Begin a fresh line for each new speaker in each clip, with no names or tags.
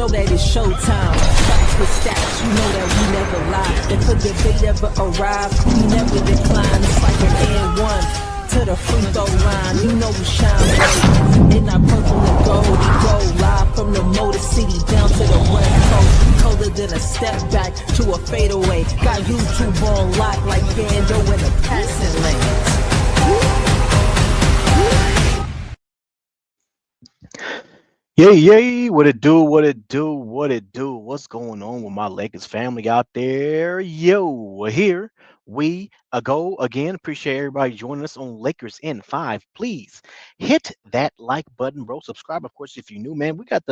know that it's showtime. Facts with stats, you know that we never lie. If a debate ever arrives, we never decline. It's like an and one to the free throw line. You know we shine bright in our purple and gold. We go live from the Motor City down to the West Coast. We colder than a step back to a fadeaway. Got YouTube on lock like Bando in the passing lanes.
Yay, what it do, what it do, what it do. What's going on with my Lakers family out there? Yo, here we go again. Appreciate everybody joining us on Lakers in 5. Please hit that like button, bro. Subscribe, of course, if you're new, man. We got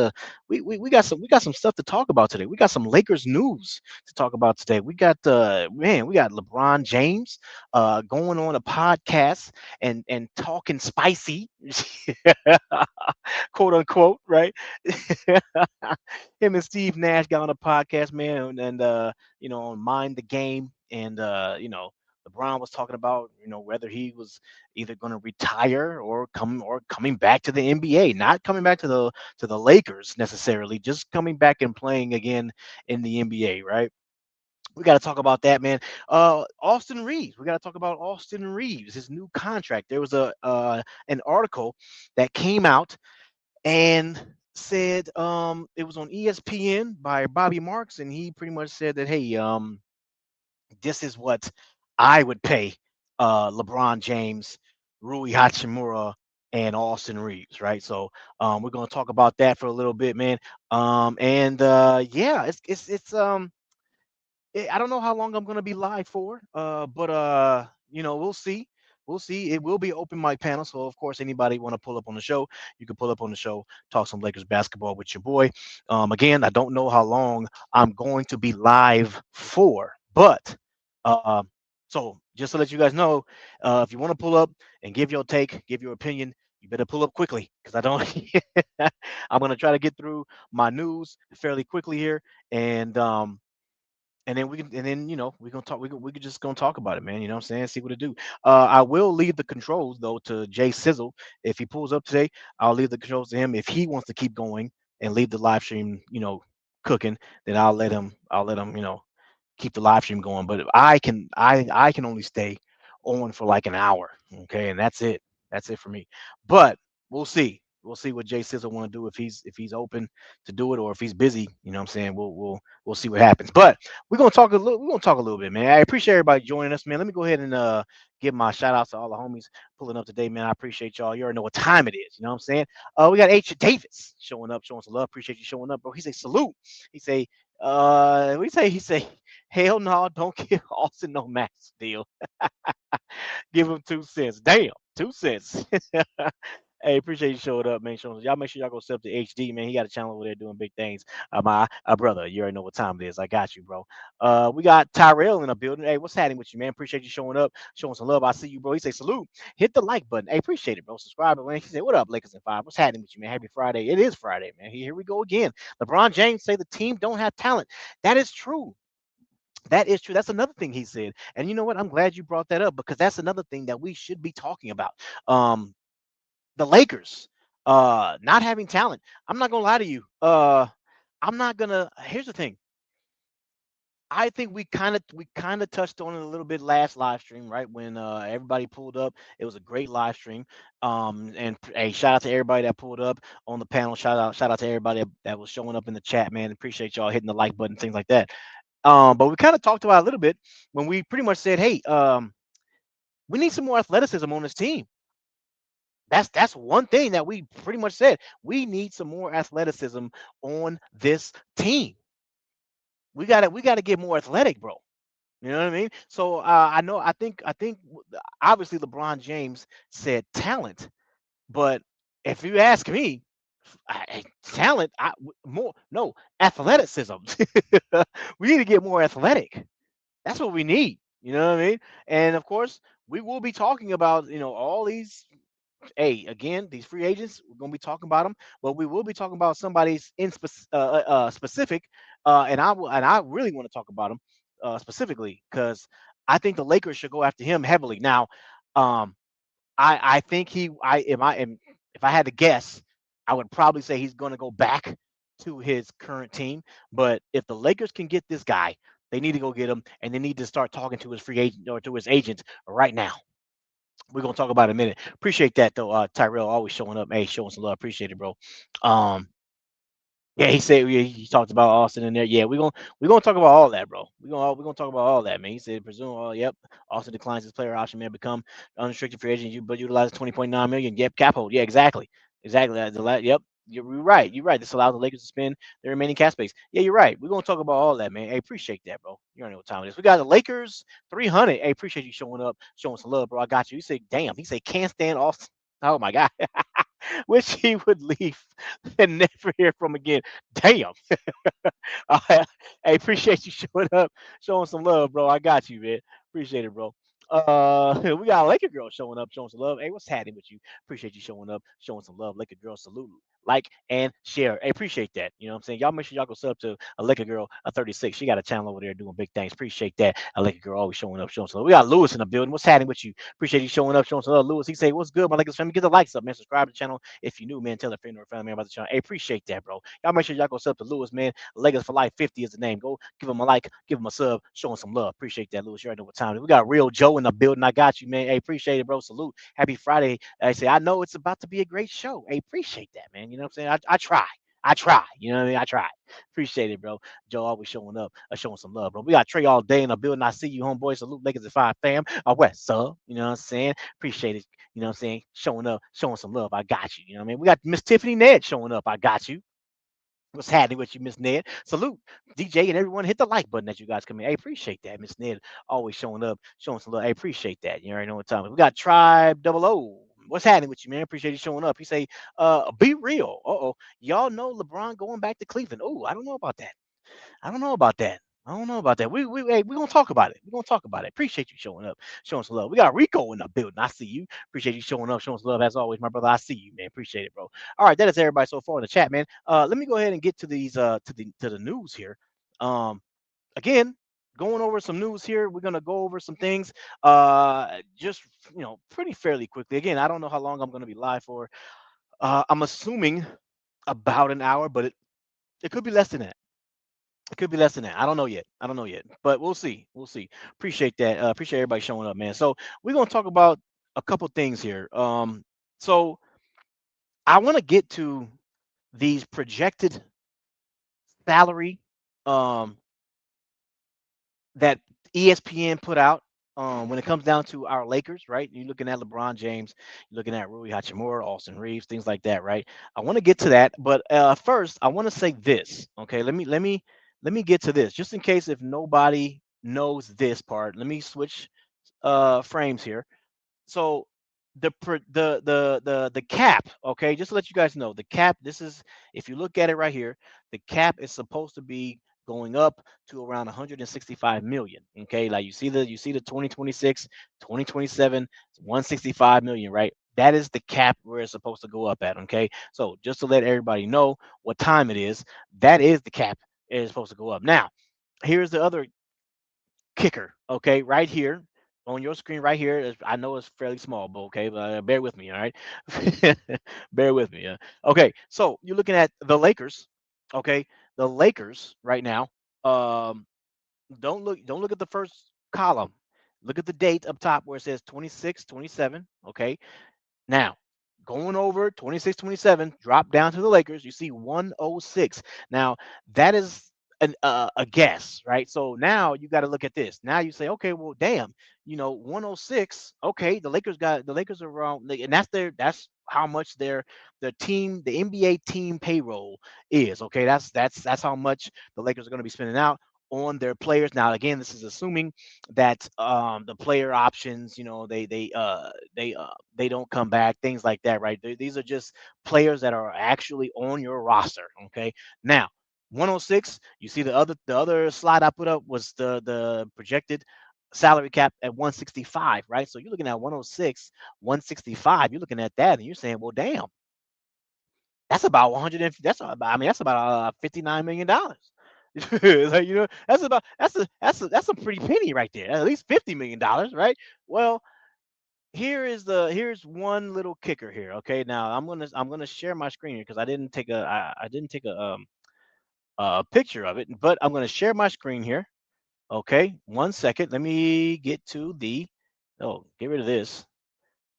some stuff to talk about today. We got some Lakers news to talk about today. We got LeBron James going on a podcast and talking spicy. Quote unquote, right? Him and Steve Nash got on a podcast, man, and on Mind the Game, and LeBron was talking about whether he was either going to retire or coming back to the NBA, not coming back to the Lakers necessarily, just coming back and playing again in the NBA, right? We got to talk about that, man. Austin Reaves. We got to talk about Austin Reaves, his new contract. There was a an article that came out and said it was on ESPN by Bobby Marks, and he pretty much said that, hey, this is what I would pay LeBron James, Rui Hachimura, and Austin Reeves, right? So we're gonna talk about that for a little bit, man. And yeah, I don't know how long I'm gonna be live for, but we'll see. We'll see. It will be open mic panel, so of course, anybody want to pull up on the show, you can pull up on the show, talk some Lakers basketball with your boy. Again, I don't know how long I'm going to be live for, but uh, so just to let you guys know, if you want to pull up and give your take, give your opinion, you better pull up quickly because I don't. I'm gonna try to get through my news fairly quickly here, and then we're gonna talk. We could just gonna talk about it, man. You know what I'm saying? See what to do. I will leave the controls though to Jay Sizzle. If he pulls up today, I'll leave the controls to him. If he wants to keep going and leave the live stream, cooking, then I'll let him keep the live stream going. But I can only stay on for like an hour, okay, and that's it. That's it for me. But we'll see. We'll see what Jay Sizzle want to do if he's open to do it or if he's busy. You know what I'm saying? We'll see what happens. But we're gonna talk a little bit, man. I appreciate everybody joining us, man. Let me go ahead and give my shout outs to all the homies pulling up today, man. I appreciate y'all. You already know what time it is. You know what I'm saying? We got H Davis showing up, showing some love. Appreciate you showing up, bro. He say salute. He say, he say, hell no, don't give Austin no max deal. Give him 2 cents. Damn, 2 cents. Hey, appreciate you showing up, man. Y'all make sure y'all go sub to HD, man. He got a channel over there doing big things. My brother, you already know what time it is. I got you, bro. We got Tyrell in the building. Hey, what's happening with you, man? Appreciate you showing up, showing some love. I see you, bro. He say salute. Hit the like button. Hey, appreciate it, bro. Subscribe, man. He said, what up, Lakers in 5? What's happening with you, man? Happy Friday. It is Friday, man. Here we go again. LeBron James say the team don't have talent. That is true. That is true. That's another thing he said. And you know what? I'm glad you brought that up because that's another thing that we should be talking about. The Lakers not having talent. I'm not gonna lie to you. I'm not gonna. Here's the thing. I think we kind of touched on it a little bit last live stream, right? When everybody pulled up, it was a great live stream. And hey, shout out to everybody that pulled up on the panel. Shout out to everybody that was showing up in the chat, man. Appreciate y'all hitting the like button, things like that. But we kind of talked about it a little bit when we pretty much said, hey, we need some more athleticism on this team. That's one thing that we pretty much said. We need some more athleticism on this team. We gotta get more athletic, bro. You know what I mean? So I think obviously LeBron James said talent, but if you ask me, talent, more no athleticism. We need to get more athletic. That's what we need. You know what I mean? And of course, we will be talking about all these. Hey, again, these free agents, we're gonna be talking about them, but we will be talking about somebody's specific, and I really want to talk about him specifically because I think the Lakers should go after him heavily. Now, um, I think he, I if I had to guess, I would probably say he's going to go back to his current team. But if the Lakers can get this guy, they need to go get him, and they need to start talking to his free agent or to his agent right now. We're gonna talk about it in a minute. Appreciate that though, Tyrell, always showing up. Hey, showing some love. Appreciate it, bro. Um, yeah, he said he talked about Austin in there. Yeah, we're gonna talk about all that, bro. We're gonna talk about all that, man. He said, presume, oh, yep. Austin declines his player option, man. Become unrestricted free agent, but utilize 20.9 million. Yep, cap hold. Yeah, exactly, exactly. Yep, you're right. You're right. This allows the Lakers to spend their remaining cap space. Yeah, you're right. We're gonna talk about all that, man. Hey, appreciate that, bro. You already know what time it is. We got the Lakers 300. Hey, appreciate you showing up, showing some love, bro. I got you. You say, damn. He said, can't stand Austin. Oh my God. Wish he would leave and never hear from again. Damn. I, I appreciate you showing up, showing some love, bro. I got you, man. Appreciate it, bro. We got a Laker girl showing up, showing some love. Hey, what's happening with you? Appreciate you showing up, showing some love. Laker girl, salute, like and share. Hey, appreciate that. You know what I'm saying? Y'all make sure y'all go sub to a Laker girl, a 36. She got a channel over there doing big things. Appreciate that. A Laker girl always showing up, showing some love. We got Lewis in the building. What's happening with you? Appreciate you showing up, showing some love. Lewis, he say, what's good, my Lakers family? Get the likes up, man. Subscribe to the channel if you new, man. Tell a friend or a family member about the channel. Hey, appreciate that, bro. Y'all make sure y'all go sub to Lewis, man. Lakers for Life 50 is the name. Go give him a like, give him a sub, showing some love. Appreciate that, Lewis. You already know what time it is. We got Real Joe in the building. I got you, man. Hey, appreciate it, bro. Salute. Happy Friday. I say, I know it's about to be a great show. Hey, appreciate that, man. You know what I'm saying? I try. I try. You know what I mean? I try. Appreciate it, bro. Joe always showing up, showing some love, bro. We got Trey all day in the building. I see you, homeboy. Salute Lakers at 5 fam. West sub. You know what I'm saying? Appreciate it. You know what I'm saying? Showing up, showing some love. I got you. You know what I mean? We got Miss Tiffany Ned showing up. I got you. What's happening with you, Miss Ned? Salute, DJ, and everyone. Hit the like button as you guys come in. Hey, appreciate that, Miss Ned. Always showing up, showing some love. Hey, appreciate that. You already know what time it is. We got Tribe Double O. What's happening with you, man? Appreciate you showing up. He say, be real. Y'all know LeBron going back to Cleveland. Oh, I don't know about that. I don't know about that. I don't know about that. We gonna talk about it. We're gonna talk about it. Appreciate you showing up, showing some love. We got Rico in the building. I see you. Appreciate you showing up, showing some love as always, my brother. I see you, man. Appreciate it, bro. All right, that is everybody so far in the chat, man. Let me go ahead and get to these to the news here. Um, again, going over some news here. We're gonna go over some things. Just pretty fairly quickly. Again, I don't know how long I'm gonna be live for. I'm assuming about an hour, but it could be less than that. It could be less than that. I don't know yet. I don't know yet, but we'll see. We'll see. Appreciate that. Appreciate everybody showing up, man. So we're gonna talk about a couple things here. So I want to get to these projected salary um that ESPN put out when it comes down to our Lakers, right? You're looking at LeBron James, you're looking at Rui Hachimura, Austin Reaves, things like that, right? I want to get to that, but first I want to say this. Okay, let me get to this just in case if nobody knows this part. Let me switch frames here. So the cap, okay, just to let you guys know, the cap, this is, if you look at it right here, the cap is supposed to be going up to around 165 million. Okay, like you see the 2026, 2027, 165 million, right? That is the cap where it's supposed to go up at. Okay, so just to let everybody know what time it is, that is the cap. It is supposed to go up. Now, here's the other kicker. Okay, right here on your screen, right here. I know it's fairly small, but okay, but bear with me. All right, bear with me. Yeah. Okay, so you're looking at the Lakers. Okay, the Lakers right now. Um, don't look at the first column. Look at the date up top where it says 26, 27. Okay, now, going over 26, 27, drop down to the Lakers, you see 106. Now, that is a guess, right? So now you got to look at this. Now you say, okay, well, damn, 106. Okay, the Lakers are around, and that's how much their team, the NBA team payroll is. Okay, that's how much the Lakers are going to be spending out on their players. Now, again, this is assuming that the player options, they don't come back, things like that, right? These are just players that are actually on your roster. Okay, now 106. You see the other slide I put up was the projected salary cap at 165, right? So you're looking at 106, 165. You're looking at that, and you're saying, well, damn, that's about 100. That's about, I mean, that's about $59 million. Like, that's a pretty penny right there. At least $50 million, right? Well, here's one little kicker here. Okay, now I'm gonna share my screen here because I didn't take a picture of it, but I'm going to share my screen here. Okay, 1 second. Let me get to the. Oh, get rid of this.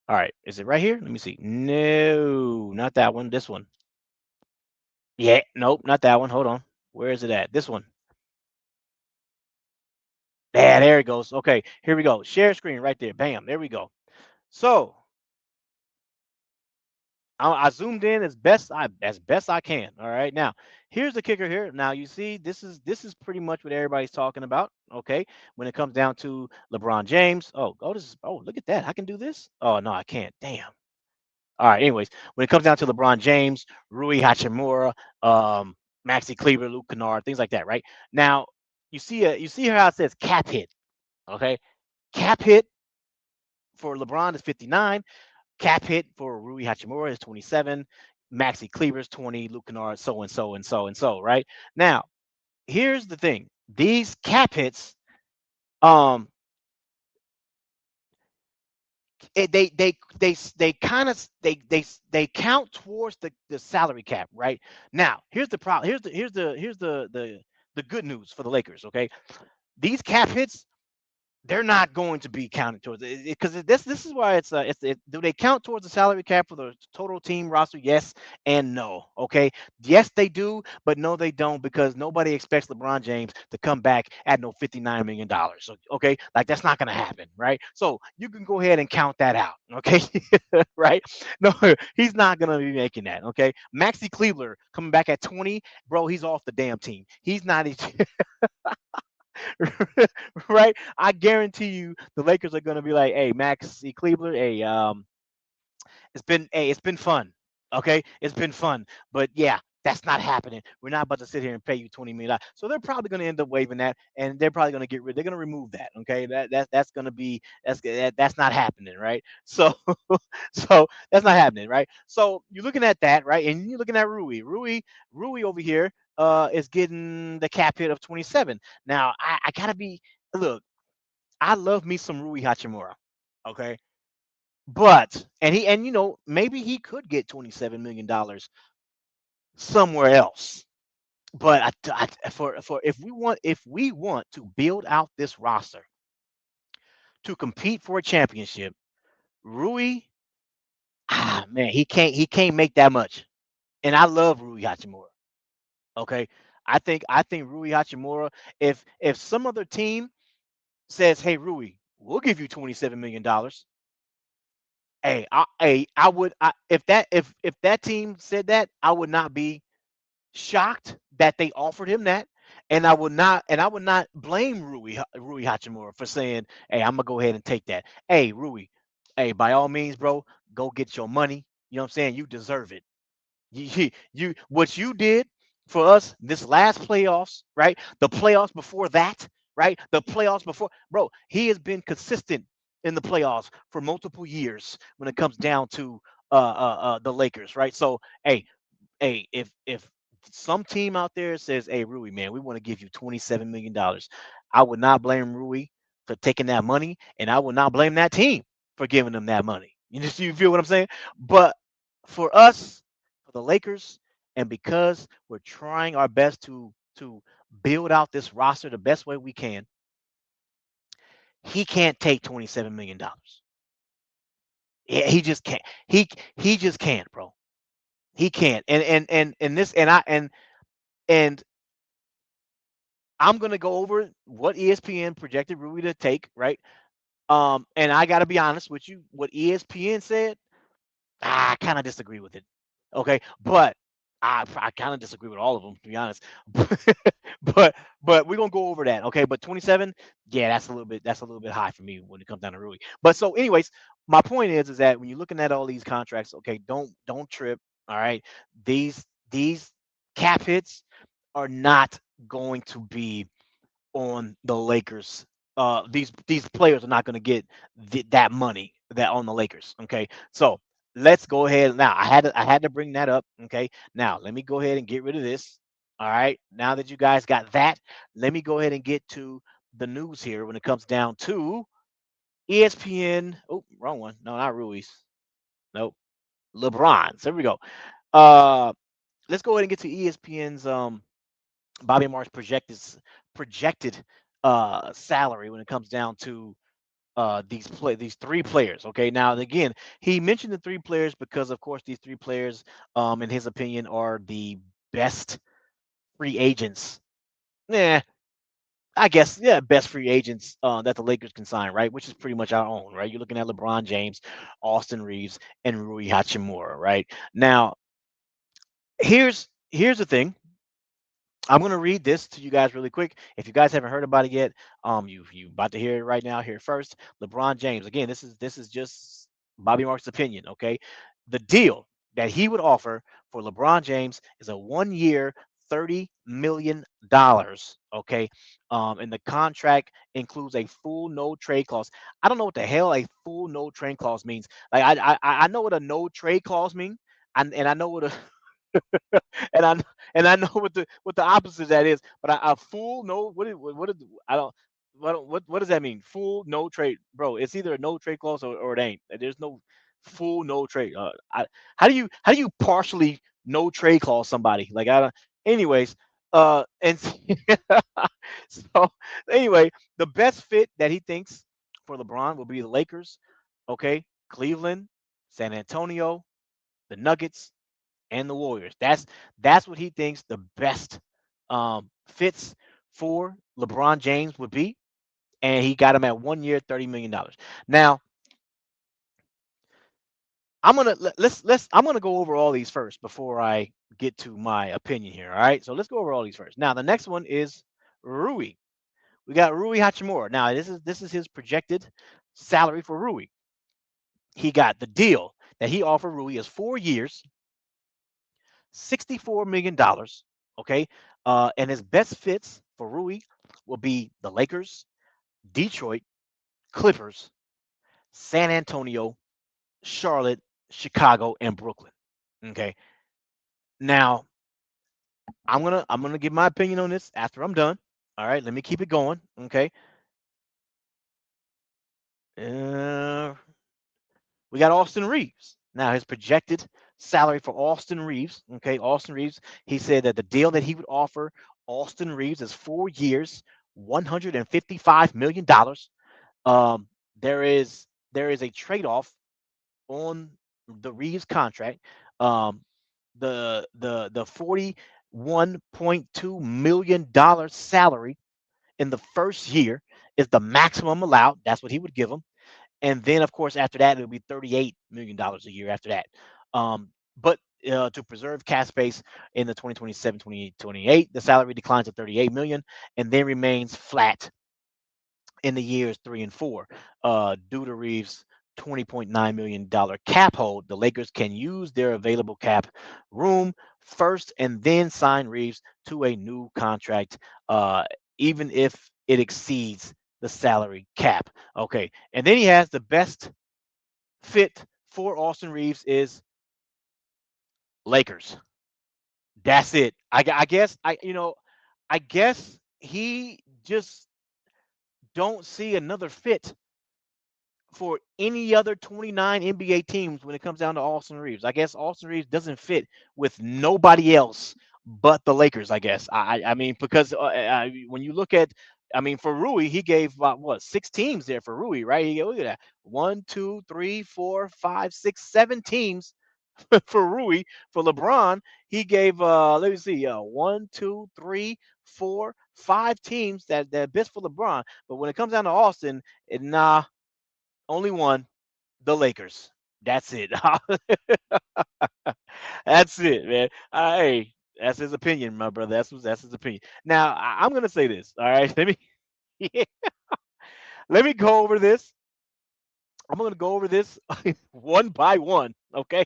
All right, is it right here? Let me see. No, not that one. This one. Yeah, nope, not that one. Hold on. Where is it at? This one. Yeah, there it goes. Okay, here we go. Share screen right there. Bam, there we go. So I zoomed in as best I can. All right. Now, here's the kicker here. Now you see this is pretty much what everybody's talking about. Okay. When it comes down to LeBron James. Look at that. I can do this. Oh no, I can't. Damn. All right. Anyways, when it comes down to LeBron James, Rui Hachimura, Maxi Kleber, Luke Kennard, things like that, right? Now, you see how it says cap hit. Okay. Cap hit for LeBron is 59. Cap hit for Rui Hachimura is 27. Maxi Kleber's 20. Luke Kennard, so and so and so and so. Right now, here's the thing: these cap hits, um, they kind of they count towards the salary cap. Right now, here's the problem. Here's the good news for the Lakers. Okay, these cap hits, they're not going to be counted towards it because this is why do they count towards the salary cap for the total team roster? Yes and no. Okay, yes they do, but no they don't because nobody expects LeBron James to come back at no $59 million. So, okay, like that's not going to happen, right? So you can go ahead and count that out. Okay, right? No, he's not going to be making that. Okay, Maxi Kleber coming back at 20, bro. He's off the damn team. He's not. Right? I guarantee you the Lakers are gonna be like, hey, Max C. Cleveland, hey, it's been fun. Okay, it's been fun, but yeah, that's not happening. We're not about to sit here and pay you $20 million. So they're probably going to end up waiving that, and they're probably going to get rid. They're going to remove that. Okay, that's going to be that's not happening, right? So so that's not happening, right? So you're looking at that, right? And you're looking at Rui over here is getting the cap hit of 27. Now I gotta be look. I love me some Rui Hachimura. Okay, but maybe he could get $27 million somewhere else. But for if we want to build out this roster to compete for a championship, Rui, man, he can't make that much. And I love Rui Hachimura. Okay, I think Rui Hachimura. If some other team says, "Hey, Rui, we'll give you $27 million," I would. If that team said that, I would not be shocked that they offered him that, and I would not blame Rui Hachimura for saying, "Hey, I'm gonna go ahead and take that." Hey, Rui, hey, by all means, bro, go get your money. You know what I'm saying? You deserve it. You what you did for us this last playoffs, right? The playoffs before that, right? The playoffs before, bro. He has been consistent in the playoffs for multiple years when it comes down to the Lakers, right? So, if some team out there says, "Hey, Rui, man, we want to give you $27 million," I would not blame Rui for taking that money, and I would not blame that team for giving them that money. You feel what I'm saying? But for us, for the Lakers, and because we're trying our best to build out this roster the best way we can, he can't take $27 million. Yeah, he just can't. He just can't, bro. He can't. And this and I'm gonna go over what ESPN projected Rui to take, right? And I gotta be honest with you, what ESPN said, I kind of disagree with it. Okay, but I kind of disagree with all of them, to be honest. but we're gonna go over that. Okay, but 27, yeah, that's a little bit high for me when it comes down to Rui. But so, anyways, my point is that when you're looking at all these contracts, okay, don't trip. All right, these cap hits are not going to be on the Lakers. These players are not going to get that money that on the Lakers. Okay, so let's go ahead now. I had to bring that up. Okay, now let me go ahead and get rid of this. All right, now that you guys got that, let me go ahead and get to the news here when it comes down to ESPN. Oh, wrong one. No, not Ruiz. Nope, LeBron. So here we go. Uh, let's go ahead and get to ESPN's Bobby Marks projected salary when it comes down to these three players. Okay, now again, he mentioned the three players because, of course, these three players, in his opinion, are the best free agents. Yeah, I guess, yeah, best free agents that the Lakers can sign, right? Which is pretty much our own, right? You're looking at LeBron James, Austin Reaves, and Rui Hachimura, right? Now, here's the thing. I'm gonna read this to you guys really quick. If you guys haven't heard about it yet, you about to hear it right now. Here first, LeBron James. Again, this is just Bobby Marks' opinion. Okay, the deal that he would offer for LeBron James is a 1 year, $30 million. Okay, and the contract includes a full no trade clause. I don't know what the hell a full no trade clause means. Like I know what a no trade clause means, and I know what a and I know what the opposite of that is. But a full no, what is I don't what does that mean? Full no trade, bro. It's either a no trade clause or it ain't. There's no full no trade. How do you partially no trade clause somebody? Like I don't. Anyways, and so anyway, the best fit that he thinks for LeBron will be the Lakers, okay, Cleveland, San Antonio, the Nuggets, and the Warriors. That's what he thinks the best fits for LeBron James would be, and he got him at 1 year, $30 million. Now I'm gonna go over all these first before I get to my opinion here. All right, so let's go over all these first. Now the next one is Rui. We got Rui Hachimura. Now this is his projected salary for Rui. He got the deal that he offered Rui is 4 years, $64 million. Okay. And his best fits for Rui will be the Lakers, Detroit, Clippers, San Antonio, Charlotte, Chicago, and Brooklyn. Okay. Now I'm gonna give my opinion on this after I'm done. All right, let me keep it going. Okay. Uh, we got Austin Reaves. Now, his projected salary for Austin Reaves, okay, Austin Reaves, he said that the deal that he would offer Austin Reaves is 4 years, $155 million. Um, there is a trade-off on the Reeves contract. Um, the $41.2 million salary in the first year is the maximum allowed. That's what he would give him. And then, of course, after that, it'll be $38 million a year after that. But to preserve cap space in the 2027-2028, the salary declines to 38 million and then remains flat in the years 3 and 4. Due to Reeves' $20.9 million cap hold, the Lakers can use their available cap room first and then sign Reeves to a new contract, even if it exceeds the salary cap. Okay, and then he has the best fit for Austin Reeves is Lakers. That's it. I guess I guess he just don't see another fit for any other 29 NBA teams when it comes down to Austin Reeves. I guess Austin Reeves doesn't fit with nobody else but the Lakers. I guess. I mean because when you look at, I mean, for Rui, he gave what, 6 teams there for Rui, right? Look at that, one, two, three, four, five, six, 7 teams for Rui. For LeBron, he gave let me see, one, two, three, four, 5 teams that best for LeBron. But when it comes down to Austin, nah, only one, the Lakers. That's it. That's it, man. Hey, that's his opinion, my brother. That's his opinion. Now I'm gonna say this. All right, let me let me go over this. I'm gonna go over this one by one. Okay.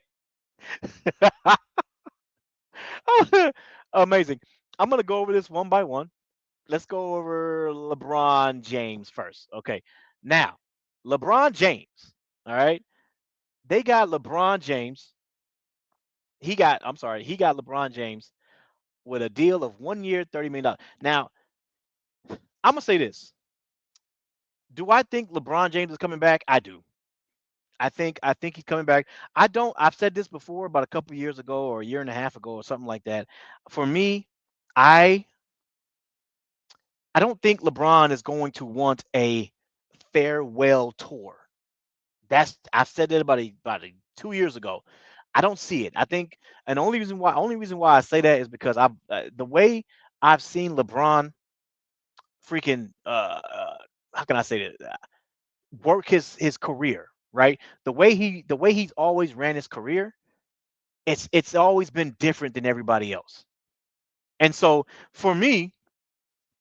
Amazing. I'm gonna go over this one by one. Let's go over LeBron James first. Okay. Now, LeBron James. All right. They got LeBron James. He got LeBron James with a deal of 1 year, $30 million. Now, I'm gonna say this. Do I think LeBron James is coming back? I do. I think he's coming back. I don't. I've said this before about a couple years ago or a year and a half ago or something like that. For me, I I don't think LeBron is going to want a farewell tour. I've said that about 2 years ago. I don't see it. I think, and the only reason why I say that is because the way I've seen LeBron freaking how can I say that, work his career, right? The way he's always ran his career, it's always been different than everybody else. And so for me,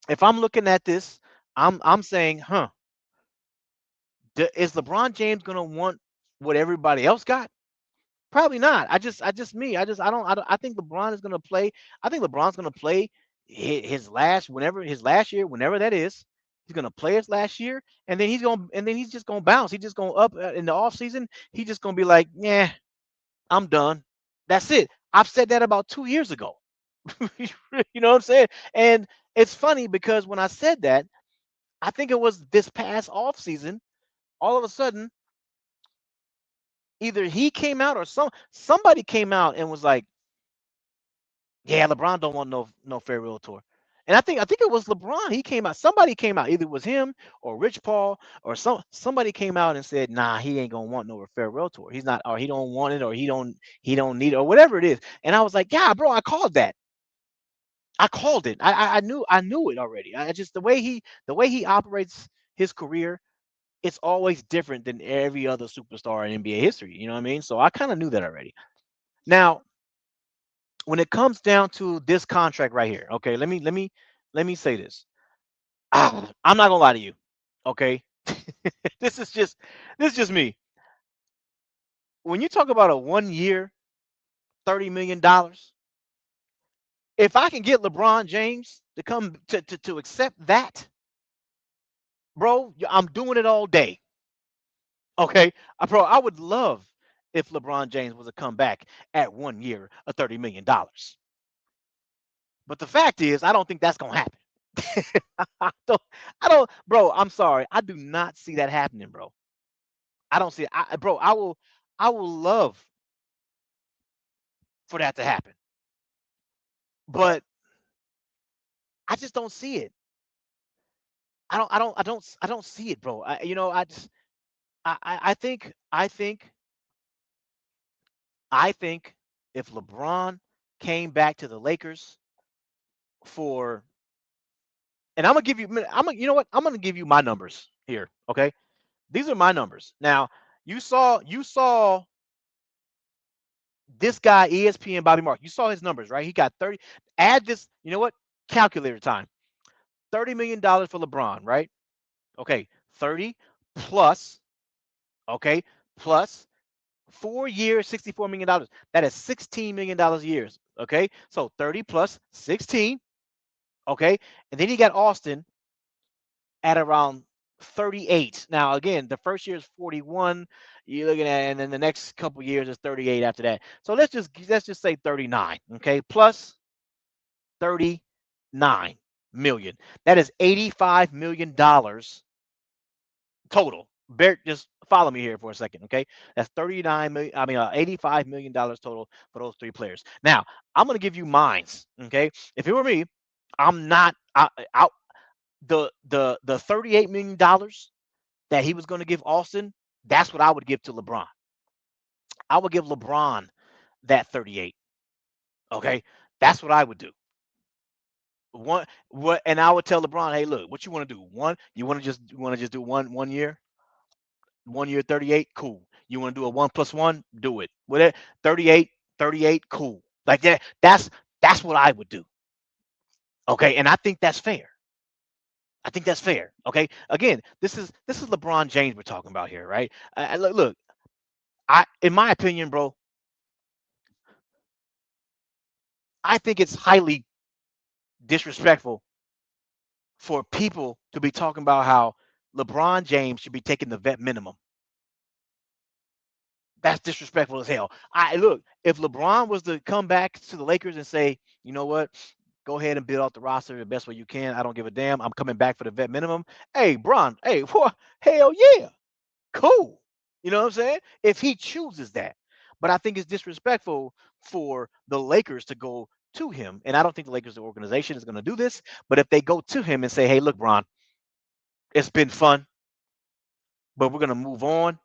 if I'm looking at this, I'm saying, is LeBron James gonna want what everybody else got? Probably not. I think LeBron is gonna play. I think LeBron's gonna play his last year, whenever that is. He's gonna play his last year, and then he's just gonna bounce. He's just gonna up in the off season. He's just gonna be like, yeah, I'm done. That's it. I've said that about 2 years ago. You know what I'm saying? And it's funny because when I said that, I think it was this past off season. All of a sudden, either he came out or somebody came out and was like, "Yeah, LeBron don't want no farewell tour." And I think it was LeBron. He came out. Somebody came out. Either it was him or Rich Paul or somebody came out and said, "Nah, he ain't gonna want no farewell tour. He's not, or he don't want it, or he don't need it, or whatever it is." And I was like, "Yeah, bro, I called that. I called it. I knew it already. I just the way he operates his career, it's always different than every other superstar in NBA history. You know what I mean? So I kind of knew that already. Now, when it comes down to this contract right here, okay, let me say this. I'm not gonna lie to you, okay? this is just this is just me. When you talk about a 1 year, $30 million, if I can get LeBron James to come to accept that, bro, I'm doing it all day. Okay, bro, I would love if LeBron James was to come back at 1 year, a $30 million. But the fact is, I don't think that's gonna happen. I don't, bro. I'm sorry, I do not see that happening, bro. I don't see it, bro. I will love for that to happen, but I just don't see it. I don't see it, bro. I just, I think if LeBron came back to the Lakers for, and I'm gonna give you, you know what? I'm gonna give you my numbers here. Okay, these are my numbers. Now, you saw this guy, ESPN Bobby Mark. You saw his numbers, right? He got 30. Add this. You know what? Calculator time. $30 million for LeBron, right? Okay, 30 plus. Okay, plus 4 years, $64 million. That is $16 million a year. Okay, so 30 plus 16. Okay, and then you got Austin at around 38. Now, again, the first year is 41. You're looking at, and then the next couple years is 38 after that. So let's just say 39. Okay, plus 39 million. That is $85 million total. Bear, just follow me here for a second, okay? That's 39 million. I mean, $85 million total for those three players. Now, I'm gonna give you mines, okay? If it were me, I'm not. The $38 million that he was going to give Austin, that's what I would give to LeBron. I would give LeBron that 38. Okay, that's what I would do. And I would tell LeBron, hey, look, what you want to do? You want to just do one year, 1 year 38, cool. You want to do a 1+1, do it. With it, 38, 38, cool. Like that. That's what I would do. Okay, and I think that's fair. I think that's fair. Okay. Again, this is LeBron James we're talking about here, right? Look, in my opinion, bro, I think it's highly disrespectful for people to be talking about how LeBron James should be taking the vet minimum. That's disrespectful as hell. I look, if LeBron was to come back to the Lakers and say, you know what, go ahead and build out the roster the best way you can. I don't give a damn. I'm coming back for the vet minimum. Hey, Bron, hey, what? Hell yeah, cool. You know what I'm saying? If he chooses that. But I think it's disrespectful for the Lakers to go to him, and I don't think the Lakers organization is going to do this, but if they go to him and say, "Hey, look, Bron, it's been fun, but we're going to move on,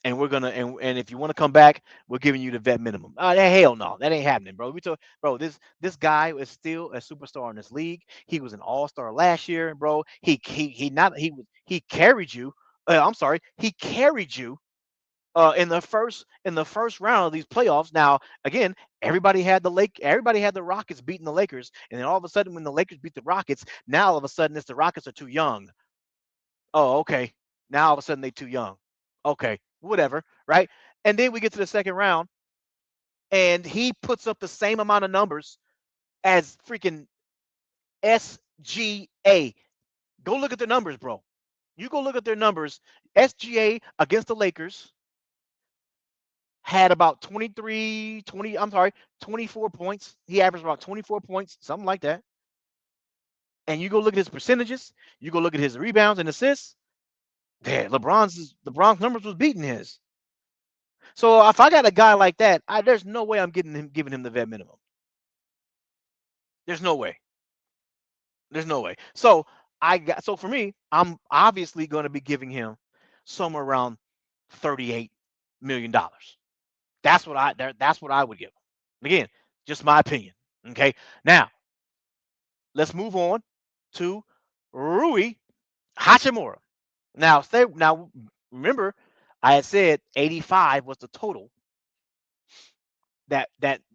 and we're gonna and if you want to come back, we're giving you the vet minimum." Hell no, that ain't happening, bro. Bro, this guy is still a superstar in this league. He was an all-star last year, bro. He carried you. I'm sorry, he carried you in the first round of these playoffs. Now, again, everybody had the Rockets beating the Lakers, and then all of a sudden, when the Lakers beat the Rockets, now all of a sudden it's the Rockets are too young. Oh, okay. Now all of a sudden they too young. Okay, whatever, right? And then we get to the second round, and he puts up the same amount of numbers as freaking SGA. Go look at the numbers, bro. You go look at their numbers. SGA against the Lakers had about 24 points. He averaged about 24 points, something like that. And you go look at his percentages, you go look at his rebounds and assists. Yeah, LeBron's numbers was beating his. So if I got a guy like that, there's no way I'm giving him the vet minimum. There's no way. There's no way. So for me, I'm obviously going to be giving him somewhere around $38 million. That's what I would give him. Again, just my opinion. Okay. Now let's move on to Rui Hachimura. Now remember, I had said 85 was the total that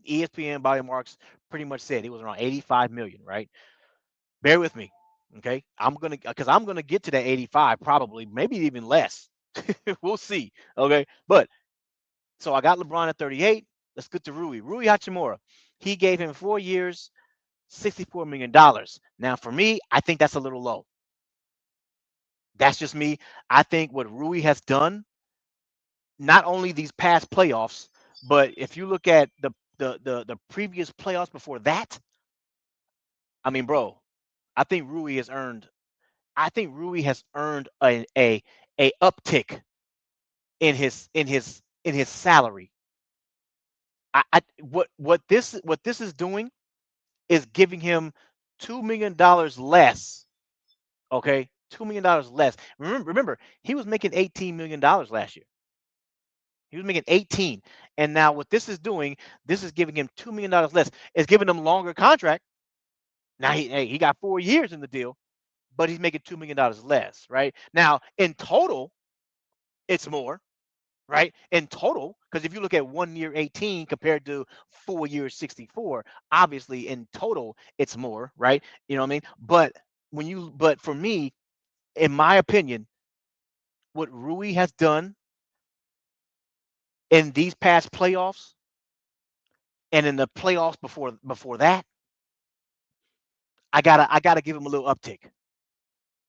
ESPN body marks pretty much said. It was around 85 million, right? Bear with me, okay? I'm gonna get to that 85 probably, maybe even less. We'll see, okay? But so I got LeBron at 38. Let's get to Rui Hachimura. He gave him 4 years, $64 million. Now for me, I think that's a little low. That's just me. I think what Rui has done, not only these past playoffs, but if you look at the previous playoffs before that, I mean, bro, I think Rui has earned. I think Rui has earned a uptick in his salary. What this is doing is giving him $2 million less. Okay, $2 million less. Remember, he was making $18 million last year. He was making 18, and now what this is doing, this is giving him $2 million less. It's giving him longer contract. Now he got 4 years in the deal, but he's making $2 million less, right? Now in total, it's more, right? In total, because if you look at 1 year 18 compared to 4 years 64, obviously in total it's more, right? You know what I mean? But for me, in my opinion, what Rui has done in these past playoffs and in the playoffs before that, I gotta give him a little uptick.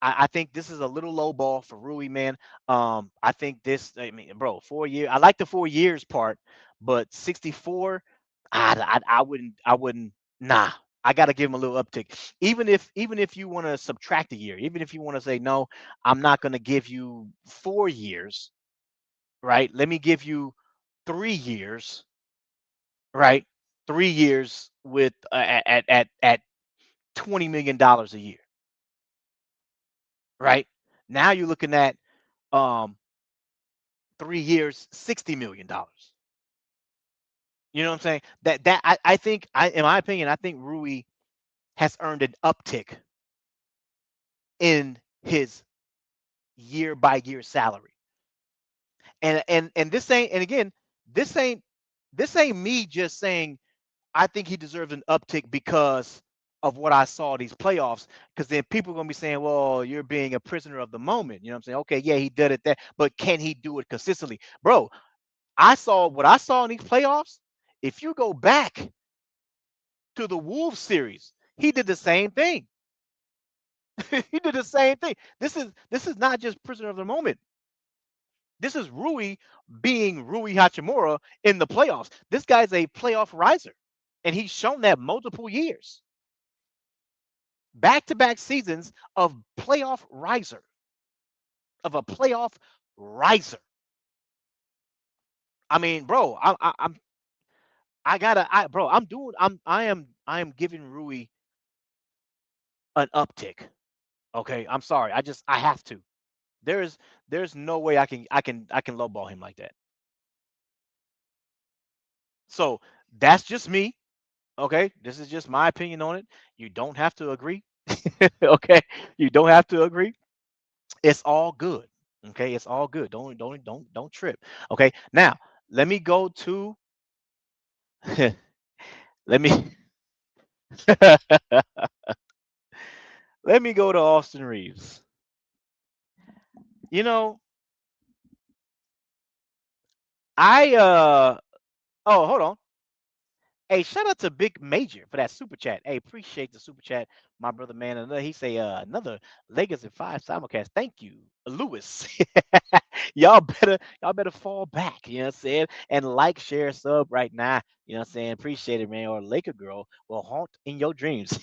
I think this is a little low ball for Rui, man. I think this, I mean, bro, 4 years. I like the 4 years part, but 64, I wouldn't. Nah, I got to give him a little uptick. Even if you want to subtract a year, even if you want to say no, I'm not going to give you 4 years, right? Let me give you 3 years, right? 3 years with at $20 million a year, right? Now you're looking at um 3 years, $60 million. You know what I'm saying? I think in my opinion, I think Rui has earned an uptick in his year by year salary. And this ain't and again, this ain't this ain't me just saying I think he deserves an uptick because of what I saw these playoffs. Because then people are gonna be saying, "Well, you're being a prisoner of the moment." You know what I'm saying? Okay, yeah, he did it that, but can he do it consistently, bro? I saw what I saw in these playoffs. If you go back to the Wolves series, he did the same thing. He did the same thing. This is not just prisoner of the moment. This is Rui being Rui Hachimura in the playoffs. This guy's a playoff riser, and he's shown that multiple years, back-to-back seasons of playoff riser, of a playoff riser. I mean, bro, I gotta, bro, I am I am giving Rui an uptick. Okay, I'm sorry. I have to. There's there's no way I can lowball him like that. So that's just me. Okay, this is just my opinion on it. You don't have to agree. Okay, you don't have to agree. It's all good. Okay, it's all good. Don't trip. Okay, now let me go to let me let me go to Austin Reaves. You know, I oh, hold on. Hey, shout out to Big Major for that super chat. Hey, appreciate the super chat, my brother man. He say another Lakers and five simulcast. Thank you, Lewis. Y'all better fall back. You know what I'm saying? And like, share, sub right now. You know what I'm saying? Appreciate it, man. Or Laker girl will haunt in your dreams.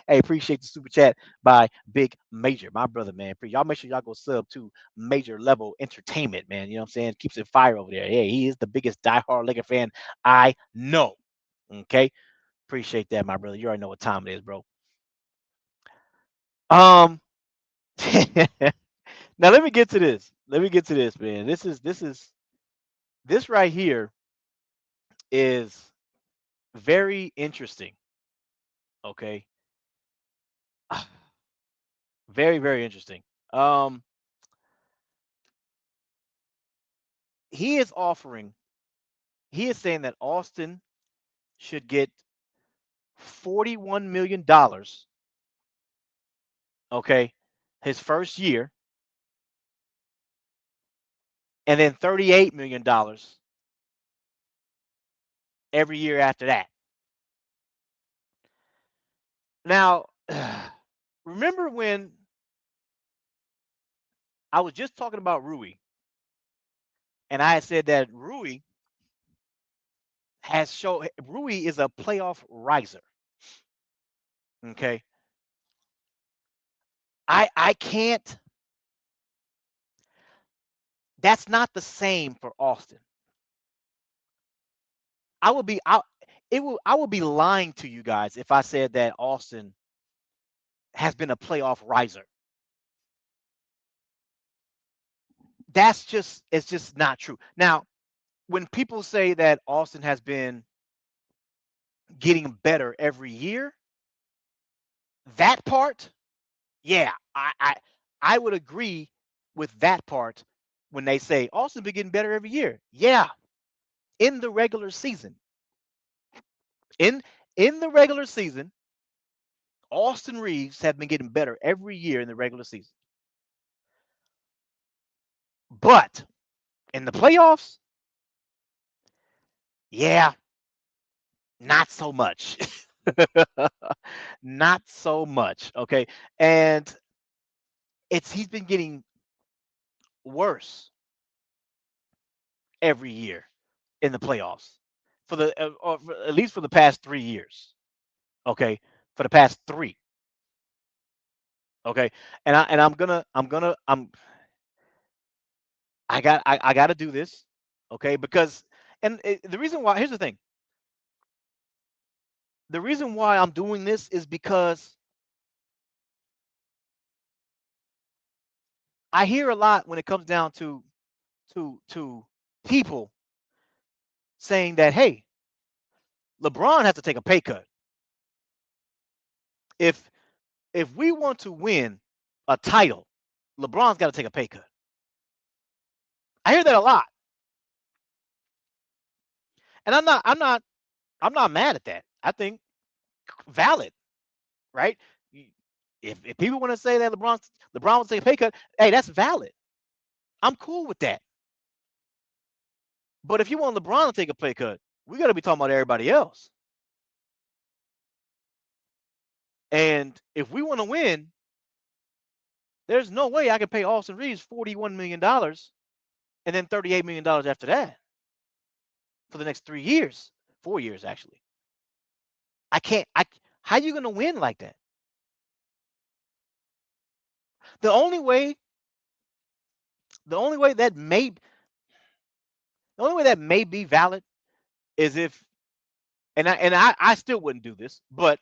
Hey, appreciate the super chat by Big Major, my brother man. Y'all make sure y'all go sub to Major Level Entertainment, man. You know what I'm saying? Keeps it fire over there. Yeah, he is the biggest diehard Laker fan I know. Okay, appreciate that, my brother. You already know what time it is, bro. Um, now let me get to this. Let me get to this, man. This right here is very interesting. Okay, very very interesting. Um, he is offering. He is saying that Austin should get $41 million. Okay, his first year, and then $38 million every year after that. Now, remember when I was just talking about Rui, and I had said that Rui is a playoff riser. Okay, I can't. That's not the same for Austin. I would be I it will I would be lying to you guys if I said that Austin has been a playoff riser. It's just not true. Now, when people say that Austin has been getting better every year, that part, yeah, I would agree with that part when they say Austin been getting better every year. Yeah, in the regular season. In in the regular season, Austin Reaves have been getting better every year in the regular season. But in the playoffs, yeah, not so much. Not so much. Okay. And he's been getting worse every year in the playoffs at least for the past 3 years. Okay. For the past three. Okay. I got to do this. Okay. Because, the reason why, here's the thing. The reason why I'm doing this is because I hear a lot when it comes down to people saying that, hey, LeBron has to take a pay cut. If if we want to win a title, LeBron's got to take a pay cut. I hear that a lot, and I'm not mad at that. I think valid, right? If people want to say that LeBron will take a pay cut, hey, that's valid. I'm cool with that. But if you want LeBron to take a pay cut, we got to be talking about everybody else. And if we want to win, there's no way I can pay Austin Reaves $41 million and then $38 million after that for the next 3 years, 4 years actually. I can't. How you gonna win like that? The only way, the only way that may, the only way that may be valid is if And I still wouldn't do this, but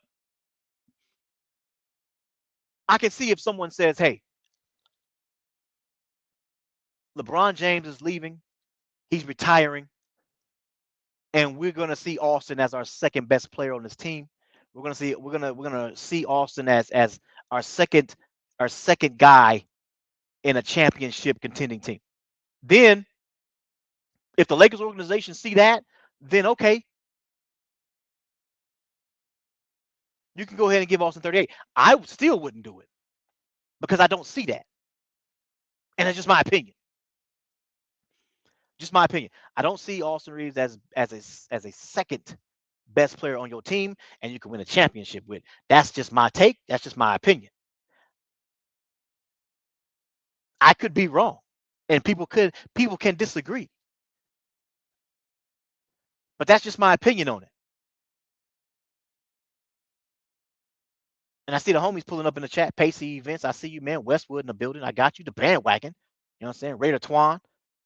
I can see if someone says, "Hey, LeBron James is leaving, he's retiring, and we're gonna see Austin as our second best player on this team. We're gonna see Austin as our second guy in a championship contending team." Then, if the Lakers organization see that, then okay, you can go ahead and give Austin 38. I still wouldn't do it because I don't see that, and it's just my opinion. Just my opinion. I don't see Austin Reaves as a second best player on your team, and you can win a championship with. That's just my take. That's just my opinion. I could be wrong, and people can disagree, but that's just my opinion on it. And I see the homies pulling up in the chat. Pacey events. I see you, man. Westwood in the building. I got you. The bandwagon. You know what I'm saying? Raider Twan.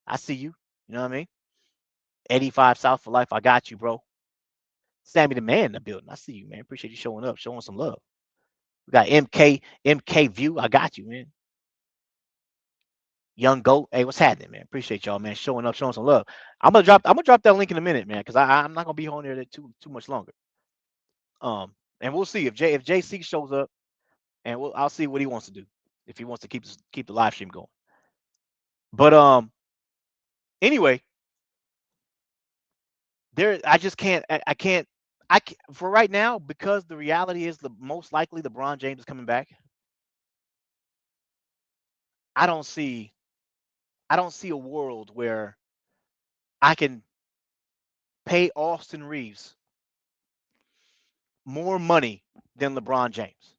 I see you. You know what I mean? 85 South for life. I got you, bro. Sammy the man in the building. I see you, man. Appreciate you showing up, showing some love. We got MK View. I got you, man. Young Goat. Hey, what's happening, man? Appreciate y'all, man, showing up, showing some love. I'm gonna drop that link in a minute, man, because I'm not gonna be on there too much longer. And we'll see if JC shows up, and I'll see what he wants to do if he wants to keep the live stream going. But anyway, I just can't. I can't. For right now, because the reality is the most likely LeBron James is coming back. I don't see. I don't see a world where I can pay Austin Reaves more money than LeBron James.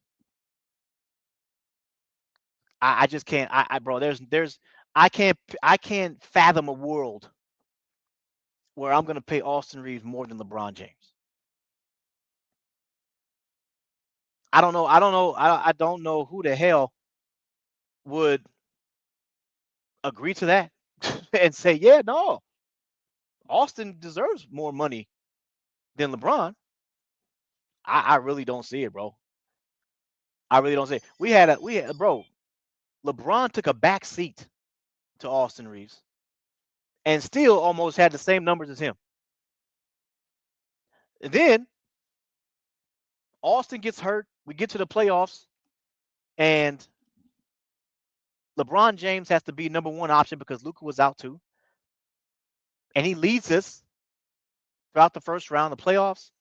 I just can't. Bro, I can't fathom a world where I'm gonna pay Austin Reaves more than LeBron James. I don't know. I don't know. I don't know who the hell would agree to that and say, yeah, no, Austin deserves more money than LeBron. I really don't see it, bro. I really don't see it. Bro. LeBron took a back seat to Austin Reaves and still almost had the same numbers as him. And then Austin gets hurt. We get to the playoffs, and LeBron James has to be number one option because Luka was out too. And he leads us throughout the first round of the playoffs.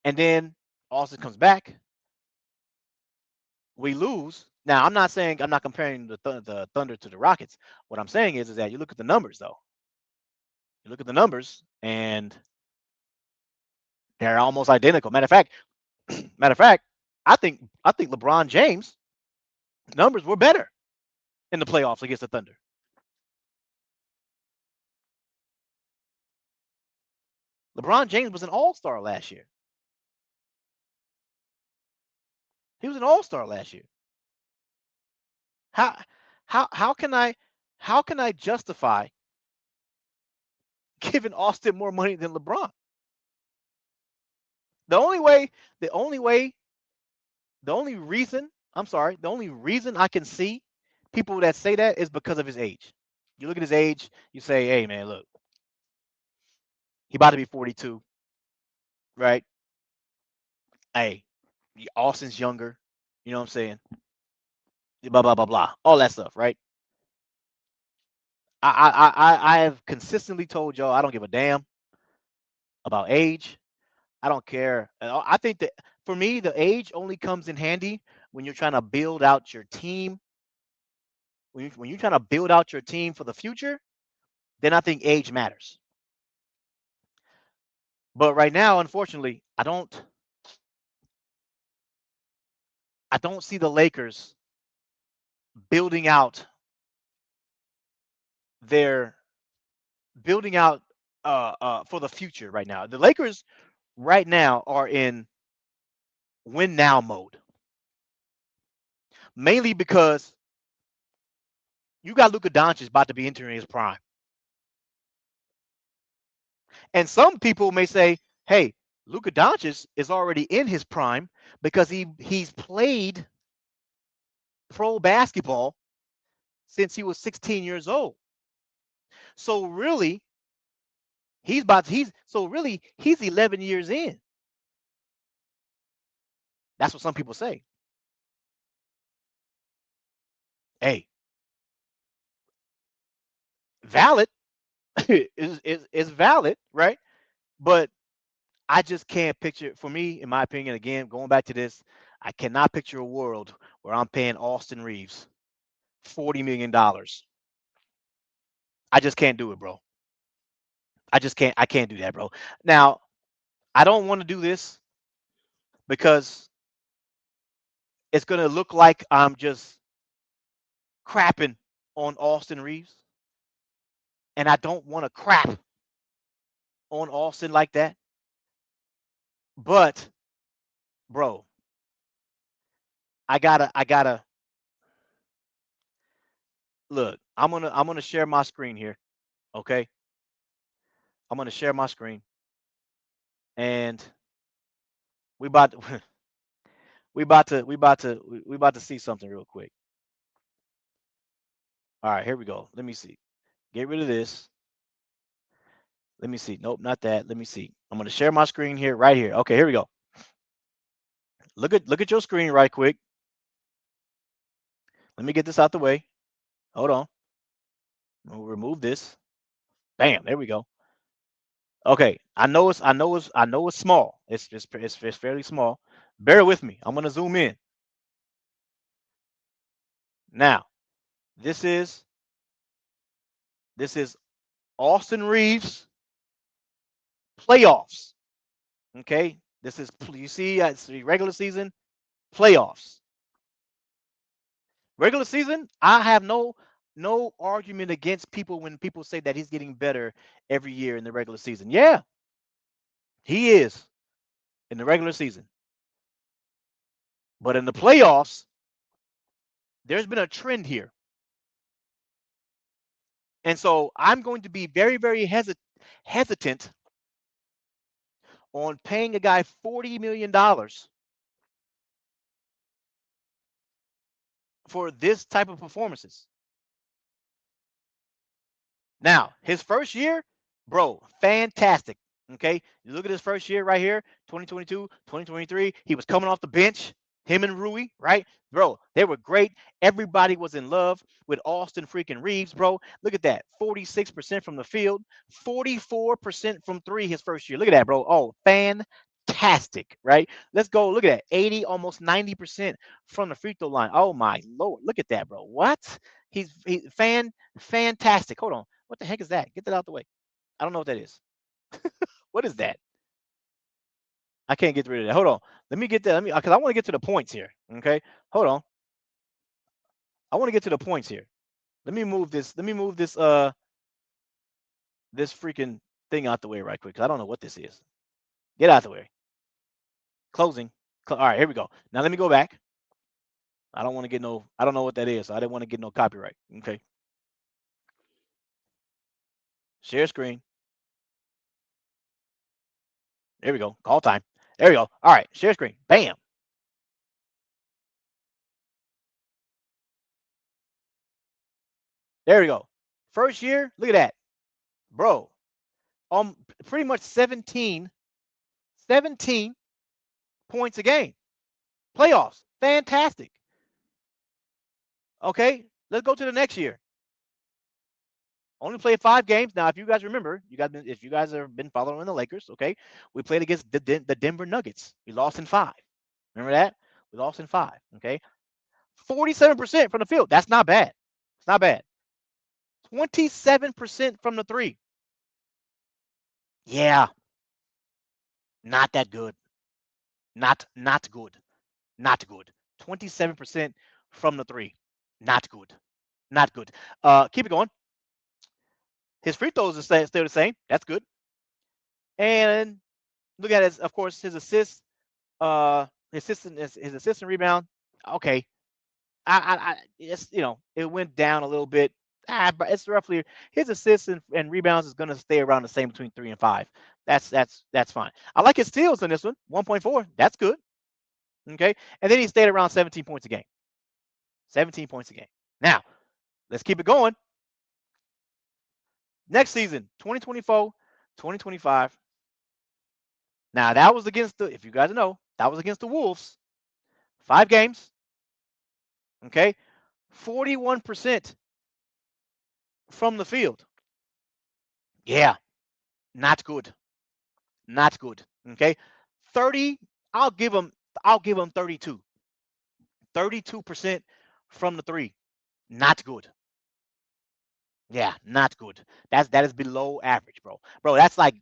And then Austin comes back. We lose. Now, I'm not comparing the Thunder to the Rockets. What I'm saying is that you look at the numbers, though. You look at the numbers, and they're almost identical. Matter of fact, I think LeBron James numbers were better in the playoffs against the Thunder. LeBron James was an all-star last year. He was an all-star last year. How how can I justify giving Austin more money than LeBron? The only way, the only way, the only reason, the only reason I can see people that say that is because of his age. You look at his age, you say, hey man, look, he about to be 42, right? Hey, Austin's younger, you know what I'm saying? Blah blah blah blah, all that stuff, right? I have consistently told y'all I don't give a damn about age. I don't care. I think that for me, the age only comes in handy when you're trying to build out your team. When you're trying to build out your team for the future, then I think age matters. But right now, unfortunately, I don't see the Lakers building out their building out for the future right now. The Lakers right now are in win now mode, mainly because you got Luka Doncic about to be entering his prime, And some people may say, hey, Luka Doncic is already in his prime because he's played pro basketball since he was 16 years old. So really, he's 11 years in. That's what some people say. Hey, valid is valid, right? But I just can't picture, for me, in my opinion, again, going back to this, I cannot picture a world where I'm paying Austin Reaves $40 million. I just can't do it, bro. I can't do that, bro. Now, I don't want to do this because it's gonna look like I'm just crapping on Austin Reaves, and I don't want to crap on Austin like that. But, bro, I gotta look. I'm gonna share my screen here. Okay, I'm gonna share my screen, and we about to, we about to see something real quick. All right, here we go. Let me see. Get rid of this. Let me see. Nope, not that. Let me see. I'm gonna share my screen here, right here. Okay, here we go. Look at your screen right quick. Let me get this out the way. Hold on. We'll remove this. Bam. There we go. Okay. I know it's small. It's fairly small. Bear with me. I'm gonna zoom in. Now, this is this is Austin Reeves playoffs. Okay. This is you see it's the regular season playoffs. Regular season, I have no argument against people when people say that he's getting better every year in the regular season. Yeah, he is in the regular season. But in the playoffs, there's been a trend here. And so I'm going to be very, very hesitant on paying a guy $40 million for this type of performances. Now, his first year, bro, fantastic. Okay. You look at his first year right here, 2022, 2023. He was coming off the bench, him and Rui, right? Bro, they were great. Everybody was in love with Austin freaking Reeves, bro. Look at that. 46% from the field, 44% from three his first year. Look at that, bro. Oh, fantastic, right? Let's go. Look at that. 80, almost 90% from the free throw line. Oh my Lord. Look at that, bro. What? He's fantastic. Hold on. What the heck is that? Get that out the way. I don't know what that is. What is that? I can't get rid of that. Hold on. Let me get that. Let me because I want to get to the points here. Okay. Hold on. I want to get to the points here. Let me move this. Let me move this freaking thing out the way right quick. 'Cause I don't know what this is. Get out the way. Closing. All right, here we go. Now let me go back. I don't want to get no. I don't know what that is. So I didn't want to get no copyright. Okay. Share screen. There we go. Call time. There we go. All right. Share screen. Bam. There we go. First year. Look at that, bro. Pretty much 17 points a game. Playoffs. Fantastic. Okay. Let's go to the next year. Only played 5 games. Now, if you guys remember, if you guys have been following the Lakers, okay, we played against the Denver Nuggets. We lost in 5. Remember that? We lost in 5. Okay. 47% from the field. That's not bad. It's not bad. 27% from the three. Yeah, not that good. Not good. Not good. 27% from the three. Not good. Not good. Keep it going. His free throws are still the same. That's good. And look at his, of course, his assists, his assist and rebound. Okay, it's it went down a little bit. But it's roughly his assists and rebounds is going to stay around the same between 3 and 5. That's fine. I like his steals in this one, 1.4. That's good. Okay, and then he stayed around 17 points a game. 17 points a game. Now let's keep it going. Next season, 2024, 2025. Now that was against the, if you guys know, that was against the Wolves. 5 games. Okay, 41% from the field. Yeah, not good. Not good. Okay, 30. I'll give him 32. 32% from the 3. Not good. Yeah, not good. That is below average, bro. Bro, that's like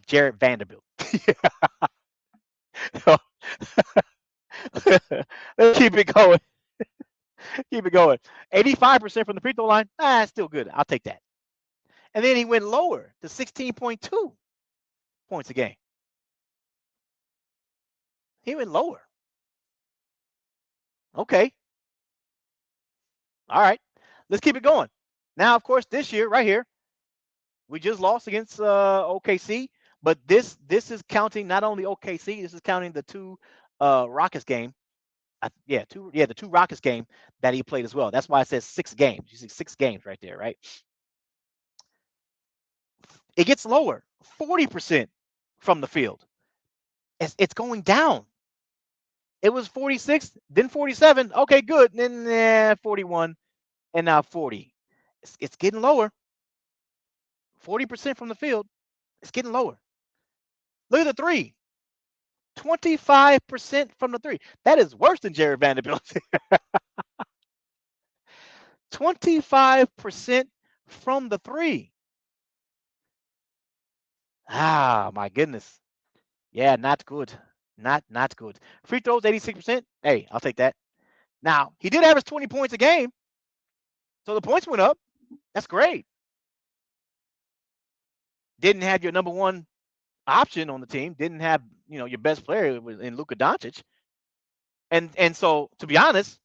Jared Vanderbilt. Let's keep it going. Keep it going. 85% from the free throw line. Still good. I'll take that. And then he went lower to 16.2 points a game. He went lower. Okay. All right. Let's keep it going. Now, of course, this year right here, we just lost against OKC, but this is counting not only OKC, this is counting the 2 Rockets game. The 2 Rockets game that he played as well. That's why I said 6 games. You see 6 games right there, right? It gets lower, 40% from the field. It's going down. It was 46, then 47. Okay, good. Then 41, and now 40. It's getting lower. 40% from the field. It's getting lower. Look at the 3. 25% from the 3. That is worse than Jared Vanderbilt. 25% from the 3. My goodness. Yeah, not good. Not good. Free throws, 86%. Hey, I'll take that. Now, he did average 20 points a game. So the points went up. That's great. Didn't have your number 1 option on the team. Didn't have, your best player in Luka Doncic. And so, to be honest,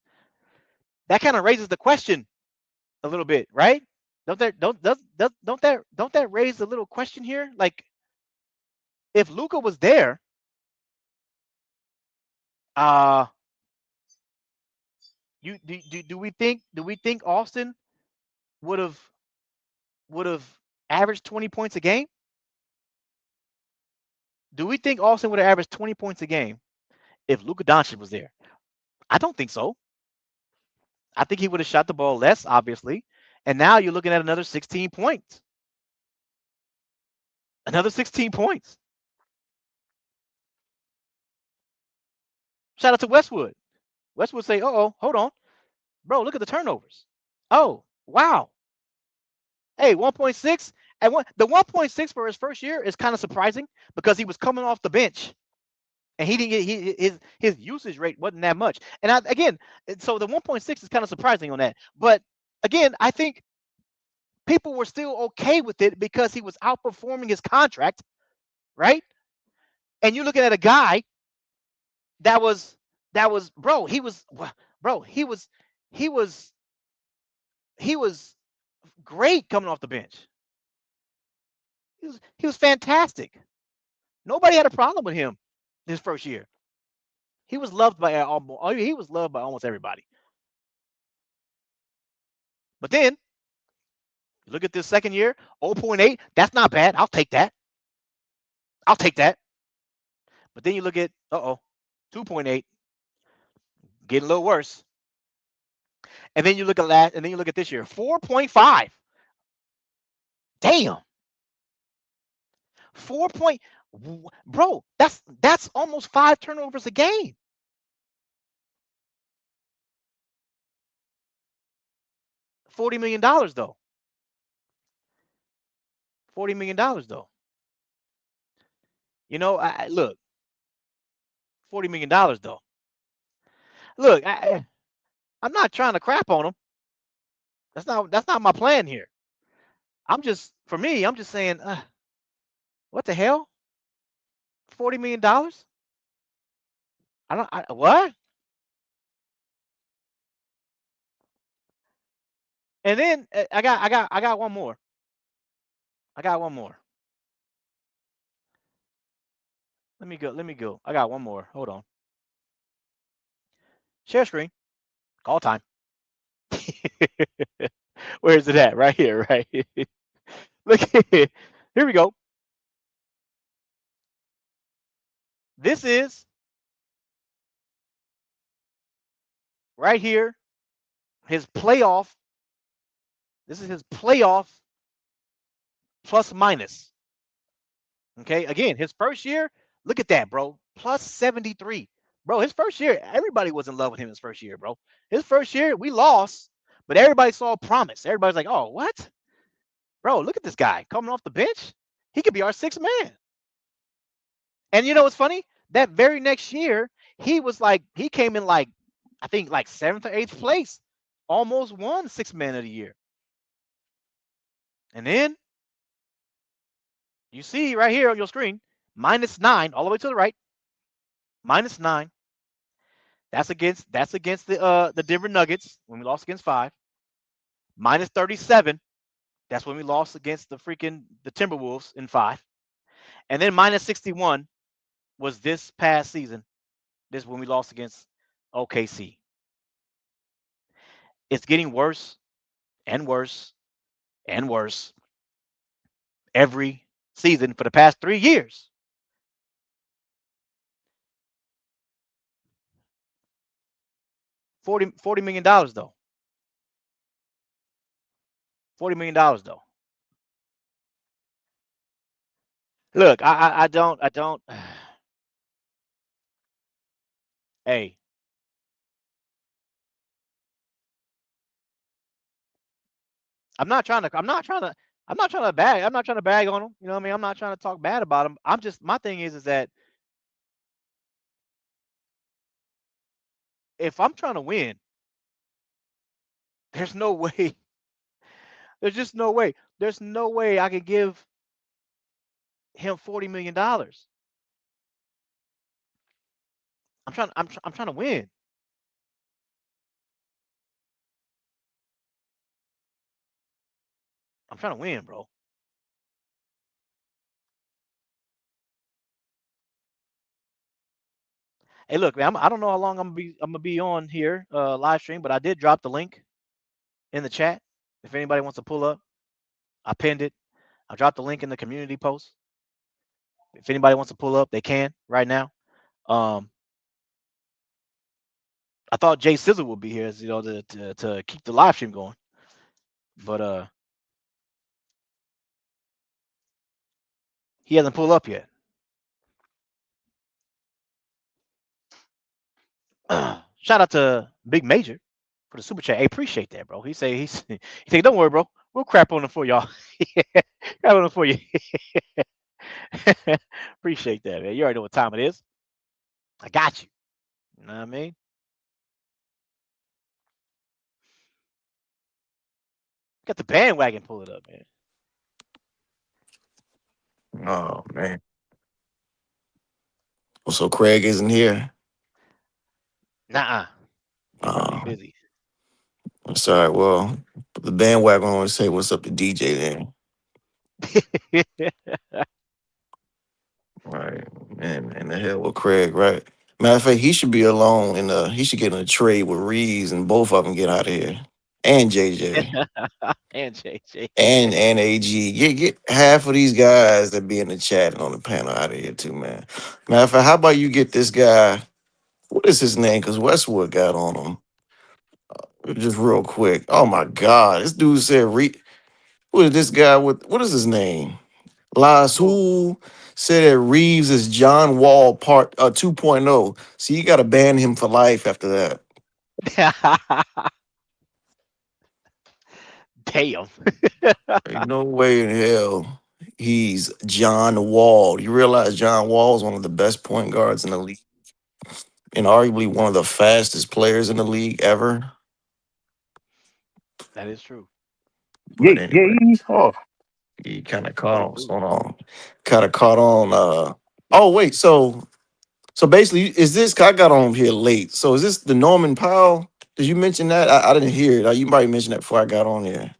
that kind of raises the question a little bit, right? Don't that raise a little question here? Like, if Luka was there, do we think Austin would have averaged 20 points a game? Do we think Austin would have averaged 20 points a game if Luka Doncic was there? I don't think so. I think he would have shot the ball less, obviously. And now you're looking at another 16 points. Another 16 points. Shout out to Westwood. Westwood say, hold on. Bro, look at the turnovers. Oh, wow. Hey, 1.6. And the 1.6 for his first year is kind of surprising because he was coming off the bench. And he didn't get his usage rate wasn't that much. And again, so the 1.6 is kind of surprising on that. But again, I think people were still okay with it because he was outperforming his contract, right? And you're looking at a guy that was he was great coming off the bench. He was fantastic. Nobody had a problem with him his first year. He was loved by almost everybody. But then look at this second year, 0.8. That's not bad. I'll take that. But then you look at 2.8, getting a little worse. And then you look at this year, 4.5. Damn. 4 point, bro. That's almost 5 turnovers a game. $40 million though. $40 million though. Look, $40 million though. Look, I'm not trying to crap on him. That's not my plan here. I'm just saying, what the hell? $40 million? What? And then I got one more. I got one more. Let me go. Let me go. I got one more. Hold on. Share screen. Call time. Where is it at? Right here. Right. Look here. Here we go. This is right here. His playoff. This is his playoff plus minus. Okay. Again, his first year. Look at that, bro. Plus 73. Bro, his first year, everybody was in love with him his first year, bro. His first year, we lost, but everybody saw promise. Everybody's like, oh, what? Bro, look at this guy coming off the bench. He could be our sixth man. And you know what's funny? That very next year, he came in like, I think like seventh or eighth place, almost won sixth man of the year. And then you see right here on your screen, -9, all the way to the right, -9. That's against the Denver Nuggets when we lost against 5. -37. That's when we lost against the Timberwolves in 5. And then -61 was this past season. This is when we lost against OKC. It's getting worse and worse and worse every season for the past 3 years. 40 million dollars though. $40 million though. Look, I don't. Hey, I'm not trying to bag on him. You know what I mean? I'm not trying to talk bad about him. My thing is that if I'm trying to win, there's no way. There's just no way. There's no way I could give him $40 million. I'm trying to win. I'm trying to win, bro. Hey, look, man. I don't know how long I'm gonna be on here live stream, but I did drop the link in the chat. If anybody wants to pull up, I pinned it. I dropped the link in the community post. If anybody wants to pull up, they can right now. Um, I thought Jay Sizzle would be here, to keep the live stream going, but he hasn't pulled up yet. Shout out to Big Major for the super chat. Hey, appreciate that, bro. He say, don't worry, bro. We'll crap on him for y'all. Crap on him for you. Appreciate that, man. You already know what time it is. I got you. You know what I mean? Got the bandwagon. Pull it up, man.
Oh man. Well, so Craig isn't here.
Nuh-uh. He must be
Oh,
busy.
I'm sorry. Well, the bandwagon always say what's up to DJ then. Right. And the hell with Craig, right? Matter of fact, he should be alone and he should get in a trade with Reeves and both of them get out of here. And JJ.
And JJ.
And AG. Get half of these guys that be in the chat and on the panel out of here too, man. Matter of fact, how about you get this guy? What is his name? Because Westwood got on him. Just real quick. Oh my God. This dude said who is this guy with what is his name? Last
Who?
who said that Reeves is John Wall part 2.0. So you gotta ban him for life after that.
Damn.
Ain't no way in hell he's John Wall. You realize John Wall is one of the best point guards in the league and arguably one of the fastest players in the league ever.
That is true.
But
Yeah,
anyway,
yeah. Oh,
he kind of caught
What it
on.
do?
Hold on. Kind of caught on. Oh wait, so basically, is this? 'Cause I got on here late. So is this the Norman Powell? Did you mention that? I didn't hear it. You might mention that before I got on there.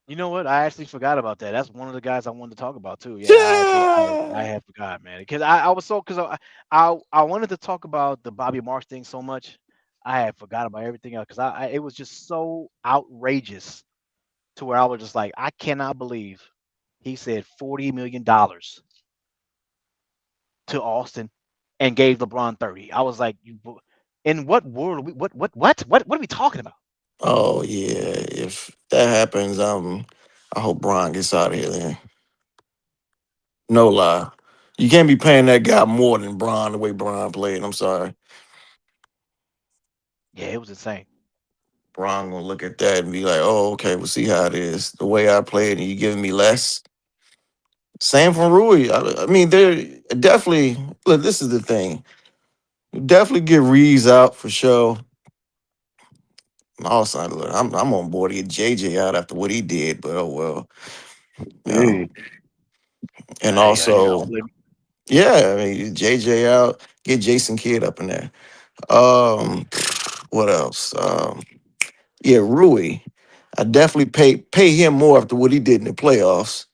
You know what? I actually forgot about that. That's one of the guys I wanted to talk about too. Yeah, I
Yeah.
had forgot, man, because I was so because I wanted to talk about the Bobby Marks thing so much, I had forgot about everything else because it was just so outrageous to where I was just like, I cannot believe he said $40 million to Austin and gave LeBron 30. I was like, in what world? Are we, what are we talking about?
Oh yeah. If that happens, I hope Brian gets out of here then. No lie. You can't be paying that guy more than Brian the way Brian played. I'm sorry.
Yeah, it was insane.
Brian gonna look at that and be like, oh, okay, we'll see how it is. The way I played and you giving me less. Same from Rui. I mean, they're definitely look, this is the thing. Definitely get Reeves out for sure. Also, look, I'm on board to get JJ out after what he did, but oh well. You know.
Hey,
And
I
also,
don't blame
yeah, I mean JJ out, get Jason Kidd up in there. Um, what else? Yeah, Rui. I definitely pay him more after what he did in the playoffs,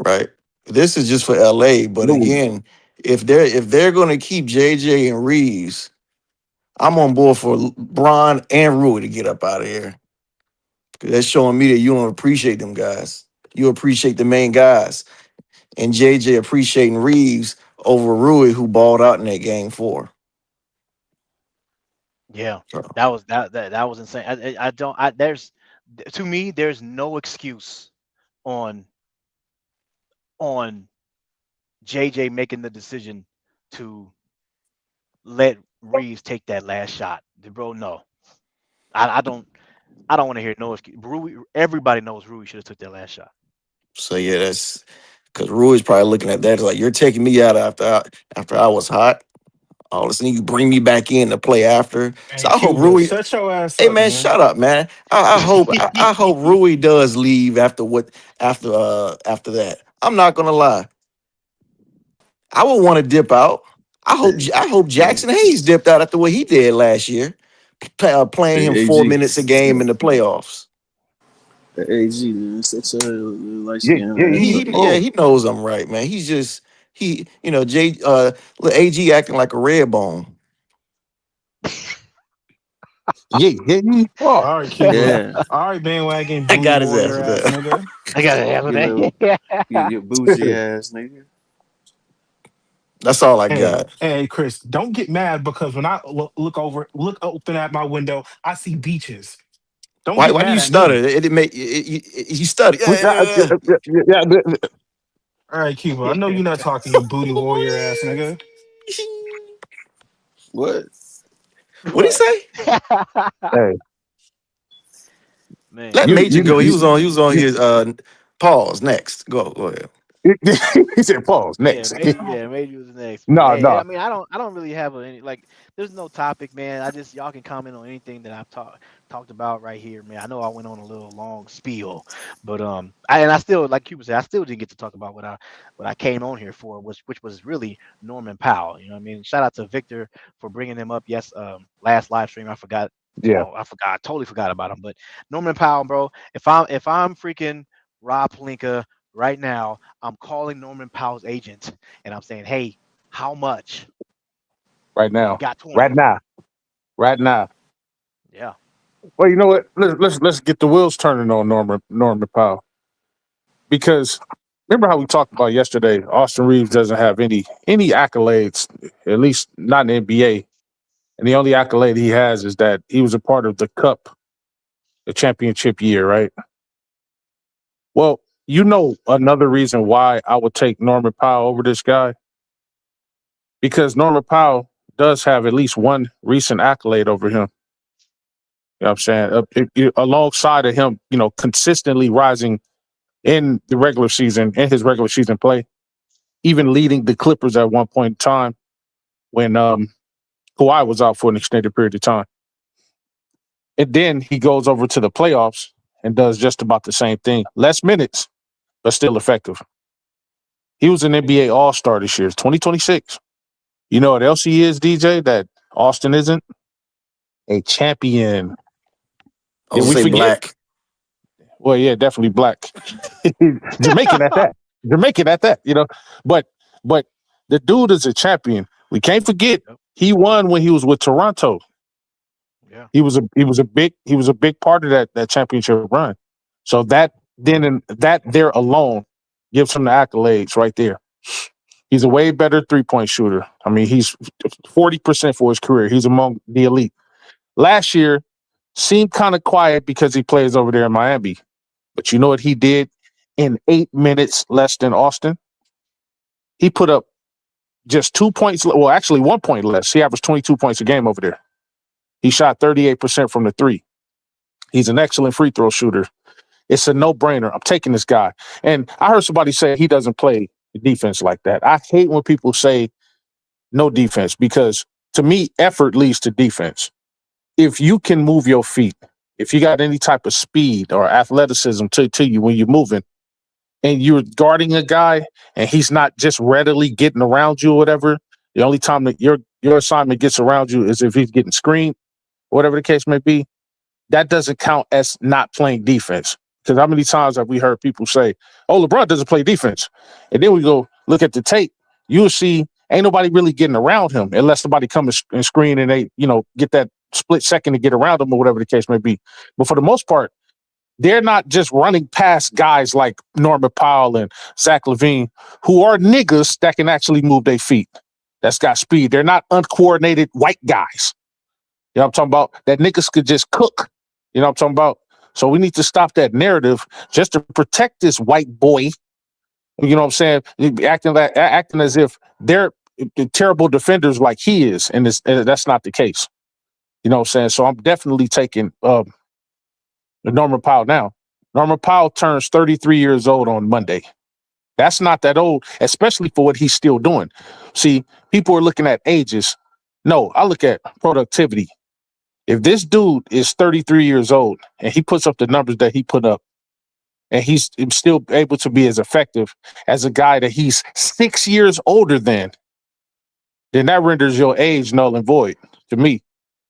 right? This is just for LA, but
Louis.
again, if they're gonna keep JJ and Reeves, I'm on board for Bron and Rui to get up out of here. 'Cause that's showing me that you don't appreciate them guys. You appreciate the main guys. And JJ appreciating Reeves over Rui, who balled out in that game 4.
Yeah,
So,
that was insane. I don't I there's to me there's no excuse on on JJ making the decision to let Reeves take that last shot. Bro, no. I I don't want to hear no excuse. Rui, everybody knows Rui should have took that last shot.
so yeah, that's because Rui's probably looking at that like you're taking me out after I was hot. All of a sudden, you bring me back in to play after. So
Hey,
I hope
Cuba,
Rui.
shut your ass
Hey
up,
man,
man.
shut up, man. I hope Rui does leave after that. I'm not gonna lie. I would want to dip out. I hope
Hey,
Jackson Hayes dipped out after what he did last year, playing him
hey,
4 minutes a game in the playoffs.
AG, man, set your light
Yeah,
skin
yeah,
ass
he's a
up,
He
man.
yeah,
pro.
he knows I'm right, man. He's just J AG acting like a red bone.
Yeah, yeah, he's a pro. All right, Cuba.
Yeah,
All right, bandwagon
I
booty
got his ass
warrior
with
ass
that.
nigga.
I got to have
you little,
that.
you bougie ass nigga.
That's all I
Hey,
got.
hey, Chris, don't get mad because when I look open at my window, I see beaches. Don't
Why
get
why do
mad
you
at
stutter?
me.
It make you stutter.
All right, Cuba. I know you're not talking, you booty warrior ass nigga.
What?
What do you
What?
say?
Hey,
Let
Man.
Major go. He
You,
was on his pause next. Go ahead.
he said pause
Yeah,
next.
Major was next, man.
No,
Hey,
no.
I don't really have any like. There's no topic, man. I just y'all can comment on anything that I've talked about right here, man. I know I went on a little long spiel, but I still like Cuba said, I still didn't get to talk about what I came on here for, which was really Norman Powell. You know what I mean? Shout out to Victor for bringing him up. Yes, last live stream I forgot.
Yeah.
Well, I forgot, I totally forgot about him. But Norman Powell, bro. If I'm freaking Rob Palinka right now, I'm calling Norman Powell's agent and I'm saying, hey, how much?
Right
You
now.
got
Right
20.
now. Right now.
Yeah.
Well, you know what? Let's get the wheels turning on Norman Powell. Because remember how we talked about yesterday, Austin Reaves doesn't have any accolades, at least not in the NBA. And the only accolade he has is that he was a part of the cup, the championship year, right? Well, you know another reason why I would take Norman Powell over this guy? Because Norman Powell does have at least one recent accolade over him. You know what I'm saying? Alongside of him, consistently rising in the regular season, in his regular season play, even leading the Clippers at one point in time when Kawhi was out for an extended period of time. And then he goes over to the playoffs and does just about the same thing. Less minutes, but still effective. He was an NBA All-Star this year, 2026. You know what else he is, DJ, that Austin isn't? a champion.
I was
Did we
say
forget?
black.
Well, yeah, definitely black. Jamaican at that. Jamaican at that, you know. But the dude is a champion. We can't forget
Yep.
he won when he was with Toronto.
Yeah.
He was a big part of that championship run. So that there alone gives him the accolades right there. He's a way better 3-point shooter. I mean, he's 40% for his career. He's among the elite. Last year seemed kind of quiet because he plays over there in Miami. But you know what he did in 8 minutes less than Austin? He put up just 2 points. Well, actually 1 point less. He averaged 22 points a game over there. He shot 38% from the three. He's an excellent free throw shooter. It's a no-brainer. I'm taking this guy. And I heard somebody say he doesn't play defense like that. I hate when people say no defense because to me, effort leads to defense. If you can move your feet, if you got any type of speed or athleticism to you when you're moving and you're guarding a guy and he's not just readily getting around you or whatever, the only time that your assignment gets around you is if he's getting screened, whatever the case may be, that doesn't count as not playing defense. Because how many times have we heard people say, oh, LeBron doesn't play defense? And then we go look at the tape. You'll see ain't nobody really getting around him unless somebody comes and screen and they, get that split second to get around him or whatever the case may be. But for the most part, they're not just running past guys like Norman Powell and Zach LaVine, who are niggas that can actually move their feet. That's got speed. They're not uncoordinated white guys. You know what I'm talking about? That niggas could just cook. You know what I'm talking about? So we need to stop that narrative just to protect this white boy. You know what I'm saying? Acting as if they're terrible defenders like he is, and that's not the case. You know what I'm saying? So I'm definitely taking Norman Powell now. Norman Powell turns 33 years old on Monday. That's not that old, especially for what he's still doing. See, people are looking at ages. No, I look at productivity. If this dude is 33 years old and he puts up the numbers that he put up, and he's still able to be as effective as a guy that he's 6 years older than, then that renders your age null and void to me.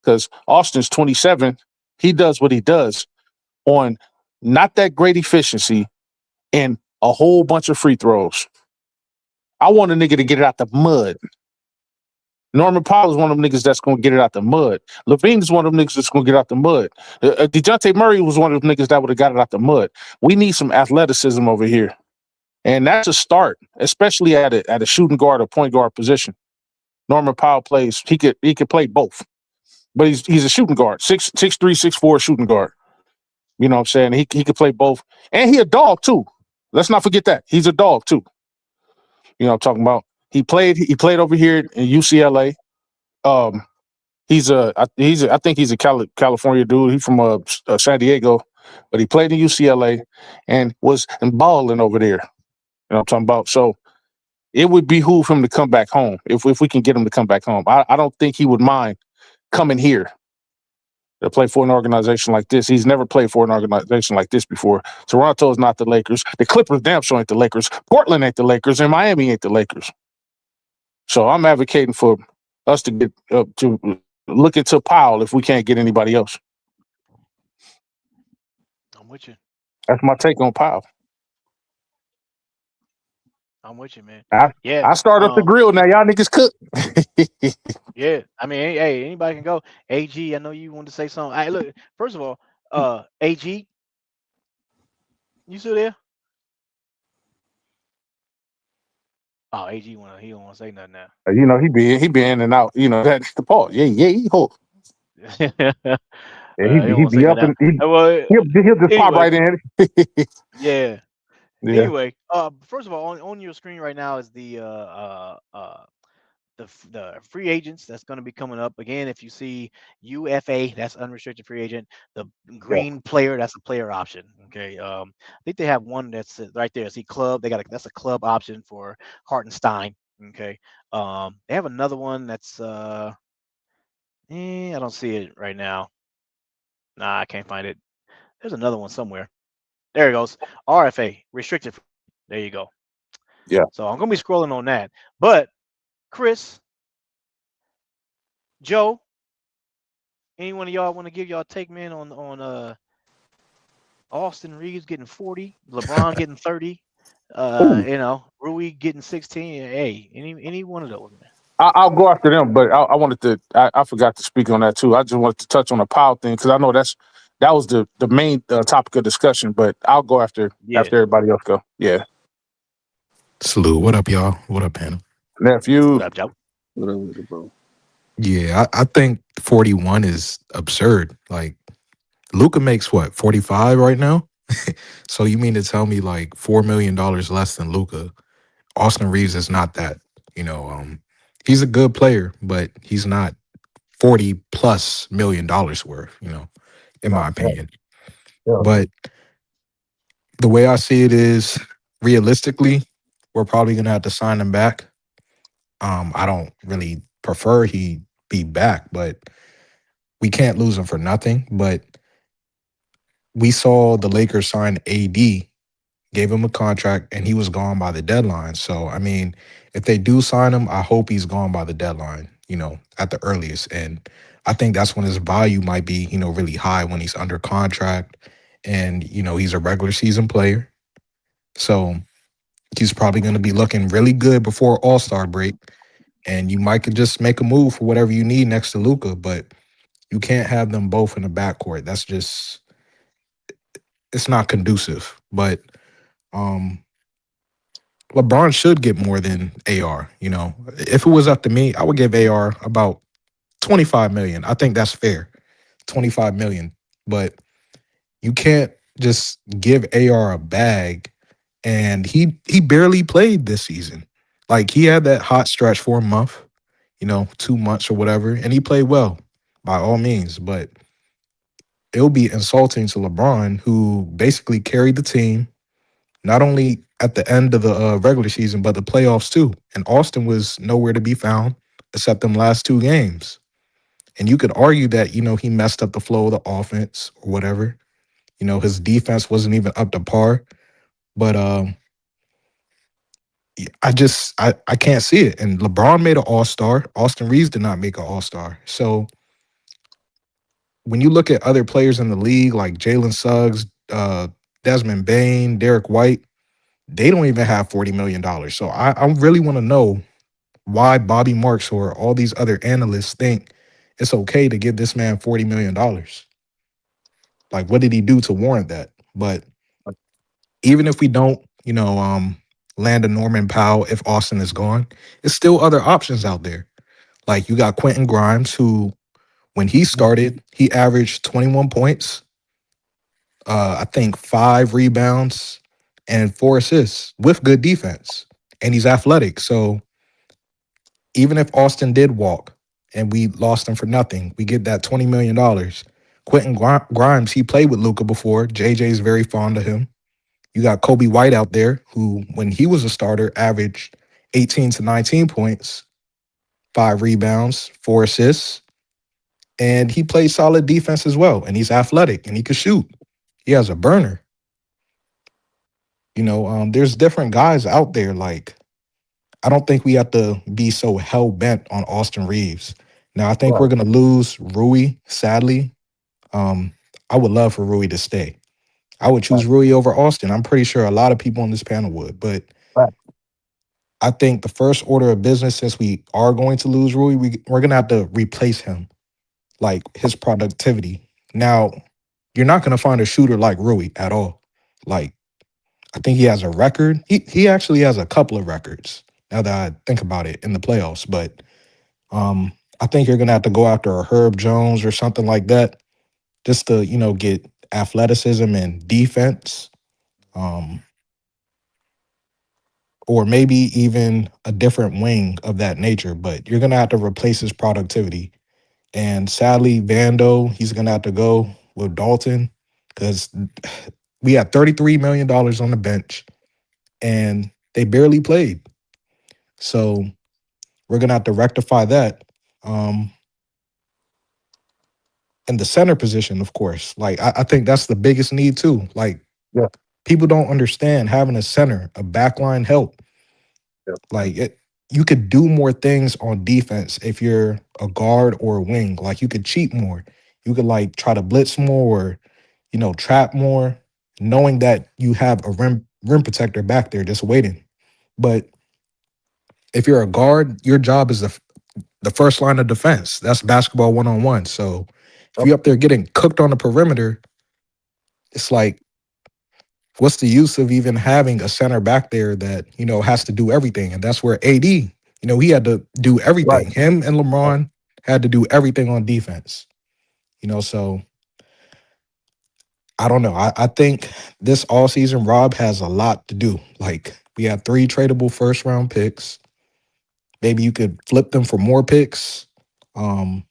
Because Austin's 27, he does what he does on not that great efficiency and a whole bunch of free throws. I want a nigga to get it out the mud. Norman Powell is one of them niggas that's going to get it out the mud. LaVine is one of them niggas that's going to get out the mud. DeJounte Murray was one of them niggas that would have got it out the mud. We need some athleticism over here. And that's a start, especially at a shooting guard or point guard position. Norman Powell plays, he could play both. But he's a shooting guard, 6'3", 6'4" shooting guard. You know what I'm saying? He could play both. And he a dog too. Let's not forget that. He's a dog too. You know what I'm talking about? He played over here in UCLA. I think he's a California dude. He's from San Diego, but he played in UCLA and was balling over there. You know what I'm talking about? So it would behoove him to come back home if we can get him to come back home. I don't think he would mind coming here to play for an organization like this. He's never played for an organization like this before. Toronto is not the Lakers. The Clippers damn sure ain't the Lakers. Portland ain't the Lakers, and Miami ain't the Lakers. So I'm advocating for us to get to look into Powell if we can't get anybody else.
I'm with you.
That's my take on Powell.
I'm with you, man.
I start up the grill now. Y'all niggas cook.
Yeah, I mean, hey, anybody can go. AG, I know you wanted to say something. Hey, look, first of all, AG, you still there? Oh, AG he don't want to say nothing now.
You know, he be in and out. You know, that's the part. Yeah, he hold. Yeah, he be up and he'll just pop right in.
Yeah.
Yeah.
Anyway, first of all, on your screen right now is the free agents that's going to be coming up. Again, if you see UFA, that's unrestricted free agent. The green player, that's a player option. Okay. I think they have one that's right there. See club. That's a club option for Hartenstein. Okay. They have another one that's I don't see it right now. Nah, I can't find it. There's another one somewhere. There it goes. RFA, restricted. There you go.
Yeah.
So I'm gonna be scrolling on that. But Chris, Joe, Any one of y'all want to give y'all take, man, on Austin Reaves getting 40, LeBron getting 30,
Ooh,
Rui getting 16. Hey, any one of those, man.
I'll go after them, but I wanted to. I forgot to speak on that too. I just wanted to touch on the Powell thing because I know that was the main topic of discussion. But I'll go
Yeah.
after everybody else go. Yeah,
Salute. What up, y'all? What up, panel?
nephew.
What up, Joe?
What up with it, bro?
Yeah, I think 41 is absurd. Like Luca makes what, 45 right now? So you mean to tell me like $4 million less than Luca? Austin Reeves is not that. You know, he's a good player, but he's not 40+ million worth, in my
No, yeah,
opinion.
yeah.
But the way I see it is realistically, we're probably gonna have to sign him back. I don't really prefer he be back, but we can't lose him for nothing. But we saw the Lakers sign AD, gave him a contract, and he was gone by the deadline. So, I mean, if they do sign him, I hope he's gone by the deadline, at the earliest. And I think that's when his value might be, really high when he's under contract and, he's a regular season player. So he's probably going to be looking really good before All-Star break. And you might could just make a move for whatever you need next to Luca, but you can't have them both in the backcourt. That's just it's not conducive. But um LeBron should get more than AR. If it was up to me, I would give AR about 25 million. I think that's fair. 25 million. But you can't just give AR a bag, and he barely played this season. Like he had that hot stretch for a month, 2 months or whatever, and he played well by all means. But it'll be insulting to LeBron, who basically carried the team, not only at the end of the regular season, but the playoffs too. And Austin was nowhere to be found except them last two games. And you could argue that, he messed up the flow of the offense or whatever. His defense wasn't even up to par. But I can't see it. And LeBron made an all-star. Austin Reeves did not make an all-star. So when you look at other players in the league like Jalen Suggs, Desmond Bain, Derek White, they don't even have $40 million. So I really want to know why Bobby Marks or all these other analysts think it's okay to give this man $40 million. Like, what did he do to warrant that? But even if we don't, land a Norman Powell if Austin is gone, it's still other options out there. Like you got Quentin Grimes, who when he started, he averaged 21 points, I think 5 rebounds and 4 assists with good defense. And he's athletic. So even if Austin did walk and we lost him for nothing, we get that $20 million. Quentin Grimes, he played with Luca before. JJ's very fond of him. You got Kobe White out there, who, when he was a starter, averaged 18 to 19 points, 5 rebounds, 4 assists. And he plays solid defense as well. And he's athletic and he can shoot. He has a burner. There's different guys out there. Like, I don't think we have to be so hell bent on Austin Reeves. Now, I think
Right,
we're going to lose Rui, sadly. Um, I would love for Rui to stay. I would
right,
choose Rui over Austin. I'm pretty sure a lot of people on this panel would. But
right.
I think the first order of business, since we are going to lose Rui, we're going to have to replace him, like his productivity. Now, you're not going to find a shooter like Rui at all. Like, I think he has a record. He actually has a couple of records now that I think about it in the playoffs. But I think you're gonna have to go after a Herb Jones or something like that, just to get athleticism and defense, um, or maybe even a different wing of that nature. But you're gonna have to replace his productivity. And sadly, Vando, he's gonna have to go with Dalton because we had $33 million on the bench and they barely played. So we're gonna have to rectify that. Um, and the center position, of course. Like I think that's the biggest need too. Like
Yeah,
people don't understand having a center, a backline help.
yeah.
Like you could do more things on defense if you're a guard or a wing. Like you could cheat more. You could like try to blitz more or, trap more, knowing that you have a rim protector back there just waiting. But if you're a guard, your job is the first line of defense. That's basketball 1-on-1. So if
Yep.
you up there getting cooked on the perimeter, it's like, what's the use of even having a center back there that, has to do everything? And that's where AD, he had to do
Right.
everything. Him and
Right.
LeBron had to do everything on defense. So I don't know. I think this all season, Rob has a lot to do. Like, we have 3 tradable first round picks. Maybe you could flip them for more picks. Um,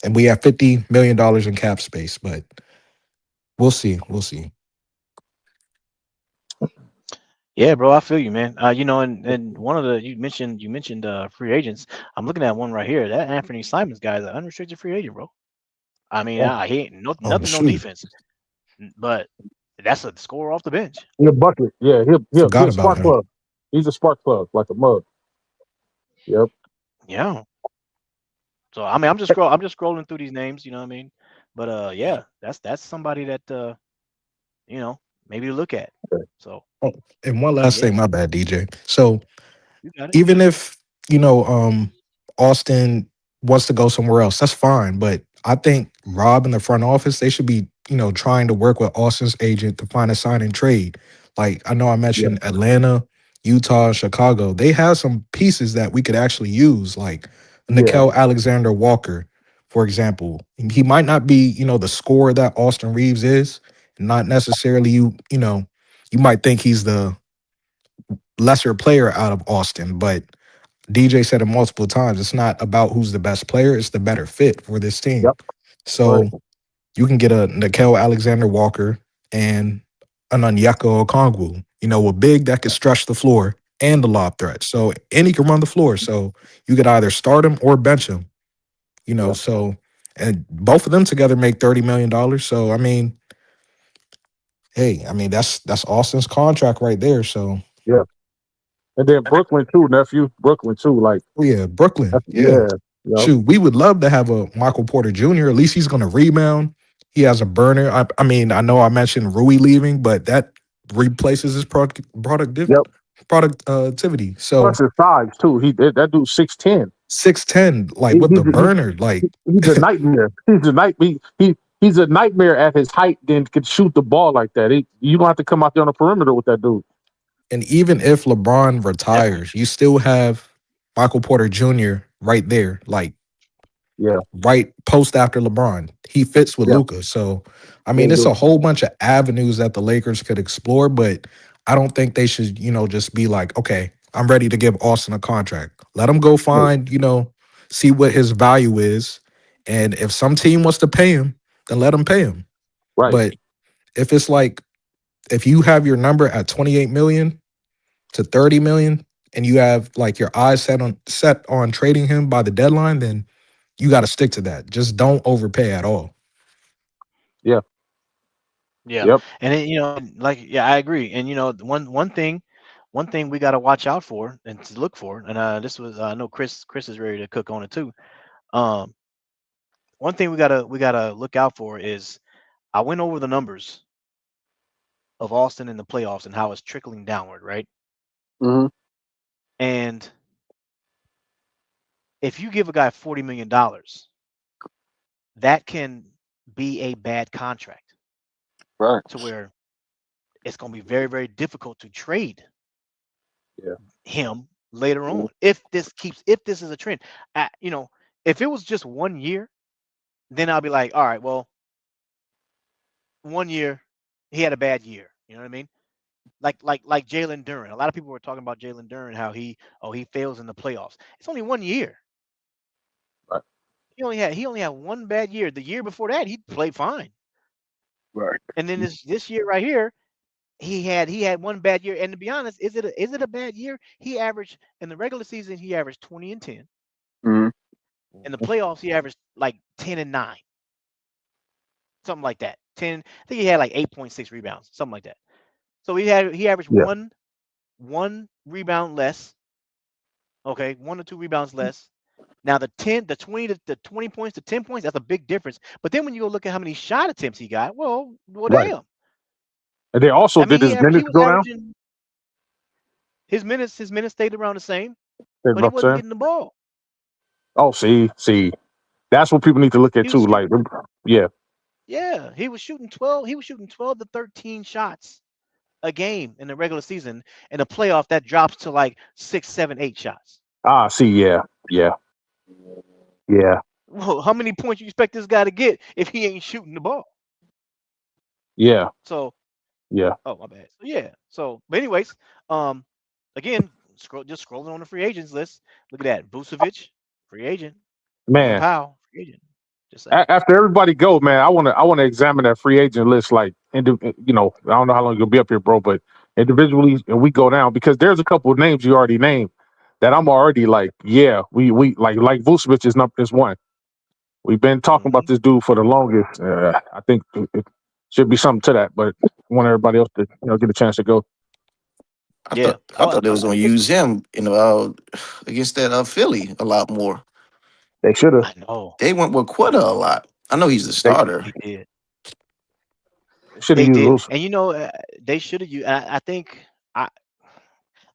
and we have $50 million in cap space, but we'll see. We'll see.
Yeah, bro, I feel you, man. And one of the you mentioned free agents. I'm looking at one right here. That Anthony Simons guy is an unrestricted free agent, bro. I mean,
Yeah.
he ain't
Oh,
nothing on
shoot.
defense, but that's a scorer off the bench.
He'll bucket. Yeah,
Forgot
he'll
about
spark
him.
plug. He's a spark plug, like a mug. Yep.
Yeah. So I mean, I'm just scrolling through these names. You know what I mean? But yeah, that's somebody that you know maybe to look at. So
Oh, and one last
yeah,
thing, my bad, DJ. So
you got it.
even if Austin wants to go somewhere else, that's fine. But I think Rob and the front office, they should be trying to work with Austin's agent to find a sign and trade. Like, I know I
Yeah.
mentioned Atlanta, Utah, Chicago. They have some pieces that we could actually use, like
Yeah.
Nickel Alexander Walker, for example. He might not be the scorer that Austin Reaves is, not necessarily you might think he's the lesser player out of Austin, but DJ said it multiple times. It's not about who's the best player, it's the better fit for this team.
Yep. Right.
So you can get a Nickel Alexander Walker and an Onyeka Okongwu, a big that could stretch the floor and the lob threat. So, and he can run the floor. So you could either start him or bench him,
Yeah.
so, and both of them together make $30 million. So, I mean, hey, I mean, that's Austin's contract right there. So,
Yeah. And then Brooklyn too, nephew. Brooklyn too. Like,
oh yeah, Brooklyn. Yeah.
yeah. Yep.
Shoot, we would love to have a Michael Porter Jr. At least he's going to rebound. He has a burner. I mean, I know I mentioned Rui leaving, but that replaces his
Yep.
productivity. So
Plus his size too. That dude's 6'10".
6'10", like
He,
with
he's
the burner, like,
he's a nightmare. He's a nightmare at his height. Then could shoot the ball like that. You don't have to come out there on the perimeter with that dude.
and even if LeBron
Definitely.
retires, you still have Michael Porter Jr. right there, like
Yeah.
right post after LeBron. He fits with
Yeah.
Luca. So, I
They
mean, it's
do.
a whole bunch of avenues that the Lakers could explore, but I don't think they should, just be like, okay, I'm ready to give Austin a contract. Let him go
Yeah.
find, see what his value is. And if some team wants to pay him, then let him pay him.
Right.
But if it's like, if you have your number at 28 million to 30 million and you have like your eyes set on trading him by the deadline, then you got to stick to that. Just don't overpay at all.
Yeah.
Yeah,
Yep.
and then, like yeah, I agree. And one thing we got to watch out for and to look for, and this was I know Chris is ready to cook on it too. Um, one thing we gotta look out for is I went over the numbers of Austin in the playoffs and how it's trickling downward, right?
Hmm.
And if you give a guy $40 million, that can be a bad contract
Right.
to where it's going to be very, very difficult to trade
Yeah.
him later
Mhm.
on if this is a trend. If it was just 1 year, then I'll be like, all right, well, 1 year he had a bad year. You know what I mean? Like Jalen Duren. A lot of people were talking about Jalen Duren, how he fails in the playoffs. It's only 1 year.
Right.
He only had one bad year. The year before that, he played fine.
Right.
And then this year right here, he had one bad year. And to be honest, is it a bad year? He averaged in the regular season, he averaged 20 and 10.
Hmm.
In the playoffs, he averaged like 10 and 9, something like that. 10, I think he had like 8.6 rebounds, something like that. So he averaged
Yeah.
one rebound less. Okay, 1 or 2 rebounds less. Now the 10, the 20 points to 10 points, that's a big difference. But then when you go look at how many shot attempts he got, well
Right.
damn.
And they also
I mean,
did his
he
minutes
was
go down.
averaging his minutes stayed around the same,
That's
but
what
he
I'm
wasn't
saying.
getting the ball.
Oh, see, that's what people need to look at
He was
too. Like,
shooting,
yeah,
yeah, he was shooting 12 to 13 shots a game in the regular season. In the playoff, that drops to like 6, 7, 8 shots.
see, yeah,
Well, how many points you expect this guy to get if he ain't shooting the ball?
yeah,
So,
yeah.
oh my bad. So yeah. So, but anyways, um, again, just scrolling on the free agents list. Look at that, Vucevic, free agent. Norman
Man,
Powell, free agent. Just saying.
after everybody go, man, I wanna examine that free agent list. Like, you know, I don't know how long you'll be up here, bro, but individually, and we go down because there's a couple of names you already named that I'm already like, yeah, we like Vucevic is one. We've been talking
Hmm.
about this dude for the longest. I think it should be something to that, but I want everybody else to get a chance to go.
I
Yeah.
thought I
Oh,
thought they was gonna
it's.
use him, against that Philly a lot more.
They should have.
I know
They went with Quetta a lot. I know he's the
They
starter.
they did.
should have
They
used
did,
Vucevic.
and they should have. I think I.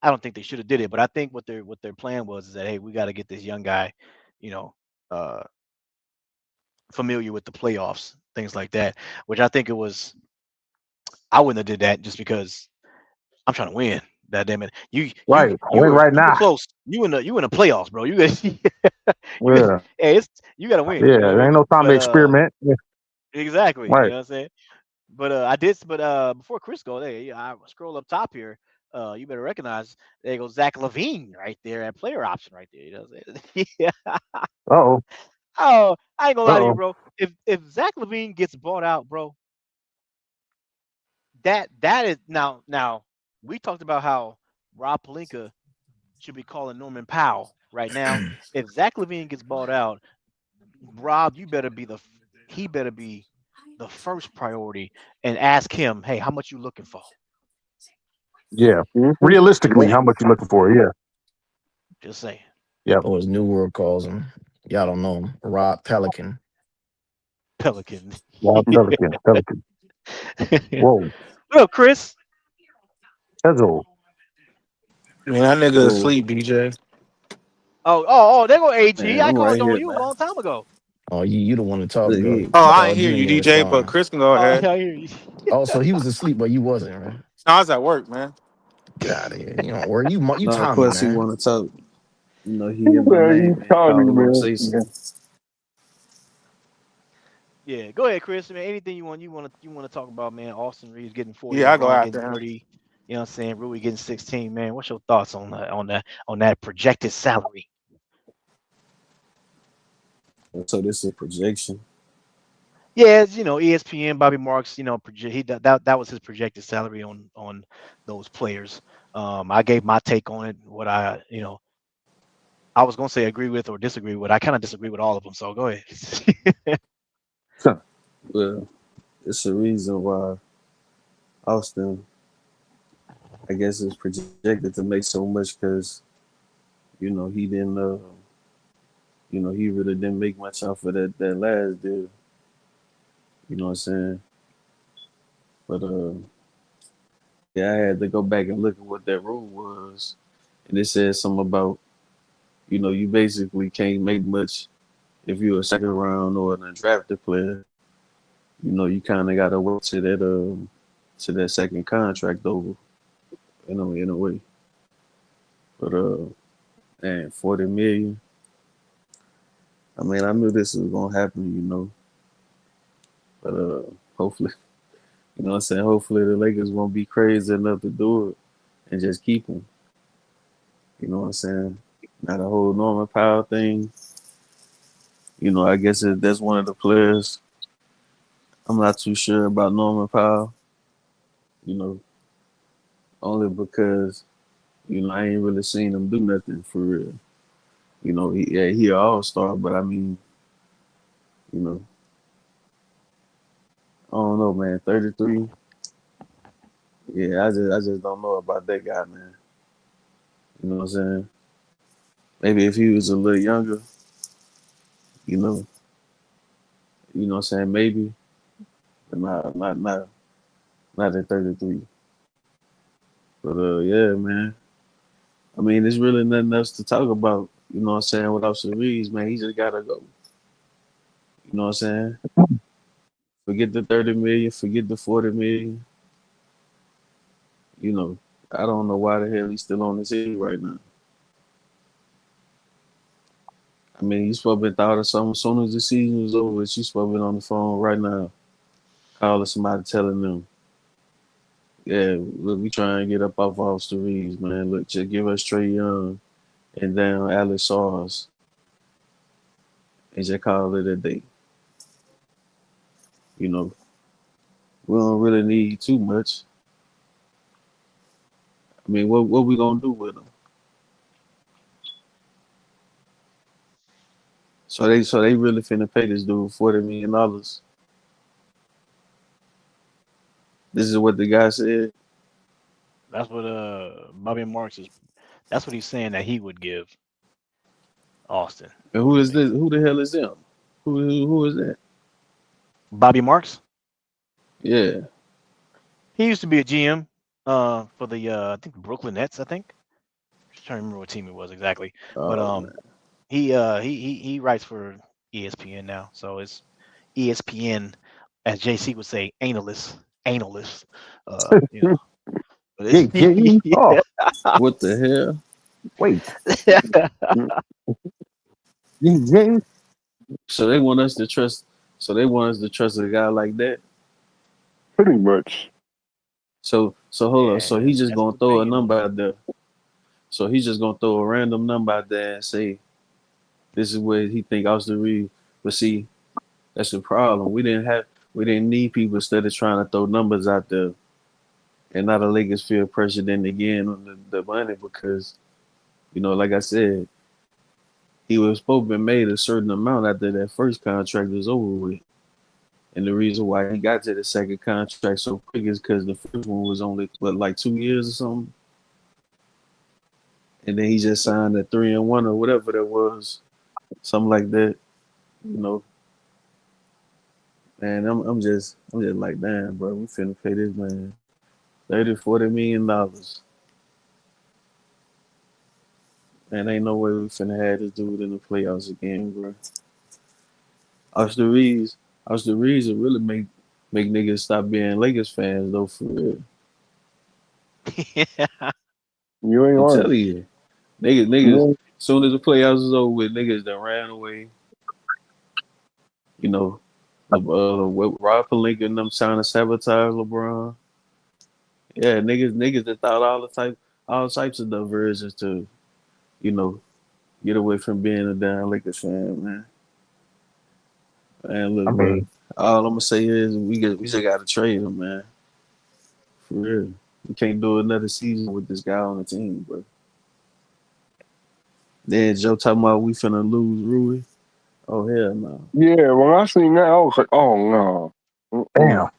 I don't think they should have did it, but I think what their plan was is that, hey, we got to get this young guy, you know, uh, familiar with the playoffs, things like that. Which I think it was. I wouldn't have did that just because I'm trying to win. That damn it. You you
Right.
you
Win
were
right
you were
now.
close. You in the playoffs, bro. You got you
Yeah.
hey, you gotta win,
Yeah. There ain't no time to
But
experiment. Yeah.
exactly, you
Right.
know what I'm saying? But I did but before Chris goes, hey, I scroll up top here. You better recognize there goes Zach Levine right there at player option right there. You know what I'm saying? Yeah.
Uh-oh.
Oh, I ain't gonna lie to you,
Uh-oh.
bro. If Zach Levine gets bought out, bro, that is now we talked about how Rob Pelinka should be calling Norman Powell right now. If Zach Levine gets bought out, Rob, he better be the first priority and ask him, hey, how much you looking for?
Yeah.
Mm-hmm.
Just
Realistically,
Yep.
how
saying.
much you looking for? Yeah.
Just saying.
Yeah.
Or as New World calls him. Y'all don't know him. Rob Pelican.
Pelican.
Wow, Pelican. Pelican.
What
Whoa.
up, Chris?
That's old.
Man, that nigga
So
asleep, BJ.
Oh, there go AG.
man,
I
I'm
called
right
on
here,
you a
man.
long time ago.
Oh, you the one to talk,
Look
bro.
here.
Oh,
I
I ain't
called
hear
you and
you,
you ain't
DJ, but
respond.
Chris can go
Oh,
ahead.
I hear you.
Oh, so he was asleep, but you wasn't, right?
No, I was at work, man.
Get out of here. You don't worry. You
No, of
Tommy,
course he
man.
wanna talk. You know, he hear my
Yeah,
name,
you
man.
Tommy,
Probably wanna
man.
say
Yeah.
something.
Yeah, go ahead, Chris. Man, anything you want to talk about, man? Austin Reaves getting 40,
Yeah, I go
LeBron getting
after him.
30. You know what I'm saying? Rui getting 16. Man, what's your thoughts on that projected salary?
So this is a projection.
Yeah, ESPN, Bobby Marks, that was his projected salary on those players. I gave my take on it. What I was gonna say agree with or disagree with. I kind of disagree with all of them. So go ahead.
Huh.
Well, it's a reason why Austin, I guess, is projected to make so much because he didn't, he really didn't make much off of that last deal. You know what I'm saying? But yeah, I had to go back and look at what that rule was, and it said something about you basically can't make much if you're a second round or an undrafted player. You kind of got to wait to that second contract over. In a way. But and 40 million. I mean, I knew this was gonna happen. But hopefully, what I'm saying. Hopefully, the Lakers won't be crazy enough to do it and just keep him. You know what I'm saying? Now the whole Norman Powell thing. I guess that's one of the players. I'm not too sure about Norman Powell. You know, only because I ain't really seen him do nothing for real. He an all star, but I mean, you know, I don't know, man. 33. Yeah, I just don't know about that guy, man. You know what I'm saying? Maybe if he was a little younger, You know, you know what I'm saying? Maybe, but not at 33. But yeah, man. I mean, there's really nothing else to talk about. You know what I'm saying? With Austin Reaves, man, he just gotta go. You know what I'm saying? Forget the 30 million, forget the 40 million. You know, I don't know why the hell he's still on the team right now. I mean, he's supposed to be thought of something as soon as the season was over. She's supposed to be on the phone right now, calling somebody, telling them, "Yeah, look, we trying to get up off Austin Reaves, man. Look, just give us Trey Young and down Alex Sars and just call it a day." You know, we don't really need too much. I mean, what we gonna do with him? So they really finna pay this dude $40 million. This is what the guy said.
That's what Bobby Marks is. That's what he's saying that he would give Austin.
And who
40
is this?
million.
Who the hell is them? Who is that?
Bobby Marks.
Yeah.
He used to be a GM for the I think Brooklyn Nets. I think. Just trying to remember what team it was exactly. But
Oh man.
he writes for ESPN now, so it's ESPN, as JC would say, analyst. You know, but
Yeah, yeah. Oh,
What the hell?
wait.
it's
Yeah, yeah.
So they want us to trust. So they want us to trust a guy like that.
Pretty much.
So hold on.
yeah,
So he's just
that's
gonna
his
throw a
opinion
number
on it.
out there. So he's just gonna throw a random number out there and say this is what he think Austin Reed. But see, that's the problem. We didn't need people instead of trying to throw numbers out there and not a Lakers feel pressure then again on the money because like I said, he was supposed to be made a certain amount after that first contract was over with. And the reason why he got to the second contract so quick is because the first one was only like 2 years or something, and then he just signed a 3-1 or whatever that was, something like that. You know, and I'm just like, damn, bro, we finna pay this man 30-40 million dollars, and ain't no way we finna have this dude in the playoffs again, bro. Austin Reeves, Austin Reeves will really make niggas stop being Lakers fans though, for real.
You ain't
I'm
lying.
telling you, niggas.
You
Soon as the playoffs is over with, niggas that ran away. You know, Rob Palinka and them trying to sabotage LeBron. Yeah, niggas that thought all types of diversions to, you know, get away from being a damn Lakers fan, man. Man,
I
look, bro.
mean,
All I'm gonna say is we just gotta trade him, man. For real. We can't do another season with this guy on the team, bro. Then Joe talking about we finna lose Rui. Oh hell no.
yeah, when I seen that, I was like, oh no. Damn.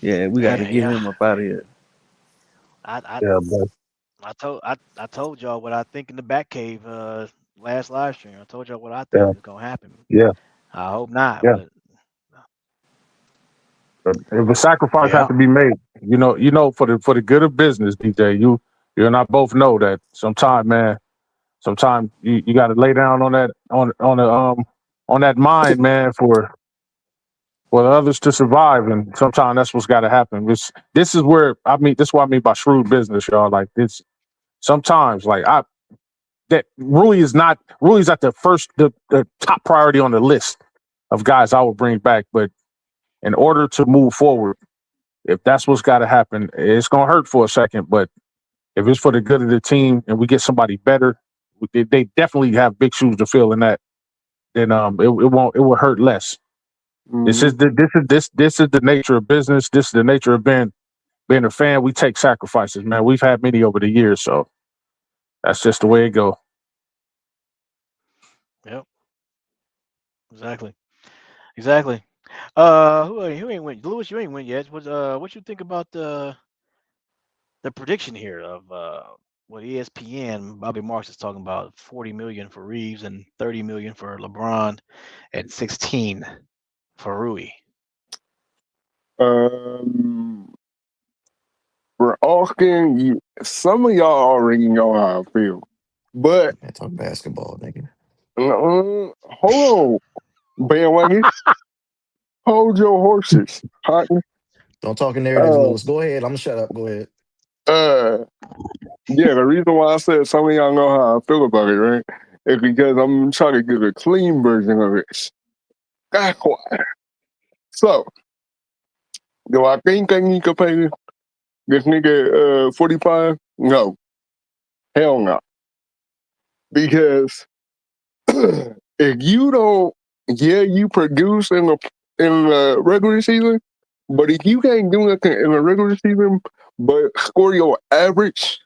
Yeah, we gotta get
Yeah,
him up out of here.
I I
Yeah, but
I told y'all what I think in the back cave last live stream. I told y'all what I think
yeah,
is gonna happen.
yeah,
I hope not,
yeah.
but
But if a sacrifice has
yeah.
to be made, for the good of business, DJ, you and I both know that sometimes, man, sometimes you got to lay down on that mind, man, for the others to survive, and sometimes that's what's got to happen. This is where I mean, this is what I mean by shrewd business, y'all. Like this, sometimes, like that Rui's at the top priority on the list of guys I would bring back, but in order to move forward, if that's what's got to happen, it's gonna hurt for a second, but if it's for the good of the team and we get somebody better, they definitely have big shoes to fill in that. Then it will hurt less. This is
Mm-hmm.
this is the nature of business. This is the nature of being a fan. We take sacrifices, man. We've had many over the years, so that's just the way it go.
Yep, exactly. Exactly. Who ain't win? Lewis, you ain't win yet. What you think about the prediction here of Well, ESPN, Bobby Marks is talking about 40 million for Reeves and 30 million for LeBron, and 16 for Rui.
Um, for Austin, some of y'all already know how I feel, but
Man, talk basketball, nigga.
hold on, bandwagon, hold your horses, partner.
Don't talk in narratives,
Uh,
Lewis. Go ahead. I'm gonna shut up. Go ahead.
uh, yeah, the reason why I said some of y'all know how I feel about it, right? Is because I'm trying to get a clean version of it. That's why. So, do I think I need to pay this nigga 45? No, hell no. Because if you don't, yeah, you produce in the regular season, but if you can't do nothing in the regular season, but score your average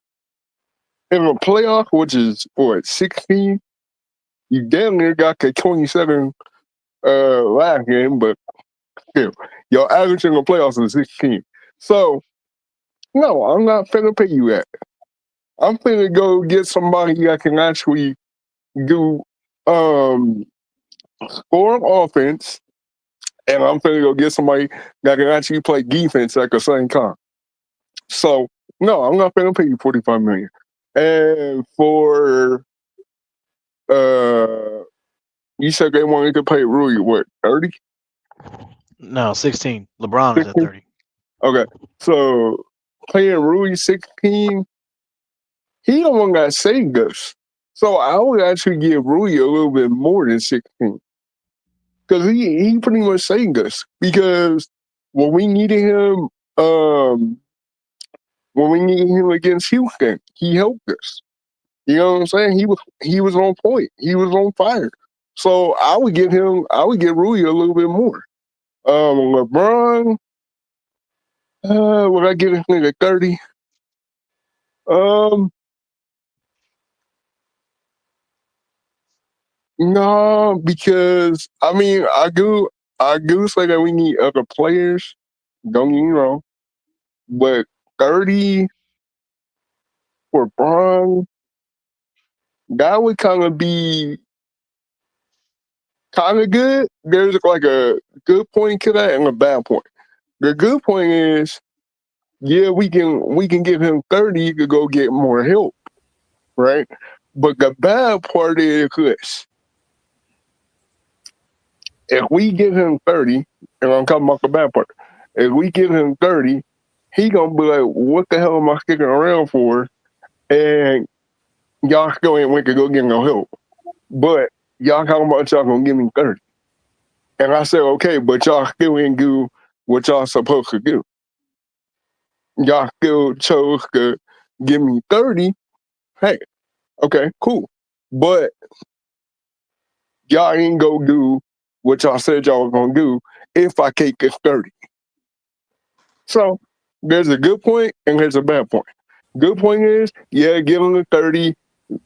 in the playoff, which is what 16, you damn near got to 27 last game, but still, your average in the playoffs is 16. So no, I'm not finna pay you that. I'm finna go get somebody that can actually do um score on offense, and I'm finna go get somebody that can actually play defense at the same time. So no, I'm not finna pay you 45 million. And for uh you said they wanted to pay Rui what 30?
No, 16. LeBron is at
16?
30.
Okay. So paying Rui 16, he the one that saved us. So I would actually give Rui a little bit more than 16. Because he pretty much saved us. Because when we needed him, um, when we needed him against Houston, he helped us. You know what I'm saying? He was on point. He was on fire. So I would give Rui a little bit more. LeBron, would I give this nigga 30? Um, no, because I mean I do say that we need other players. Don't get me wrong, but 30 for Bron, that would kind of be kind of good. There's like a good point to that and a bad point. The good point is, yeah, we can give him 30 to go get more help, right? But the bad part is this: if we give him 30, and I'm talking about the bad part, if we give him 30, he gonna be like, "What the hell am I sticking around for?" And y'all still ain't went to go get no help, but y'all talking about y'all gonna give me 30. And I said, okay, but y'all still ain't do what y'all supposed to do. Y'all still chose to give me 30. Hey, okay, cool. But y'all ain't go do what y'all said y'all was gonna do if I take this 30. So there's a good point and there's a bad point. Good point is, yeah, give them the 30,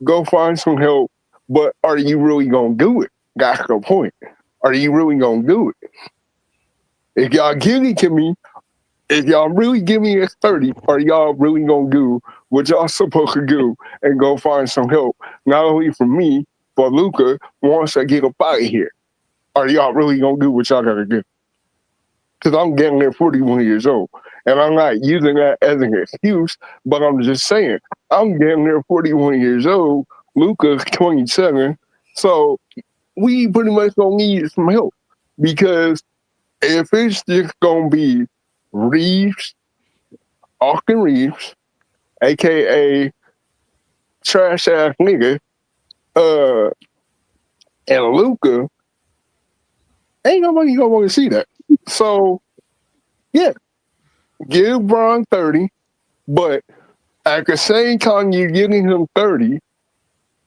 go find some help, but are you really gonna do it? That's the point. Are you really gonna do it? If y'all give it to me, if y'all really give me this 30, are y'all really gonna do what y'all supposed to do and go find some help, not only for me, but Luca once I get up out of here? Are y'all really gonna do what y'all gotta do? Because I'm getting there 41 years old. And I'm not using that as an excuse, but I'm just saying, I'm getting there 41 years old. Luca's 27. So we pretty much gonna need some help. Because if it's just gonna be Reeves, Austin Reaves, aka trash ass nigga, uh, and Luca, ain't nobody gonna want to see that. So yeah, give Bron 30, but at the same time you're giving him 30,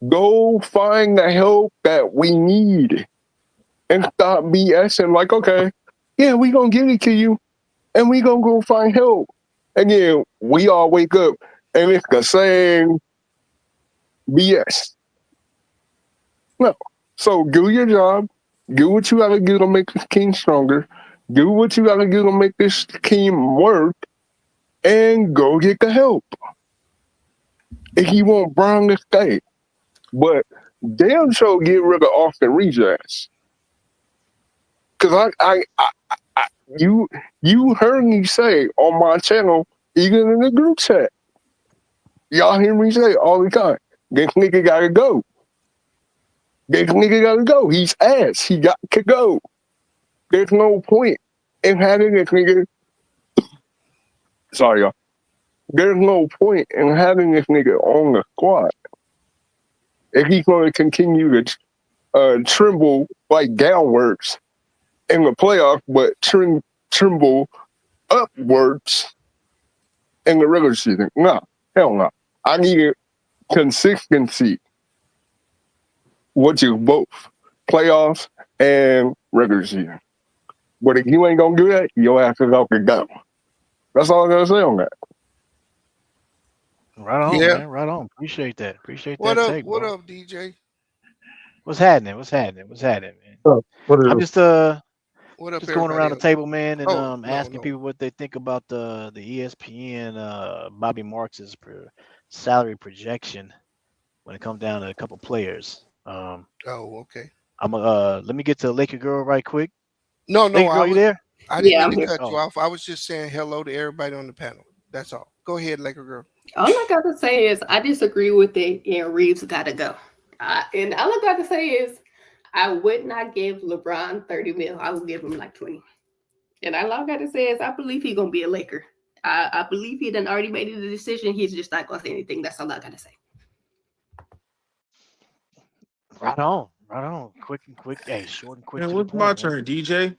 go find the help that we need and stop BSing like, okay, yeah, we gonna give it to you and we gonna go find help. And then we all wake up and it's the same BS. No. So do your job. Do what you gotta do to make this team stronger. Do what you gotta do to make this team work and go get the help. and he want Brown to stay. But damn sure get rid of Austin Reaves ass. Cause I you heard me say on my channel, even in the group chat, y'all hear me say all the time, this nigga gotta go. This nigga gotta go. He's ass. He got to go. There's no point in having this nigga. Sorry, y'all. There's no point in having this nigga on the squad if he's going to continue to tremble like downwards in the playoffs, but tremble upwards in the regular season. No, hell no. I need consistency, which is both playoffs and regular season. But if you ain't gonna do that, your ass is off the go. That's all I gotta say on that.
Right on,
Yeah.
man. Right on. Appreciate that. Appreciate
What
that
up?
take,
What
bro.
up, DJ?
What's happening? What's happening? What's happening, man?
What
I'm
is
What up,
just going
everybody
around the
else?
table, man, and
Oh, no,
asking
no.
people what they think about the ESPN Bobby Marks's salary projection when it comes down to a couple players.
Oh, okay.
I'm let me get to Laker girl right quick.
No, no.
Laker girl, you there?
I didn't
Yeah,
mean
I'm
to
here.
cut you
Oh,
off. I was just saying hello to everybody on the panel. That's all. Go ahead, Laker girl.
All I got to say is I disagree with it, and Reeves got to go. And all I got to say is I would not give LeBron 30 mil. I would give him like 20. And all I got to say is I believe he's going to be a Laker. I believe he done already made the decision. He's just not going to say anything. That's all I got to say.
right on, right on. Quick and quick. Hey, short and quick
Man,
to the
what's my
point, man.
turn, DJ?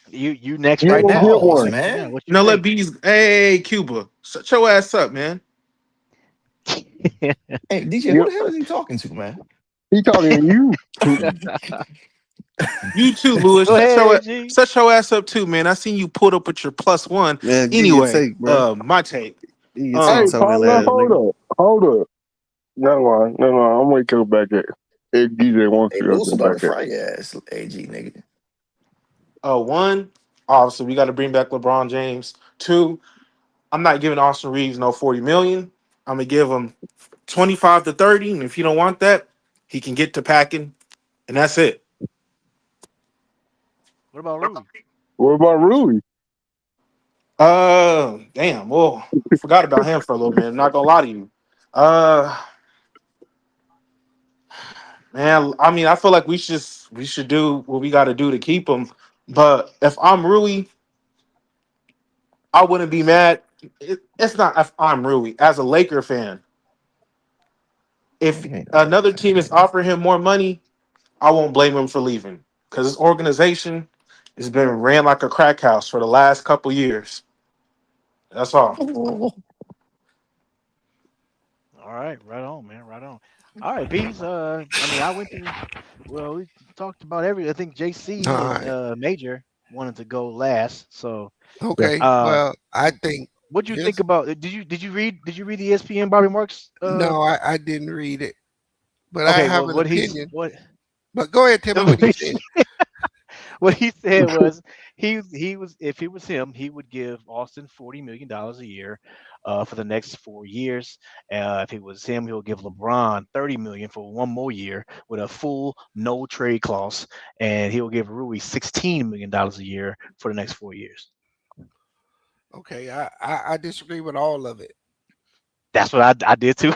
You next
You
right
don't
now.
get
You
Pause,
one.
next right now.
man.
What
You
you
know, let
think?
bees. Hey, Cuba, shut your ass up, man.
Hey, DJ, who
You,
the hell is he talking to, man?
he talking to you.
You too, Lewis.
Go ahead, G.
Shut your ass up too, man. I seen you pulled up with your +1.
Man, give your
Anyway,
take, bro.
my take.
Give your
Hey,
take,
Um,
Tony
partner,
Lab, nigga.
hold up. Never mind. I'm waiting till back at if DJ wants
Hey,
to go
Los
to
about
back
to
at.
fry your ass, AG nigga.
one, obviously we got to bring back LeBron James. Two, I'm not giving Austin Reeves no 40 million. I'm gonna give him 25 to 30, and if you don't want that, he can get to packing, and that's it.
What about Rui?
What about Rui?
Damn. Well, forgot about him for a little minute. I'm not gonna lie to you. Uh, Man, I mean, I feel like we should do what we got to do to keep him. But if I'm Rui, I wouldn't be mad. It's not if I'm Rui as a Laker fan.
He
If
ain't no Laker
another team is
fan.
offering him more money, I won't blame him for leaving because this organization has been ran like a crack house for the last couple years. That's all.
All right, right on, man, right on. All right, Bees. I mean, I went through. Well, we talked about every. I think
All
JC and
right.
Major wanted to go last. So,
Yeah.
Okay.
uh,
Well, I think
what do you think
just
about? Did you read the ESPN Bobby Marks?
no, I didn't read it, but I
Okay.
have
Well,
an opinion.
what
But go ahead, tell me what he said.
what he said was he was if it was him, he would give Austin $40 million a year for the next 4 years. If it was him, he'll give LeBron 30 million for one more year with a full no trade clause, and he'll give Rui $16 million a year for the next 4 years.
Okay, I disagree with all of it.
That's what I did too.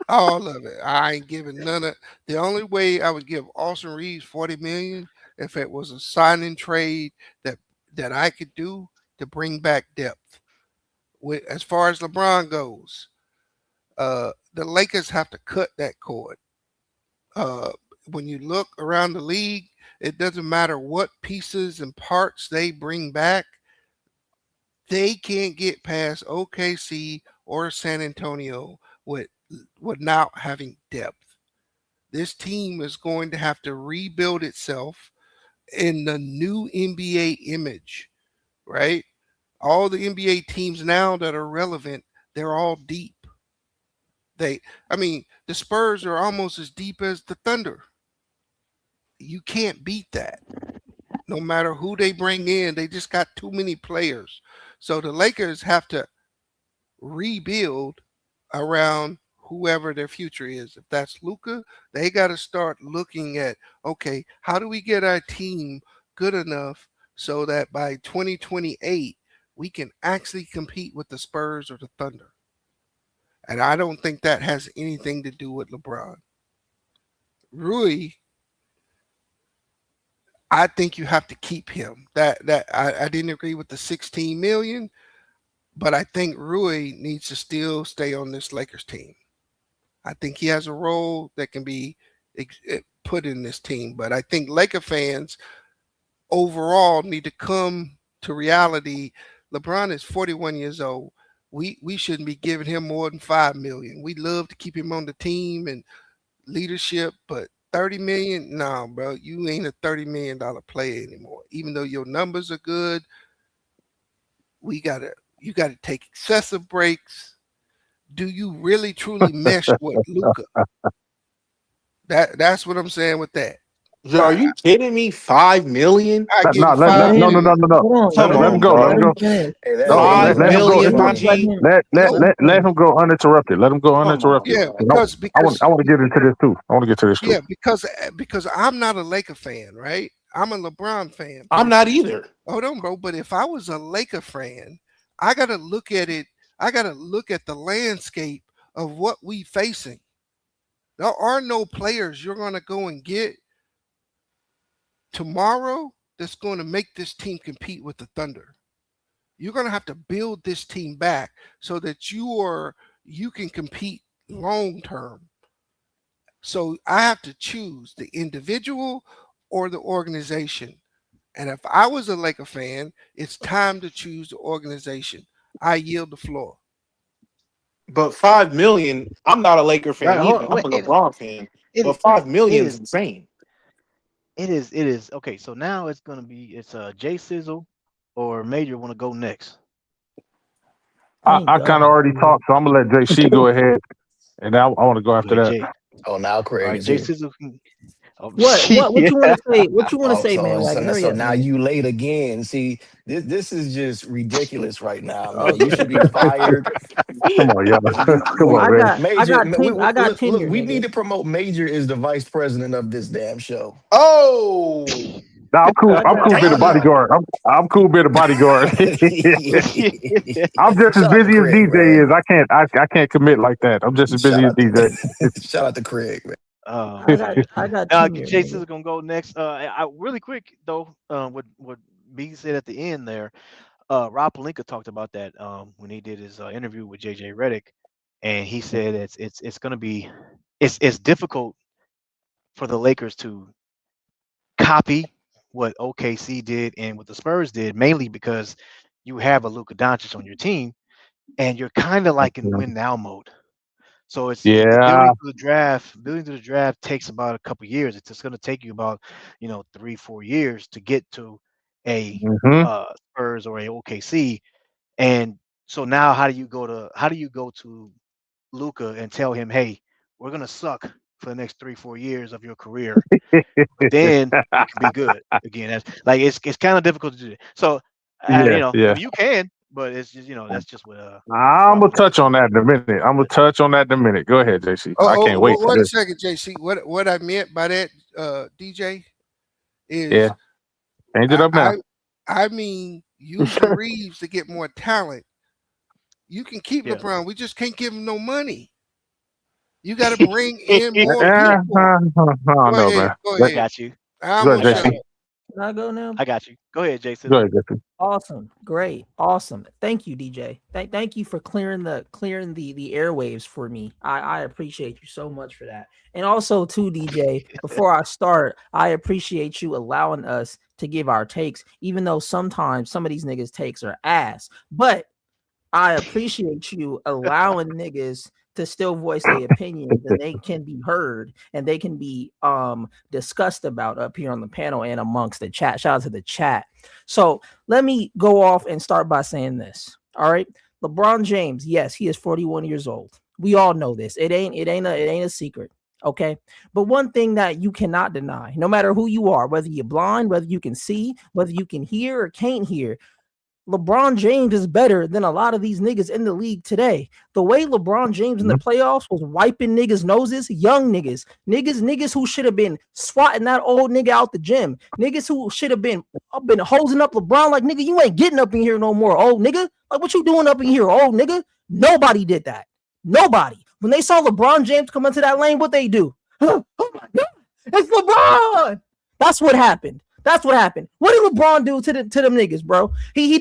All of it. I ain't giving none of. The only way I would give Austin Reeves 40 million if it was a signing trade that I could do to bring back depth. As far as LeBron goes, the Lakers have to cut that cord. Uh, when you look around the league, it doesn't matter what pieces and parts they bring back, they can't get past OKC or San Antonio with not having depth. This team is going to have to rebuild itself in the new NBA image, right? All the NBA teams now that are relevant, they're all deep. I mean, the Spurs are almost as deep as the Thunder. You can't beat that. No matter who they bring in, they just got too many players. So the Lakers have to rebuild around whoever their future is. If that's Luka, they got to start looking at, okay, how do we get our team good enough so that by 2028 we can actually compete with the Spurs or the Thunder? And I don't think that has anything to do with LeBron. Rui, I think you have to keep him. I didn't agree with the 16 million, but I think Rui needs to still stay on this Lakers team. I think he has a role that can be put in this team, but I think Laker fans overall need to come to reality. LeBron is 41 years old. We shouldn't be giving him more than 5 million. We'd love to keep him on the team and leadership, but 30 million, nah, bro, you ain't a $30 million player anymore. Even though your numbers are good, you gotta take excessive breaks. Do you really truly mesh with Luka? That's what I'm saying with that.
Yo, are you kidding me? 5 million?
I give
No,
him
let,
5
let, no, no,
million.
no, no, no.
Hold
Come
Let him
on,
go. Let
let
him
bro.
him
go.
finish.
Hey, that
No,
man
let,
5
let him
wild.
go.
million,
Let
my
him, let
G.
him.
No,
Let him go uninterrupted. Let him go
Come on,
uninterrupted.
yeah,
bro.
I want to get into this too. I want to get to this too.
yeah, because I'm not a Laker fan, right? I'm a LeBron fan. But
I'm not either.
hold on, bro. But if I was a Laker fan, I gotta look at it. I gotta look at the landscape of what we facing. There are no players you're gonna go and get tomorrow that's going to make this team compete with the Thunder. You're going to have to build this team back so that you can compete long term. So I have to choose the individual or the organization. And if I was a Laker fan, it's time to choose the organization. I yield the floor.
But 5 million, I'm not a Laker fan
Right, hold
either.
on,
I'm
wait,
a LeBron fan.
it
But 5
it
million is
is
insane.
it is okay. So now it's Jay Sizzle or Major want to go next.
I
I,
ain't
I kind of
going.
already talked, so I'm gonna let JC go ahead, and I want to go
Go
after
ahead,
that.
Jay.
Oh, now
All
Craig
right,
is
Jay
here.
Sizzle. Oh,
What
yeah.
you want to say? What you want to
Oh,
say, man? Wagon, hurry
so
up,
now
man.
you late again. See, this is just ridiculous right now, man. You should
Okay.
be fired.
Come on, y'all. Come
We
on, man.
I got
look.
tenure,
We
nigga.
need to promote Major as the vice president of this damn show.
Oh,
Nah, I'm cool.
I
I'm
got
cool being a
damn.
bodyguard. I'm cool being a bodyguard. I'm just as
Shout out to
busy as
Craig,
DJ
man.
is. I can't commit like that. I'm just as busy
Shout
as
out
DJ.
to shout out to Craig, man.
Oh
I got
man.
I got
Now
tenure,
Jay
nigga.
Sizzle gonna go next. I really quick though. What B said at the end there. Rob Pelinka talked about that when he did his interview with JJ Redick, and he said it's gonna be it's difficult for the Lakers to copy what OKC did and what the Spurs did, mainly because you have a Luka Doncic on your team, and you're kind of like in win now mode. So it's
Yeah.
building to the draft. Building to the draft takes about a couple years. It's just going to take you about 3-4 years to get to a
Hmm.
Spurs or a OKC. And so now, how do you go to Luca and tell him, hey, we're going to suck for the next 3-4 years of your career, but then we can be good again. That's like it's kind of difficult to do. So
Yeah.
I
Yeah.
mean, you can, but it's just that's just what
I'm
Rob
gonna
Pelinka
touch on
said.
that in a minute. I'm gonna
But
touch on that in a minute. Go ahead, JC. I
Oh,
can't wait for
one
this.
second, JC. What I meant by that, DJ,
Yeah.
is
Change it
I
up now.
I, I mean using Reeves to get more talent. You can keep
yeah,
LeBron. We just can't give him no money. You got to bring in more
I
people.
don't
Go
know,
ahead.
man.
Go
I
ahead.
got you.
I'm
Go
gonna
ahead,
I got
shut
JC.
you.
up.
Can I go now?
I got you. Go ahead, Jay
Go
Sizzle.
ahead, JC.
Awesome. Great. Awesome. Thank you, DJ. Thank you for clearing the airwaves for me. I appreciate you so much for that. And also too, DJ, before I start, I appreciate you allowing us to give our takes, even though sometimes some of these niggas' takes are ass. But I appreciate you allowing niggas to still voice their opinions and they can be heard and they can be discussed about up here on the panel and amongst the chat. Shout out to the chat. So let me go off and start by saying this. All right. LeBron James, yes, he is 41 years old. We all know this. It ain't a secret. Okay. But one thing that you cannot deny, no matter who you are, whether you're blind, whether you can see, whether you can hear or can't hear, LeBron James is better than a lot of these niggas in the league today. The way LeBron James in the playoffs was wiping niggas' noses, young niggas who should have been swatting that old nigga out the gym, niggas who should have been hosing up LeBron like, nigga, you ain't getting up in here no more, old nigga. Like, what you doing up in here, old nigga? Nobody did that. Nobody. When they saw LeBron James come into that lane, what they do? Oh my God, it's LeBron. That's what happened. That's what happened. What did LeBron do to them niggas, bro? He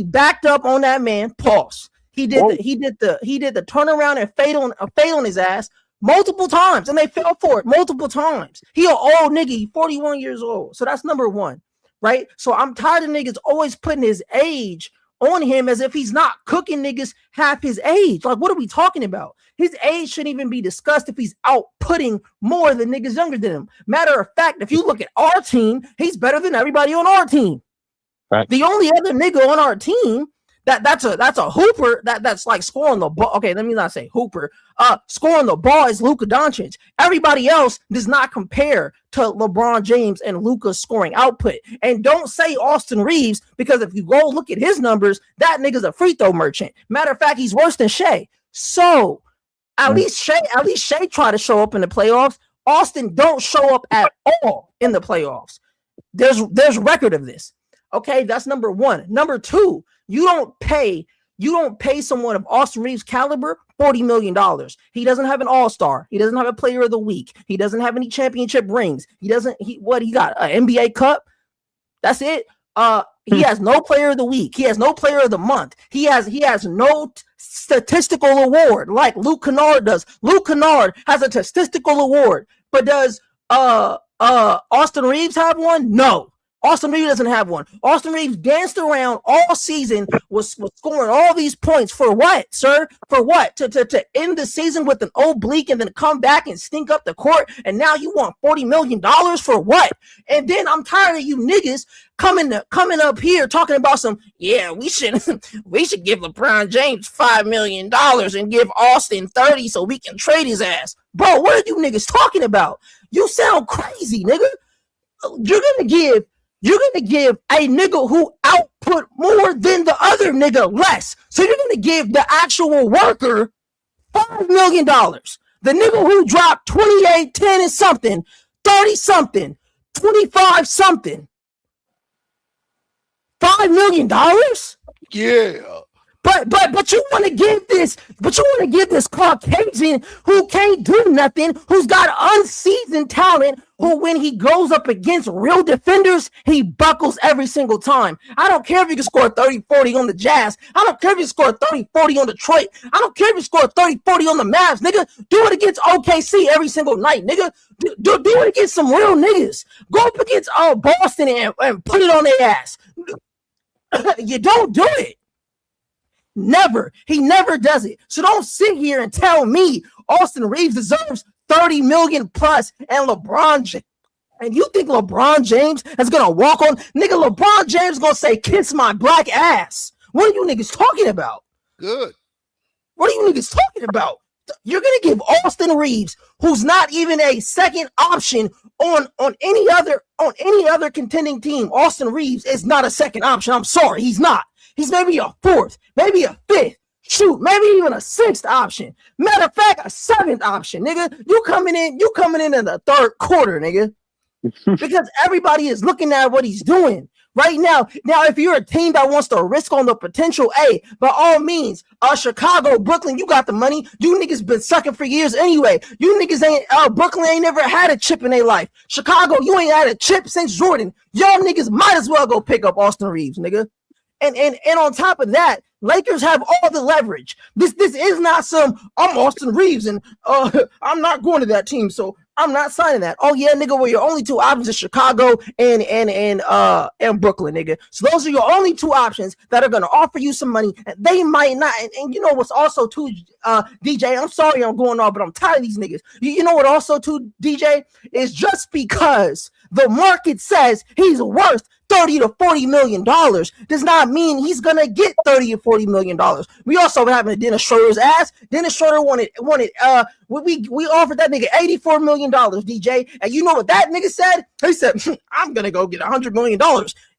backed up on that man. Pause. He did the turnaround and fade on his ass multiple times, and they fell for it multiple times. He an old nigga, he 41 years old. So that's number one, right? So I'm tired of niggas always putting his age on him as if he's not cooking niggas half his age. Like, what are we talking about? His age shouldn't even be discussed if he's outputting more than niggas younger than him. Matter of fact, if you look at our team, he's better than everybody on our team. Right. The only other nigga on our team that's a hooper that's like scoring the ball. Okay, let me not say hooper. Scoring the ball is Luka Doncic. Everybody else does not compare to LeBron James and Luka's scoring output. And don't say Austin Reaves, because if you go look at his numbers, that nigga's a free throw merchant. Matter of fact, he's worse than Shea. So at least Shea try to show up in the playoffs. Austin don't show up at all in the playoffs. There's record of this. Okay, that's number one. Number two, you don't pay someone of Austin Reaves' caliber $40 million. He doesn't have an all-star. He doesn't have a player of the week. He doesn't have any championship rings. He got? An NBA Cup? That's it. He has no player of the week. He has no player of the month. He has no statistical award like Luke Kennard does. Luke Kennard has a statistical award, but does Austin Reaves have one? No. Austin Reaves doesn't have one. Austin Reaves danced around all season, was scoring all these points for what, sir? For what? To end the season with an oblique and then come back and stink up the court, and now you want $40 million for what? And then I'm tired of you niggas coming up here talking about we should give LeBron James $5 million and give Austin 30 so we can trade his ass. Bro, what are you niggas talking about? You sound crazy, nigga. You're gonna give a nigga who output more than the other nigga less. So you're going to give the actual worker $5 million. The nigga who dropped 28, 10 and something, 30 something, 25 something. $5 million?
Yeah.
But you want to give this Caucasian who can't do nothing, who's got unseasoned talent, who when he goes up against real defenders, he buckles every single time. I don't care if you can score 30-40 on the Jazz. I don't care if you score 30-40 on Detroit. I don't care if you score 30-40 on the Mavs, nigga. Do it against OKC every single night, nigga. Do it against some real niggas. Go up against Boston and put it on their ass. You don't do it. Never. He never does it. So don't sit here and tell me Austin Reaves deserves 30 million plus and LeBron James. And you think LeBron James is going to walk on? Nigga, LeBron James is going to say, kiss my black ass. What are you niggas talking about?
Good.
What are you niggas talking about? You're going to give Austin Reaves, who's not even a second option on any other contending team. Austin Reaves is not a second option. I'm sorry, he's not. He's maybe a fourth, maybe a fifth, shoot, maybe even a sixth option. Matter of fact, a seventh option, nigga. You coming in in the third quarter, nigga. Because everybody is looking at what he's doing right now. Now, if you're a team that wants to risk on the potential, by all means, Chicago, Brooklyn, you got the money. You niggas been sucking for years anyway. You niggas Brooklyn ain't never had a chip in their life. Chicago, you ain't had a chip since Jordan. Y'all niggas might as well go pick up Austin Reaves, nigga. And on top of that, Lakers have all the leverage. This is not some I'm Austin Reaves and I'm not going to that team, so I'm not signing that. Oh yeah, nigga, well your only two options are Chicago and Brooklyn, nigga. So those are your only two options that are gonna offer you some money. They might not. And you know what's also too, DJ. I'm sorry I'm going on, but I'm tired of these niggas. You know what also too, DJ, is just because the market says he's worth $30 to $40 million does not mean he's gonna get $30 or $40 million. We also having a Dennis Schroeder's ass. Dennis Schroeder wanted we offered that nigga $84 million, DJ. And you know what that nigga said? He said, I'm gonna go get $100 million.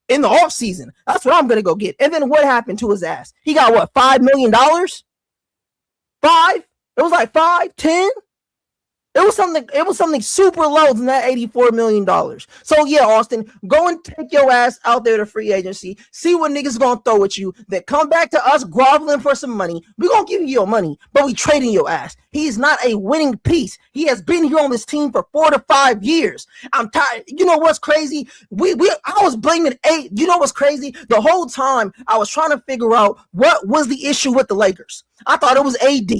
in the offseason. That's what I'm gonna go get. And then what happened to his ass? He got what, $5 million? 5? It was like 5, 10. It was something super low than that $84 million. So yeah, Austin, go and take your ass out there to free agency. See what niggas gonna throw at you. Then come back to us groveling for some money. We gonna give you your money, but we trading your ass. He's not a winning piece. He has been here on this team for 4 to 5 years. I'm tired. You know what's crazy? I was blaming 8. You know what's crazy? The whole time I was trying to figure out what was the issue with the Lakers. I thought it was AD.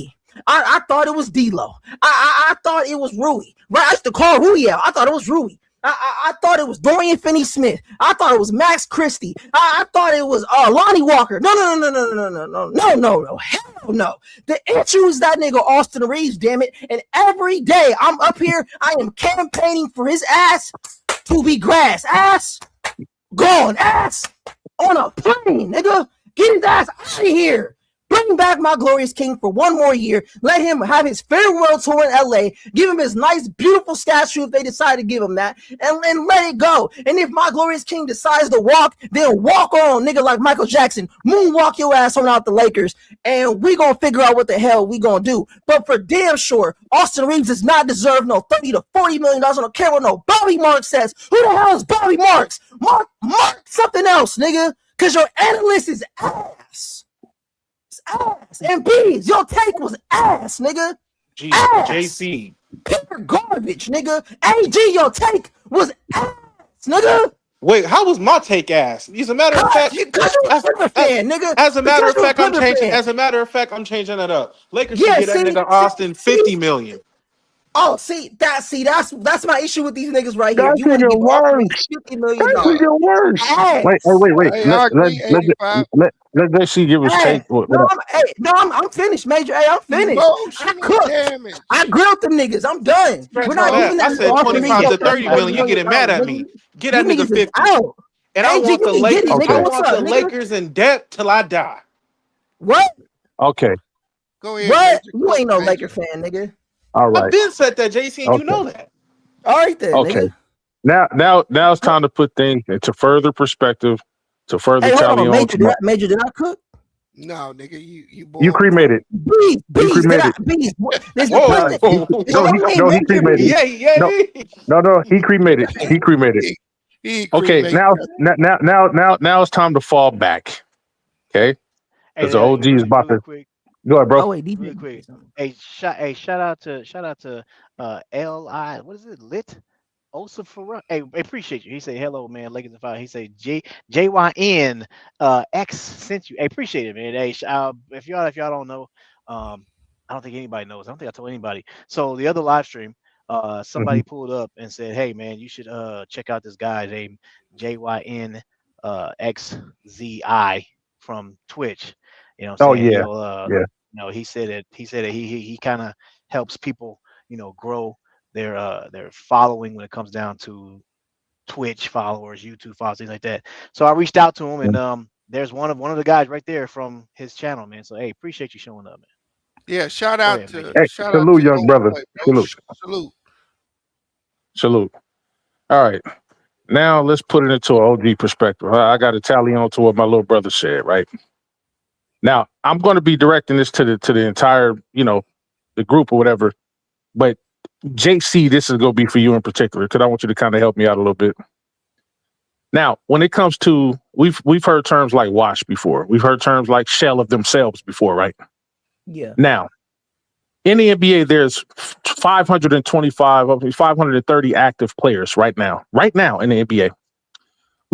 I thought it was D'Lo. I thought it was Rui. Right? I used to call Rui out. I thought it was Rui. I thought it was Dorian Finney-Smith. I thought it was Max Christie. I thought it was Lonnie Walker. No. Hell no. The issue is that nigga Austin Reaves, damn it. And every day I'm up here, I am campaigning for his ass to be grass. Ass gone. Ass on a plane, nigga. Get his ass out of here. Bring back my glorious king for one more year. Let him have his farewell tour in LA. Give him his nice, beautiful statue if they decide to give him that. And let it go. And if my glorious king decides to walk, then walk on, nigga, like Michael Jackson. Moonwalk your ass on out the Lakers. And we gonna figure out what the hell we gonna do. But for damn sure, Austin Reaves does not deserve no $30 to $40 million. I don't care what no Bobby Marks says. Who the hell is Bobby Marks? Mark something else, nigga. Because your analyst is ass. Ass. And B's, your take was ass, nigga. Ass.
JC.
Pure garbage, nigga. AG, your take was ass, nigga.
Wait, how was my take ass? As a matter of fact, As a matter of fact, I'm changing that up. Lakers should get that nigga Austin $50 million.
Oh, that's my issue with these niggas right here.
That's even worse.
$50 million.
That's even worse.
Wait. Let JC give his take.
I'm finished, Major. Hey, I'm finished. I grilled them niggas. I'm done. We're not giving that.
I said 25 to 30 million. You getting mad at me? Get that nigga 50. And I want the Lakers. I want the Lakers in debt till I die.
What?
Okay.
Go ahead.
What? You ain't no Laker fan, nigga.
All right.
I've been said that, JC, and you know that.
All right then.
Okay.
Nigga.
Now it's time to put things into further perspective, to further tally on.
Major, did I cook?
No, nigga,
you cremated.
Bees,
you cremated. No, he cremated.
Yeah.
No, he cremated. He cremated. Okay, now it's time to fall back. Okay, because the OG is about to. Go ahead, bro.
Oh wait,
really quick. Hey, shout out to Li. What is it? Lit. Osafara. Hey, appreciate you. He said, "Hello, man. Lakers and Fire." He said, JYN X sent you. Hey, appreciate it, man. Hey, if y'all don't know, I don't think anybody knows. I don't think I told anybody. So the other live stream, somebody pulled up and said, "Hey, man, you should check out this guy named JYN XZI from Twitch." You know what I'm saying?
Yeah.
You know, he said that he kind of helps people, grow their following when it comes down to Twitch followers, YouTube followers, things like that. So I reached out to him, and there's one of the guys right there from his channel, man. So hey, appreciate you showing up, man.
Yeah, shout out to
salute, young brother. Salute. All right. Now let's put it into an OG perspective. I got to tally on to what my little brother said, right? Now, I'm going to be directing this to the entire, the group or whatever. But JC, this is going to be for you in particular, because I want you to kind of help me out a little bit. Now, when it comes to, we've heard terms like wash before. We've heard terms like shell of themselves before, right?
Yeah.
Now, in the NBA, there's 530 active players right now in the NBA.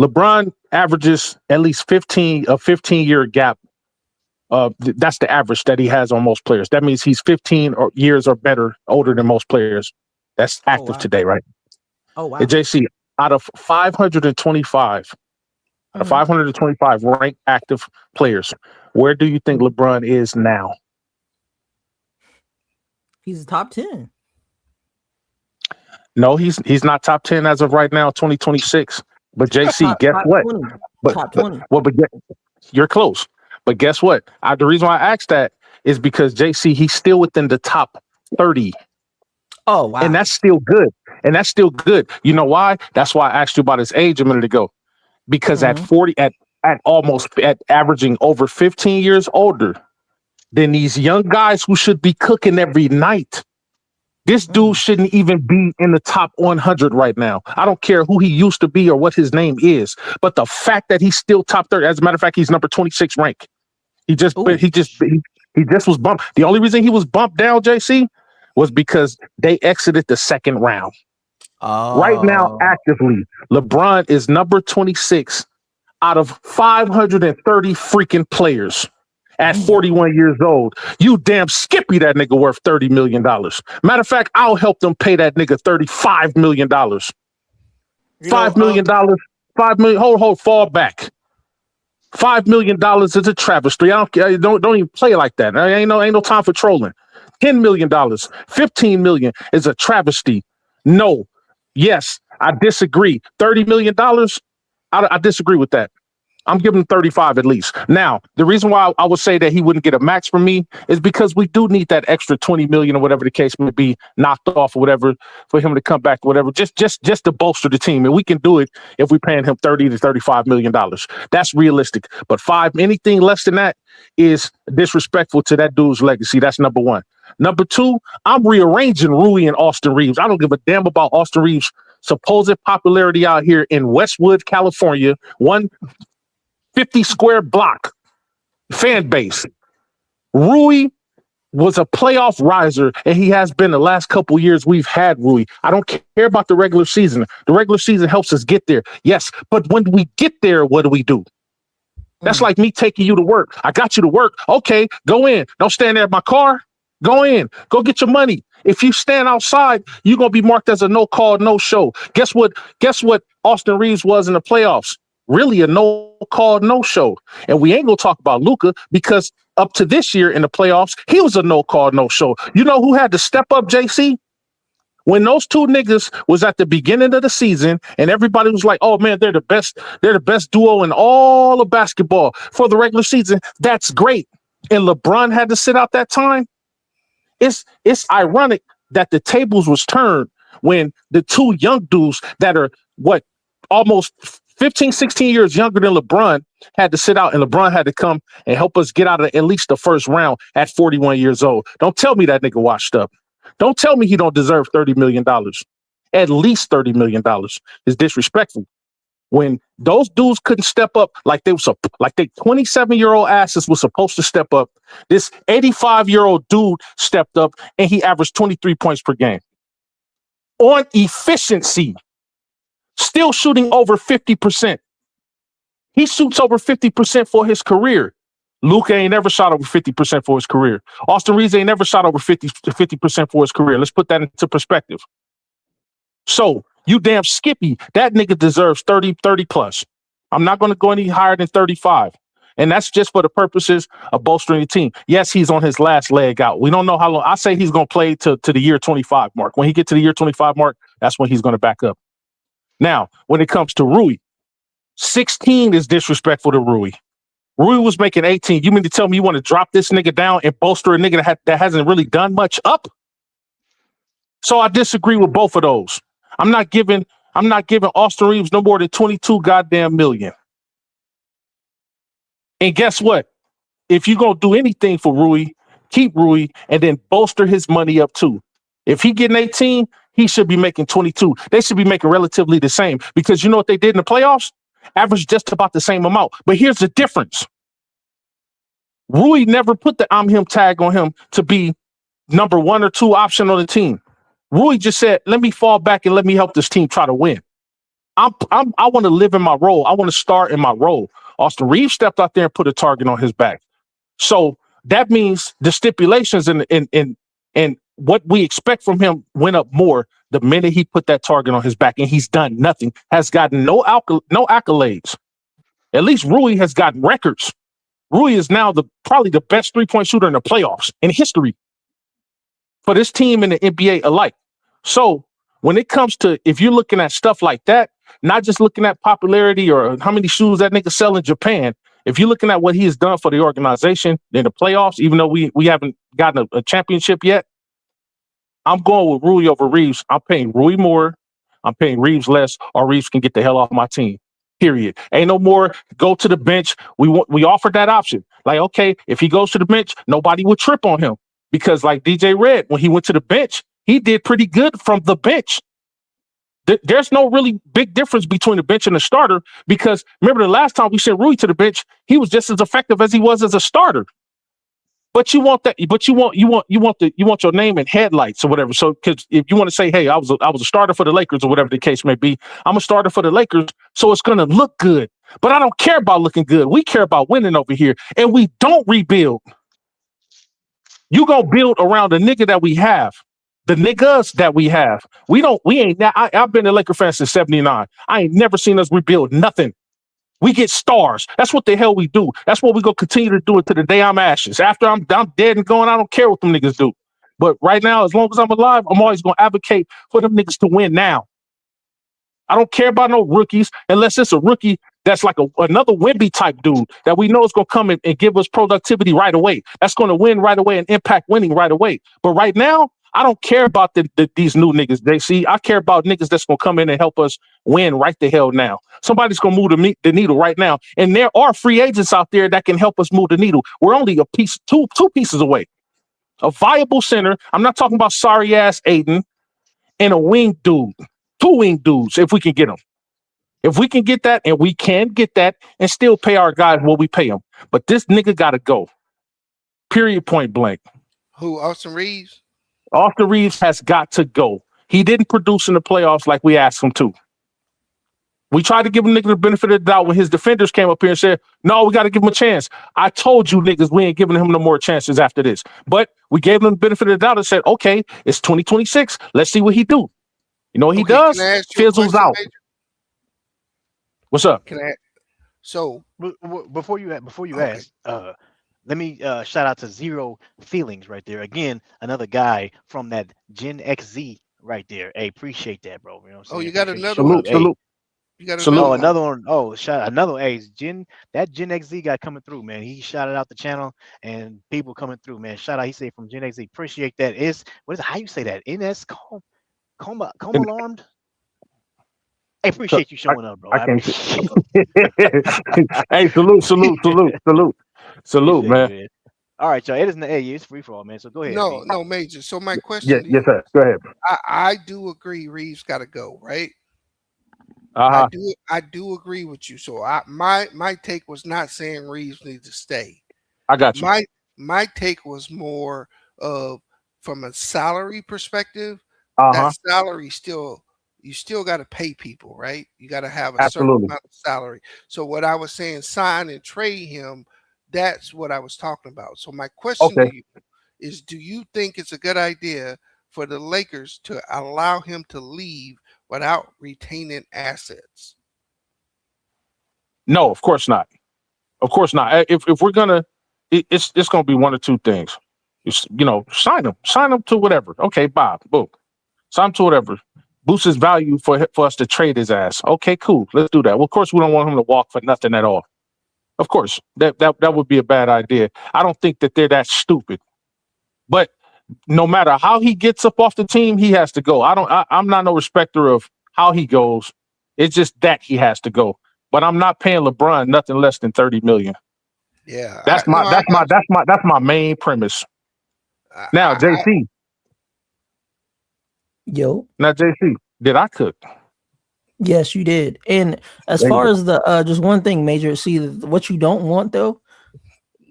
LeBron averages at least 15-year gap. That's the average that he has on most players. That means he's 15 years or better older than most players that's active today, right?
Oh wow.
And JC, out of 525 ranked active players, where do you think LeBron is now?
He's top 10.
No, he's not top 10 as of right now, 2026. But JC, guess what?
20. Top 20.
You're close. But guess what? The reason why I asked that is because JC, he's still within the top 30.
Oh, wow.
And that's still good. You know why? That's why I asked you about his age a minute ago. because at 40, at almost at averaging over 15 years older than these young guys who should be cooking every night. This dude shouldn't even be in the top 100 right now. I don't care who he used to be or what his name is, but the fact that he's still top 30, as a matter of fact, he's number 26 rank. He just was bumped. The only reason he was bumped down, JC, was because they exited the second round. Right now, actively, LeBron is number 26 out of 530 freaking players. At 41 years old, you damn Skippy, that nigga worth $30 million. Matter of fact, I'll help them pay that nigga $35 million. $5 million. $5 million. Hold, fall back. $5 million is a travesty. I don't even play like that. Ain't no time for trolling. $10 million, $15 million is a travesty. No, yes, I disagree. $30 million, I disagree with that. I'm giving him 35 at least. Now, the reason why I would say that he wouldn't get a max from me is because we do need that extra 20 million or whatever the case may be knocked off or whatever for him to come back or whatever, just to bolster the team. And we can do it if we're paying him 30 to $35 million. That's realistic. But anything less than that is disrespectful to that dude's legacy. That's number one. Number two, I'm rearranging Rui and Austin Reaves. I don't give a damn about Austin Reaves' supposed popularity out here in Westwood, California. 150 square block fan base. Rui was a playoff riser, and he has been the last couple years we've had Rui. I don't care about the regular season. The regular season helps us get there. Yes, but when we get there, what do? That's like me taking you to work. I got you to work. Okay, go in. Don't stand there at my car. Go in. Go get your money. If you stand outside, you're going to be marked as a no-call, no-show. Guess what Austin Reaves was in the playoffs? Really a no-call, no-show. And we ain't going to talk about Luka because up to this year in the playoffs, he was a no-call, no-show. You know who had to step up, JC? When those two niggas was at the beginning of the season and everybody was like, oh, man, they're the best duo in all of basketball for the regular season. That's great. And LeBron had to sit out that time. It's ironic that the tables was turned when the two young dudes that are almost 15, 16 years younger than LeBron had to sit out, and LeBron had to come and help us get out of at least the first round at 41 years old. Don't tell me that nigga washed up. Don't tell me he don't deserve $30 million. At least $30 million is disrespectful. When those dudes couldn't step up like they 27-year-old asses was supposed to step up, this 85-year-old dude stepped up and he averaged 23 points per game. On efficiency, still shooting over 50%. He shoots over 50% for his career. Luka ain't never shot over 50% for his career. Austin Reaves ain't never shot over 50% for his career. Let's put that into perspective. So, you damn Skippy, that nigga deserves 30 plus. I'm not going to go any higher than 35. And that's just for the purposes of bolstering the team. Yes, he's on his last leg out. We don't know how long. I say he's going to play to the year 25 mark. When he gets to the year 25 mark, that's when he's going to back up. Now, when it comes to Rui, 16 is disrespectful to Rui. Rui was making 18. You mean to tell me you want to drop this nigga down and bolster a nigga that hasn't really done much up? So I disagree with both of those. I'm not giving Austin Reaves no more than 22 goddamn million. And guess what? If you're going to do anything for Rui, keep Rui and then bolster his money up too. If he getting 18, he should be making 22. They should be making relatively the same because you know what they did in the playoffs? Averaged just about the same amount. But here's the difference. Rui never put the I'm him tag on him to be number 1 or 2 option on the team. Rui just said, let me fall back and let me help this team try to win. I want to live in my role. I want to start in my role. Austin Reaves stepped out there and put a target on his back. So that means the stipulations and what we expect from him went up more the minute he put that target on his back, and he's done nothing, has gotten no accolades. At least Rui has gotten records. Rui is now probably the best three-point shooter in the playoffs in history for this team and the NBA alike. So when it comes to, if you're looking at stuff like that, not just looking at popularity or how many shoes that nigga sell in Japan, if you're looking at what he has done for the organization in the playoffs, even though we haven't gotten a championship yet, I'm going with Rui over Reaves. I'm paying Rui more. I'm paying Reaves less, or Reaves can get the hell off my team. Period. Ain't no more go to the bench. We offered that option. Like, okay, if he goes to the bench, nobody would trip on him because, like DJ Red, when he went to the bench, he did pretty good from the bench. There's no really big difference between the bench and the starter because remember the last time we sent Rui to the bench, he was just as effective as he was as a starter. But you want that. But you want your name in headlights or whatever. So, because if you want to say, "Hey, I was a starter for the Lakers" or whatever the case may be, I'm a starter for the Lakers, so it's gonna look good. But I don't care about looking good. We care about winning over here, and we don't rebuild. You gonna build around the nigga that we have, the niggas that we have. We don't. We ain't. I've been a Laker fan since '79. I ain't never seen us rebuild nothing. We get stars. That's what the hell we do. That's what we gonna continue to do it to the day I'm ashes. After I'm dead and gone, I don't care what them niggas do. But right now, as long as I'm alive, I'm always gonna advocate for them niggas to win now. I don't care about no rookies unless it's a rookie that's like another Wemby type dude that we know is gonna come in and give us productivity right away. That's gonna win right away and impact winning right away. But right now, I don't care about these new niggas, JC. I care about niggas that's gonna come in and help us win right the hell now. Somebody's gonna move the needle right now, and there are free agents out there that can help us move the needle. We're only two pieces away. A viable center. I'm not talking about sorry ass Aiden and a wing dude. Two wing dudes, if we can get them. If we can get that, and we can get that, and still pay our guys what we pay them. But this nigga gotta go. Period. Point blank.
Who? Austin Reaves?
Austin Reaves has got to go. He didn't produce in the playoffs like we asked him to. We tried to give him the benefit of the doubt when his defenders came up here and said, no, we got to give him a chance. I told you niggas we ain't giving him no more chances after this. But we gave him the benefit of the doubt and said, okay, it's 2026. Let's see what he do. You know what he does? Fizzles out. Major? What's up?
Can I? So
before you ask, let me shout out to Zero Feelings right there. Again, another guy from that Gen XZ right there. Hey, appreciate that, bro. You know what I'm saying?
Oh, you got another one.
Salute.
You got
another one. Oh, another. Hey, that Gen XZ guy coming through, man. He shouted out the channel and people coming through, man. Shout out. He said from Gen XZ. Appreciate that. What is it? How you say that? NS coma alarmed. I appreciate you showing up, bro.
Hey, salute, man.
All right, y'all. It isn't it's free for all, man. So go ahead.
No, Major. So my question.
Yes, sir. Go ahead.
I do agree. Reeves got to go, right?
Uh-huh.
I do agree with you. So my take was not saying Reeves needs to stay.
I got you.
My take was more of from a salary perspective.
Uh-huh.
That salary you still got to pay people, right? You got to have a
Absolutely.
certain amount of salary. So what I was saying, sign and trade him, that's what I was talking about. So my question to you is, do you think it's a good idea for the Lakers to allow him to leave without retaining assets?
No, of course not. Of course not. If we're gonna, it's gonna be one or two things. Sign him to whatever. Okay, Bob, boom, sign him to whatever. Boost his value for us to trade his ass. Okay, cool. Let's do that. Well, of course, we don't want him to walk for nothing at all. Of course, that would be a bad idea. I don't think that they're that stupid. But no matter how he gets up off the team, he has to go. I'm not no respecter of how he goes. It's just that he has to go. But I'm not paying LeBron nothing less than $30 million.
Yeah,
that's my main premise. Now, JC.
Yo.
Now, JC, did I cook?
Yes, you did. And as far as the just one thing, Major, see what you don't want though,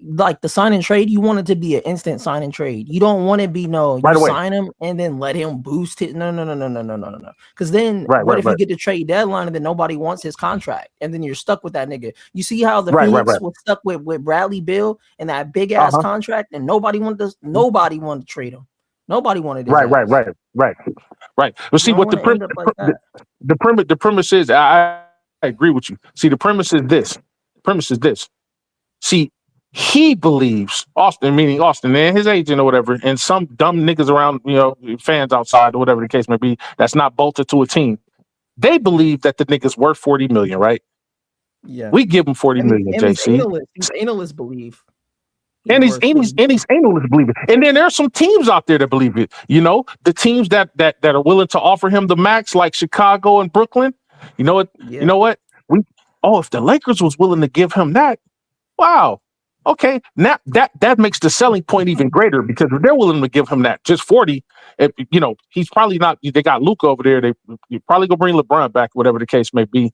like the sign and trade, you want it to be an instant sign and trade. You don't want it to be sign him and then let him boost it. No. Because then what if you get the trade deadline and then nobody wants his contract and then you're stuck with that nigga? You see how the Phoenix was stuck with Bradley Beal and that big ass contract and nobody wanted to trade him. Nobody wanted his ass.
Right. But see what the premise is. I agree with you. See, the premise is this. See, he believes Austin, meaning Austin and his agent or whatever, and some dumb niggas around, fans outside or whatever the case may be, that's not bolted to a team. They believe that the nigga's worth $40 million, right?
Yeah.
We give him $40 million, JC.
These analysts believe.
And these analysts believe it. And then there's some teams out there that believe it. The teams that are willing to offer him the max, like Chicago and Brooklyn. You know what? oh, if the Lakers was willing to give him that, wow. Okay, now that makes the selling point even greater because if they're willing to give him that, just 40, he's probably not. They got Luka over there. You probably gonna bring LeBron back, whatever the case may be.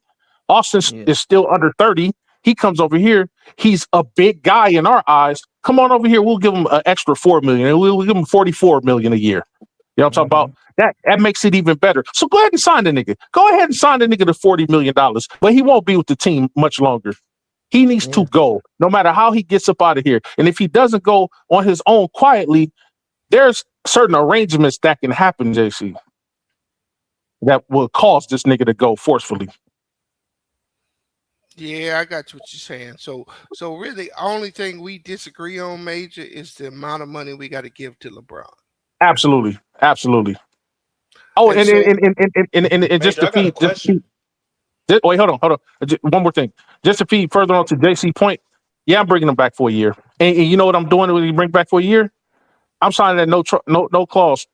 Austin
Yeah.
is still under 30. He comes over here. He's a big guy in our eyes. Come on over here. We'll give him an extra $4 million. And we'll give him $44 million a year. You know what I'm talking about? That makes it even better. So go ahead and sign the nigga. Go ahead and sign the nigga to $40 million. But he won't be with the team much longer. He needs to go, no matter how he gets up out of here. And if he doesn't go on his own quietly, there's certain arrangements that can happen, JC, that will cause this nigga to go forcefully.
Yeah, I got what you're saying. So really, only thing we disagree on, Major, is the amount of money we got to give to LeBron.
Absolutely. Oh, and just to feed, wait, hold on. One more thing, just to feed further on to JC point. Yeah, I'm bringing him back for a year, and you know what I'm doing when he bring back for a year? I'm signing that no clause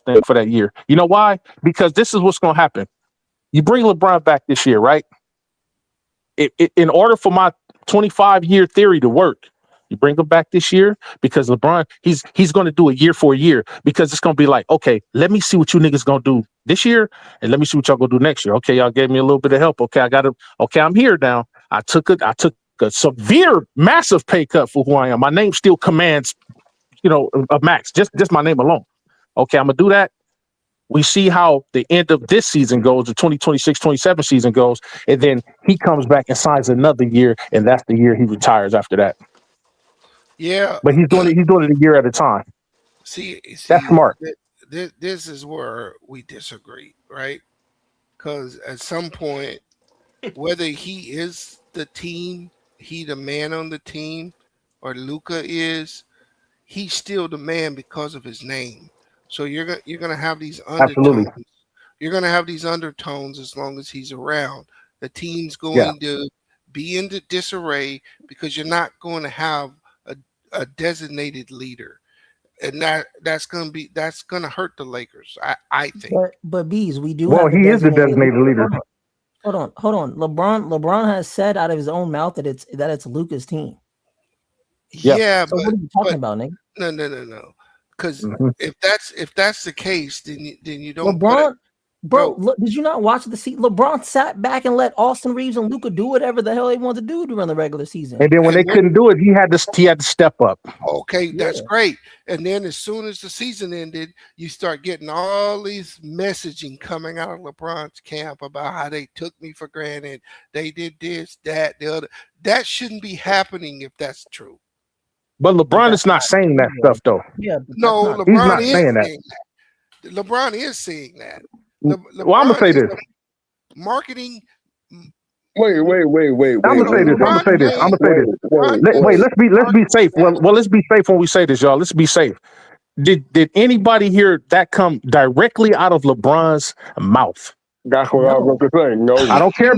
thing for that year. You know why? Because this is what's going to happen. You bring LeBron back this year, right? In order for my 25-year theory to work, you bring him back this year because LeBron, he's going to do a year for a year because it's going to be like, okay, let me see what you niggas going to do this year and let me see what y'all going to do next year. Okay, y'all gave me a little bit of help. Okay, I'm here now. I took a severe, massive pay cut for who I am. My name still commands, a max, just my name alone. Okay, I'm going to do that. We see how the end of this season goes, the 2026-27 season goes, and then he comes back and signs another year, and that's the year he retires after that.
Yeah,
but he's doing it a year at a time.
See,
That's smart.
This is where we disagree, right? Because at some point, whether he is the team, he the man on the team, or Luka is, he's still the man because of his name. So you're gonna have these undertones.
Absolutely.
You're gonna have these undertones as long as he's around. The team's going to be in disarray because you're not going to have a designated leader, and that's gonna hurt the Lakers. I think.
But Bees, we do.
Well,
have
he is the designated leader.
Hold on. LeBron has said out of his own mouth that it's Luka's team.
Yeah,
so what are you talking about, Nick?
No. Because if that's the case, then you don't.
LeBron, look, did you not watch the season? LeBron sat back and let Austin Reaves and Luka do whatever the hell they wanted to do during the regular season.
And then when they couldn't do it, he had to step up.
Okay, that's great. And then as soon as the season ended, you start getting all these messaging coming out of LeBron's camp about how they took me for granted. They did this, that, the other. That shouldn't be happening if that's true.
But LeBron is not saying that stuff, though.
Yeah,
no, LeBron is saying that. LeBron is saying that.
Well, I'm gonna say this.
Marketing.
Wait.
I'm gonna say this. Wait, let's be safe. Well, let's be safe when we say this, y'all. Let's be safe. Did anybody hear that come directly out of LeBron's mouth?
That's what I was going to say. No,
I don't care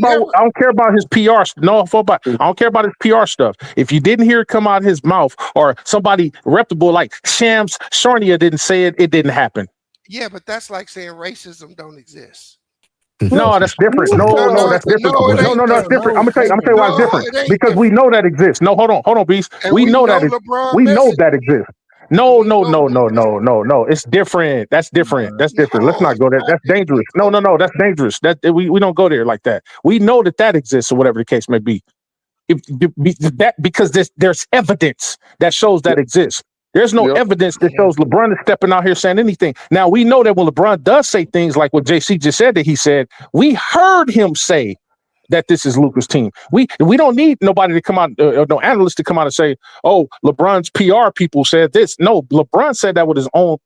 about his PR. No, I don't care about his PR stuff. If you didn't hear it come out of his mouth, or somebody reputable like Shams Charania didn't say it, it didn't happen.
Yeah, but that's like saying racism don't exist.
No, that's different. No, that's different. No, that's different. I'm gonna tell you why it's different. Because we know that exists. No, hold on, Beast. We know that exists. No. It's different. That's different. That's different. Let's not go there. That's dangerous. No. That's dangerous. We don't go there like that. We know that exists, or whatever the case may be. Because there's evidence that shows that exists. There's no evidence that shows LeBron is stepping out here saying anything. Now we know that when LeBron does say things like what JC just said that he said, we heard him say that this is Luka's team. We don't need nobody to come out, no analyst to come out and say, "Oh, LeBron's PR people said this." No, LeBron said that with his own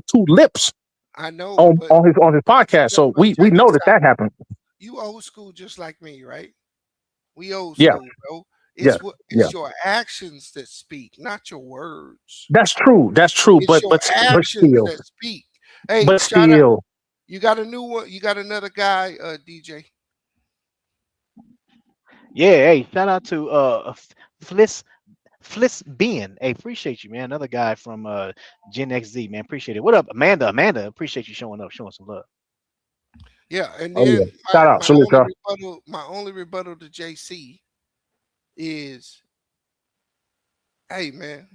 two lips.
I know
on his podcast. So we know that happened.
You old school, just like me, right? We old school, bro. It's your actions that speak, not your words.
That's true. It's but
actions
still.
that speak. Hey,
but still,
you got a new one. You got another guy, DJ.
Yeah, hey, shout out to Fliss Ben. Hey, appreciate you, man. Another guy from Gen XZ, man. Appreciate it. What up, Amanda? Appreciate you showing up, showing some love.
Yeah, and
Oh yeah.
then
Shout out. Salute, y'all.
my only rebuttal to JC is, hey man,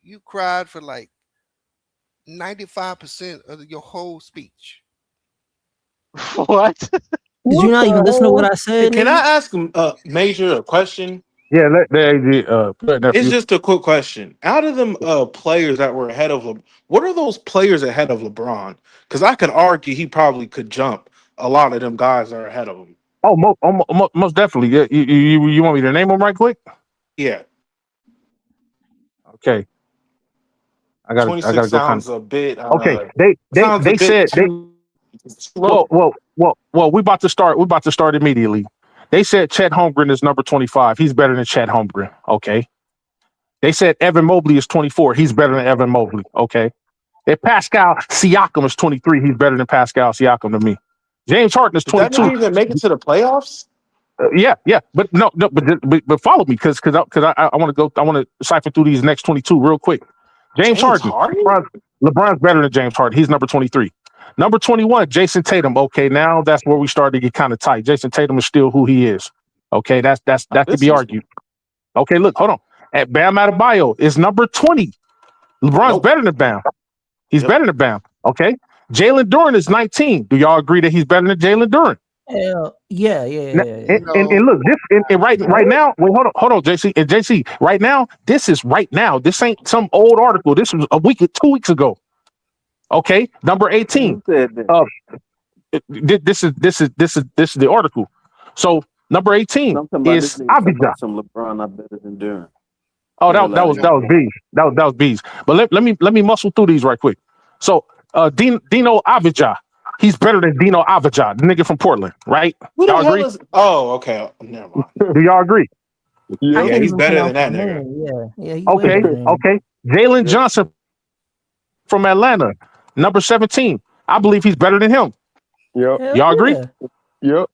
you cried for like 95% of your whole speech.
What?
Did you not even listen to what I said,
Can
nigga?
I ask him, Major, a question?
Yeah, let
It's
nephew.
just a quick question. Out of them players that were ahead of what are those players ahead of LeBron? Because I could argue he probably could jump a lot of them guys that are ahead of him.
Oh, most definitely. Yeah, you want me to name them right quick?
Yeah,
Okay, I
26
gotta go kind
sounds a bit
Okay, they said they
too slow.
we about to start. We're about to start immediately. They said Chet Holmgren is number 25. He's better than Chet Holmgren. Okay. They said Evan Mobley is 24. He's better than Evan Mobley. Okay. If Pascal Siakam is 23, he's better than Pascal Siakam to me. James Harden is
Did that
22.
nigga even make it to the playoffs?
Yeah, but no, but follow me because I want to go. I want to siphon through these next 22 real quick. James
James
Harden.
Harden?
LeBron's better than James Harden. He's number 23. Number 21, Jason Tatum. Okay, now that's where we start to get kind of tight. Jason Tatum is still who he is. Okay, that could
This
be
is
argued. Okay, look, hold on. At Bam Adebayo is number 20. LeBron's better than Bam. He's better than Bam. Okay. Jalen Duren is 19. Do y'all agree that he's better than Jalen Duren?
Hell, yeah.
And look, this and right now. Wait, hold on, JC and JC. Right now, this is right now. This ain't some old article. This was 2 weeks ago. Okay, number 18. This is the article. So number 18 is Abidjan.
Some LeBron not better than Durant.
Oh, that was bees. That was bees. But let me muscle through these right quick. So Dino Avdija, he's better than Dino Avdija, the nigga from Portland, right?
Who the
Y'all
hell
agree?
is? Oh, okay. Never mind.
Do y'all agree?
Yeah,
I can't
he's
even
better than
pronounce
that
his
nigga.
name. Yeah, he's way
Okay,
better than him.
okay. Jalen Johnson from Atlanta, number 17. I believe he's better than him.
Yep.
Hell
Y'all agree?
yeah.
Yep.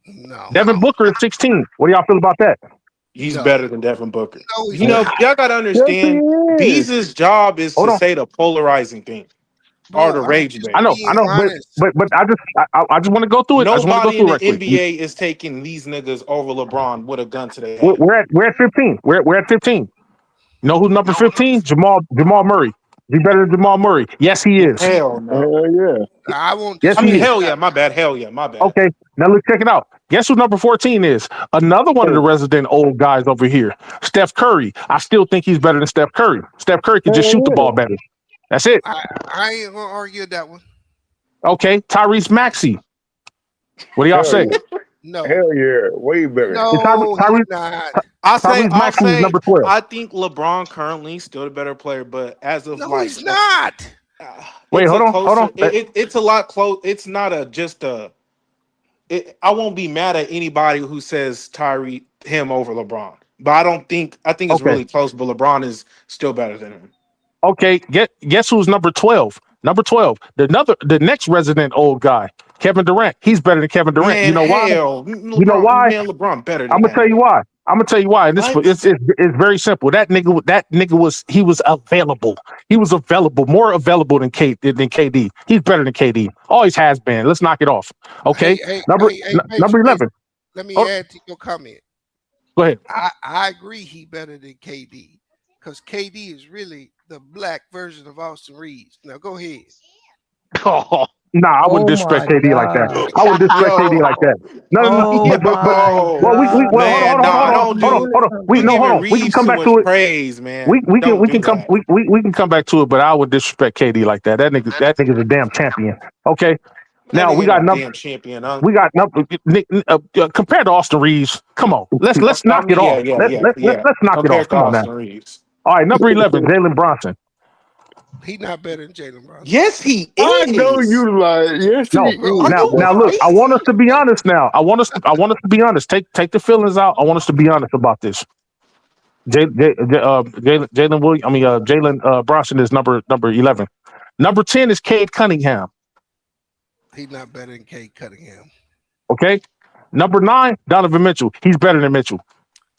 No.
Devin Booker is 16. What do y'all feel about that?
He's
No.
better than Devin Booker.
No, he's
You know,
not.
y'all gotta understand.
Yes,
Bees' job is
Hold
to
on.
say the polarizing thing or the
Bro, I'm
rage
just
bait.
I know,
being honest.
but I just want to go through it. I just want to go
Nobody in
through
the
it right quick.
NBA is taking these niggas over LeBron with a gun to their
We're,
head.
we're at 15. We're at 15. You know who's number 15? Jamal Murray. He better than Jamal Murray. Yes, he is.
Hell no.
hell yeah.
I won't
Yes,
I
he
mean,
is.
hell yeah, my bad. Hell yeah, my bad.
Okay, now let's check it out. Guess who number 14 is? Another one of the resident old guys over here, Steph Curry. I still think he's better than Steph Curry. Steph Curry can just shoot the ball better. That's it.
I ain't gonna argue that one.
Okay, Tyrese Maxey. What do y'all
Hell
say?
yeah.
No.
Hell yeah. Way better.
No,
Tyrese-
he's not.
I'll
Maxey is
say,
number 12.
I think LeBron currently still the better player, but as of
No,
like,
he's not.
Wait,
it's
hold
a
on.
closer, it's a lot close. It's not just a. I won't be mad at anybody who says him over LeBron, but I think it's
Okay.
really close. But LeBron is still better than him.
Okay, guess who's number 12? Number 12. The next resident old guy, Kevin Durant. He's better than Kevin Durant.
Man,
You know why?
hell,
You know why?
Man, LeBron better than
I'm gonna tell you why. And this
What?
it's very simple. That nigga was available. He was available, more available than KD. He's better than KD. Always has been. Let's knock it off. Okay. Number
Major,
11.
Let me
Oh.
add to your comment.
Go ahead.
I agree he better than KD because KD is really the black version of Austin Reaves. Now go ahead.
Oh,
Nah, I wouldn't
Oh
disrespect
my
KD like that.
God.
I wouldn't disrespect KD like that. No,
Oh
but
my
well,
God.
Man, nah, don't do-
hold on. We can
Reeves
come
too
back
much
to it.
praise, man.
We
Don't do
can come
that.
we can come back to it, but I would disrespect KD like that. That nigga's a damn champion. Okay. Now
That
we
nigga
got
no
number
damn champion, huh?
compared to Austin Reaves. Come on, let's knock it off. Let's knock it
Compared
off.
to
Come on now.
Austin Reeves.
All right, number 11, Jalen Bronson.
He not better than Jalen Brown.
Yes, he is.
I know you like. Yes,
No,
he is.
now look. I want us to be honest. Now I want us to be honest. Take the feelings out. I want us to be honest about this. Jalen Williams. Jalen Bronson is number 11. Number 10 is Cade Cunningham.
He not better than Cade Cunningham.
Okay. Number 9, Donovan Mitchell. He's better than Mitchell.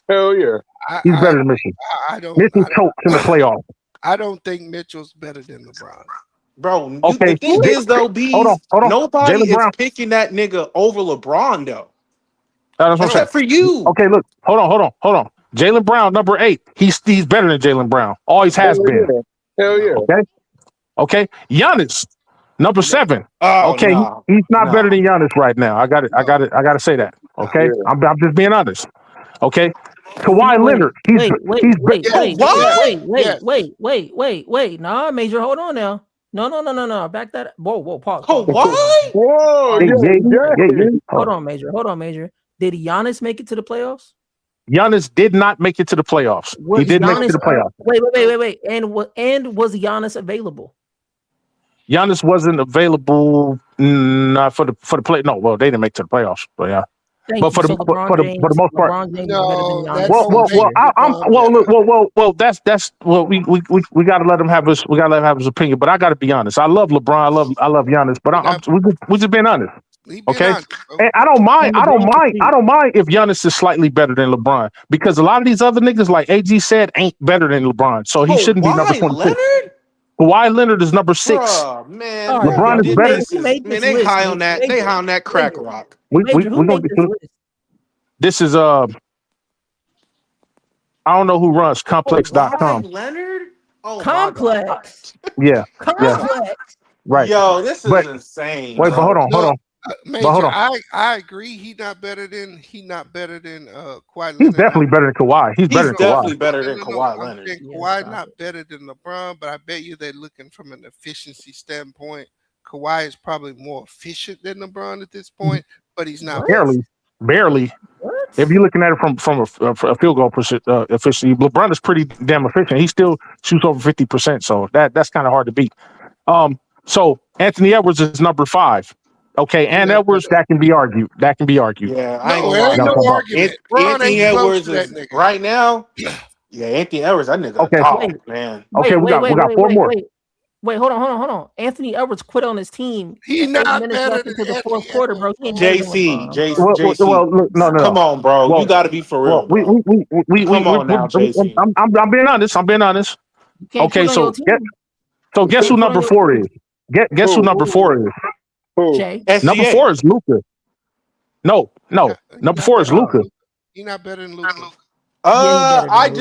Hell yeah.
He's better than Mitchell.
I don't.
Mitchell chokes in the playoffs.
I don't think Mitchell's better than LeBron.
Bro,
Okay,
the thing is though,
hold on,
Bees,
hold on.
nobody
Jalen
is
Brown.
picking that nigga over LeBron though,
That's what I'm saying.
except for you.
Okay, look, hold on. Jalen Brown, number 8. He's better than Jalen Brown. Always has
Hell
been.
yeah. Hell yeah.
Okay. Okay. Giannis, number 7.
Oh
Okay,
no,
he's not better
no.
than Giannis right now. I got to say that. Okay,
Yeah.
I'm just being honest. Okay,
See,
Kawhi
wait,
Leonard, he's
wait, wait,
he's
wait, wait, wait,
What?
wait, wait, wait, wait, wait, wait. Nah, Major, hold on now. No. Back that. Whoa. Pause.
Kawhi?
Whoa,
yeah,
yeah, yeah.
Hold on, Major. Did Giannis make it to the playoffs?
Giannis did not make it to the playoffs. He
Was
did make it to
Giannis?
the playoffs.
Wait. And was Giannis available?
Giannis wasn't available not for the play. No, well, they didn't make it to the playoffs, but yeah.
Thank
But
you.
for the
So
for the most part,
LeBron James is better than
No,
Giannis.
that don't make
that's we got to let him have his opinion. But I got to be honest. I love LeBron. I love Giannis. But we just being honest. Okay, and I don't mind if Giannis is slightly better than LeBron because a lot of these other niggas, like AG said, ain't better than LeBron, so he shouldn't be number 26.
Leonard?
Kawhi Leonard is number 6.
Bruh, man,
All right,
LeBron is better.
they high on that. They high on that crack rock.
Major, who made this list?
This is I don't know who runs complex.com.
Leonard? Oh,
Complex.
Yeah.
Complex.
Right.
Yo, this is insane.
Wait, but hold on.
Major,
hold on.
I agree. He's not better than Kawhi Leonard.
He's definitely better than Kawhi. He's better than
definitely
Kawhi.
better than Kawhi Leonard.
Kawhi not better than LeBron, but I bet you they're looking from an efficiency standpoint. Kawhi is probably more efficient than LeBron at this point, but he's not
Barely.
What?
If you're looking at it from a field goal efficiency, LeBron is pretty damn efficient. He still shoots over 50%, so that's kind of hard to beat. So Anthony Edwards is number 5. Okay, and Edwards, that can be argued.
Yeah, I ain't
there ain't
gonna
no
lie.
argument.
Anthony
ain't close
Edwards
to that
is
nigga.
right now. Yeah, Anthony Edwards, that nigga
Okay.
a dog, man.
Okay, we got 4 more.
Wait, hold on. Anthony Edwards quit on his team.
He
8
not
minutes
better
left
than
into the
Anthony
fourth quarter, bro. He ain't better than LeBron.
JC.
Well, look, no.
Come on, bro.
Well,
you got to be for real,
we
Come on now, JC.
I'm being honest.
You can't
Okay,
put on your team.
guess who number 4 is? Guess who number 4 is?
Jay.
Number 4 is Luka. No. Number 4 is Luka.
He's not better than Luka.
I'm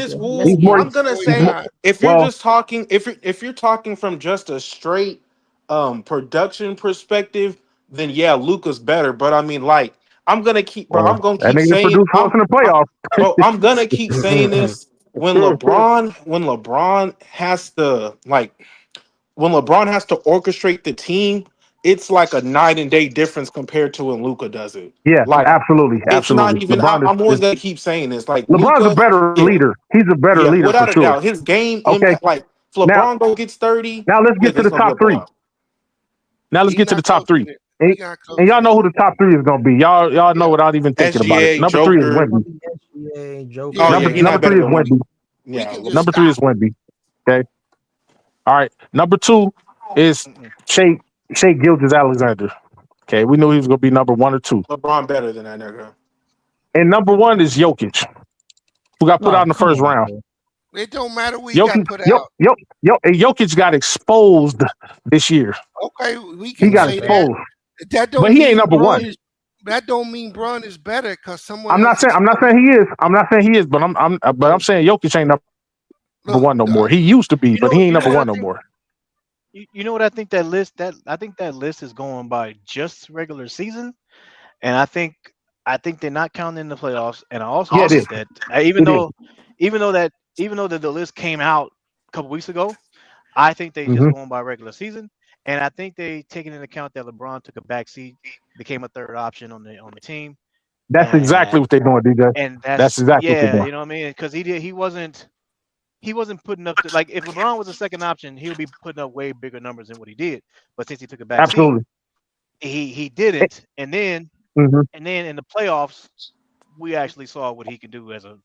gonna say if you're just talking, if you're talking from just a straight production perspective, then yeah, Luka's better. But I mean, like, I'm gonna keep saying
in the playoffs.
I'm gonna keep saying this when LeBron has to orchestrate the team. It's like a night and day difference compared to when Luka does it.
Yeah,
like
absolutely.
It's not even. I'm always gonna keep saying this. Like
LeBron's
Luka,
a better leader. He's a better leader
without
for
a
sure.
doubt. His game
Okay.
impact. Like if LeBron go gets 30.
Now let's get to the top 3. Now let's get to the top 3. And y'all know who the top 3 is gonna be. Y'all know without even thinking about it. Number 3 is Wemby. Number 3 is Wemby.
Yeah.
Number 3 is Wemby. Okay. All right. Number 2 is Shea Gilgeous-Alexander. Okay, we knew he was gonna be number 1 or 2.
LeBron better than that nigga.
And number 1 is Jokic, who got put out in the first round.
It don't matter who he got put out.
Jokic got exposed this year.
Okay, we can
he got
say
exposed.
That don't
but he
mean
ain't number
Bron
1.
That don't mean Bron is better because someone.
I'm not saying he is. But I'm saying Jokic ain't number 1 no more. He used to be, but he ain't number 1 no more.
You know what I think that list is going by just regular season, and I think they're not counting in the playoffs. And I also think that even though the list came out a couple weeks ago, I think they just going by regular season, and I think they taking into account that LeBron took a backseat, became a third option on the team.
That's exactly what they're doing, DJ.
And
that's exactly what they're doing.
You know what I mean? Because he wasn't putting up like if LeBron was a second option, he would be putting up way bigger numbers than what he did. But since he took a back seat, he didn't. And then in the playoffs, we actually saw what he could do as a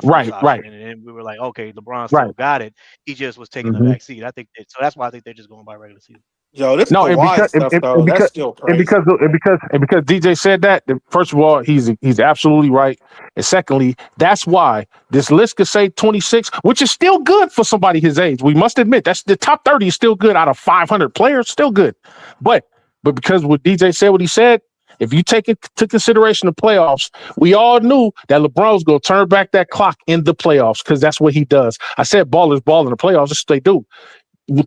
first option. And then we were like, okay, LeBron still got it. He just was taking the back seat. I think so. That's why I think they're just going by regular season.
Yo, this
No, and
Kawhi
because
stuff though, that's still crazy.
because DJ said that, then first of all, he's absolutely right. And secondly, that's why this list could say 26, which is still good for somebody his age. We must admit that's the top 30 is still good out of 500 players, still good. But because what DJ said, what he said, if you take into consideration the playoffs, we all knew that LeBron was going to turn back that clock in the playoffs because that's what he does. I said ballers ball in the playoffs. That's what they do.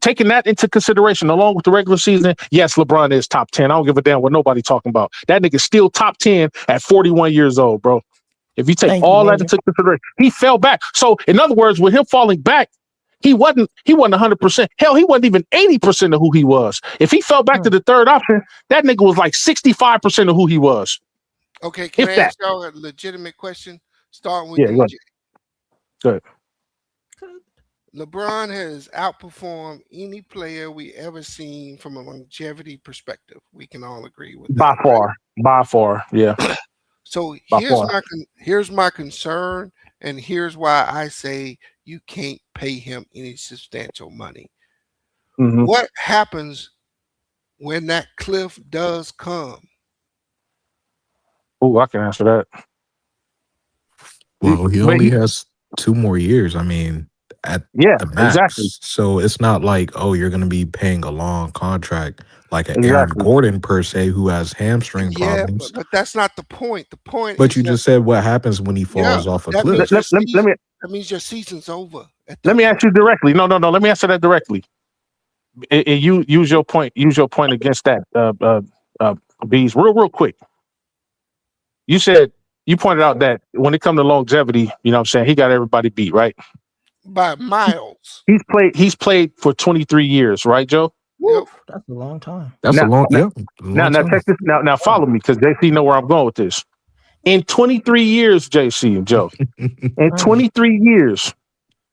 Taking that into consideration along with the regular season, yes, LeBron is top 10. I don't give a damn what nobody talking about. That nigga's still top 10 at 41 years old, bro. If you take
Thank you,
all that
Major.
into consideration, he fell back. So, in other words, with him falling back, he wasn't 100%. Hell, he wasn't even 80% of who he was. If he fell back to the third option, that nigga was like 65% of who he was.
Okay, can
If
I
that.
ask y'all a legitimate question? Starting with
Yeah,
DJ.
go ahead. Go ahead.
LeBron has outperformed any player we ever seen from a longevity perspective. We can all agree with
By
that.
far. By far, yeah.
So
By
here's my concern, and here's why I say you can't pay him any substantial money.
Mhm.
What happens when that cliff does come?
Oh, I can answer that.
Well, he
But
only has 2 more years. I mean, at
yeah,
the max.
exactly.
So it's not like, oh, you're going to be paying a long contract like an Aaron
Exactly.
Gordon per se, who has hamstring
Yeah,
problems.
but that's not the point. The point
But
is
you
that,
just said what happens when he falls off a
that
cliff.
means your
Let
season,
me
that means your season's over.
let me ask you directly. No. Let me answer that directly. And you use your point against that, Bees, real quick. You pointed out that when it comes to longevity, you know what I'm saying, he got everybody beat, right?
By miles.
He's played for 23 years, right, Joe?
Yep.
That's a long time.
That's
Now-
a long,
now-
yeah.
Now check this. Now follow me, because JC know where I'm going with this. In 23 years, JC and Joe, in 23 years,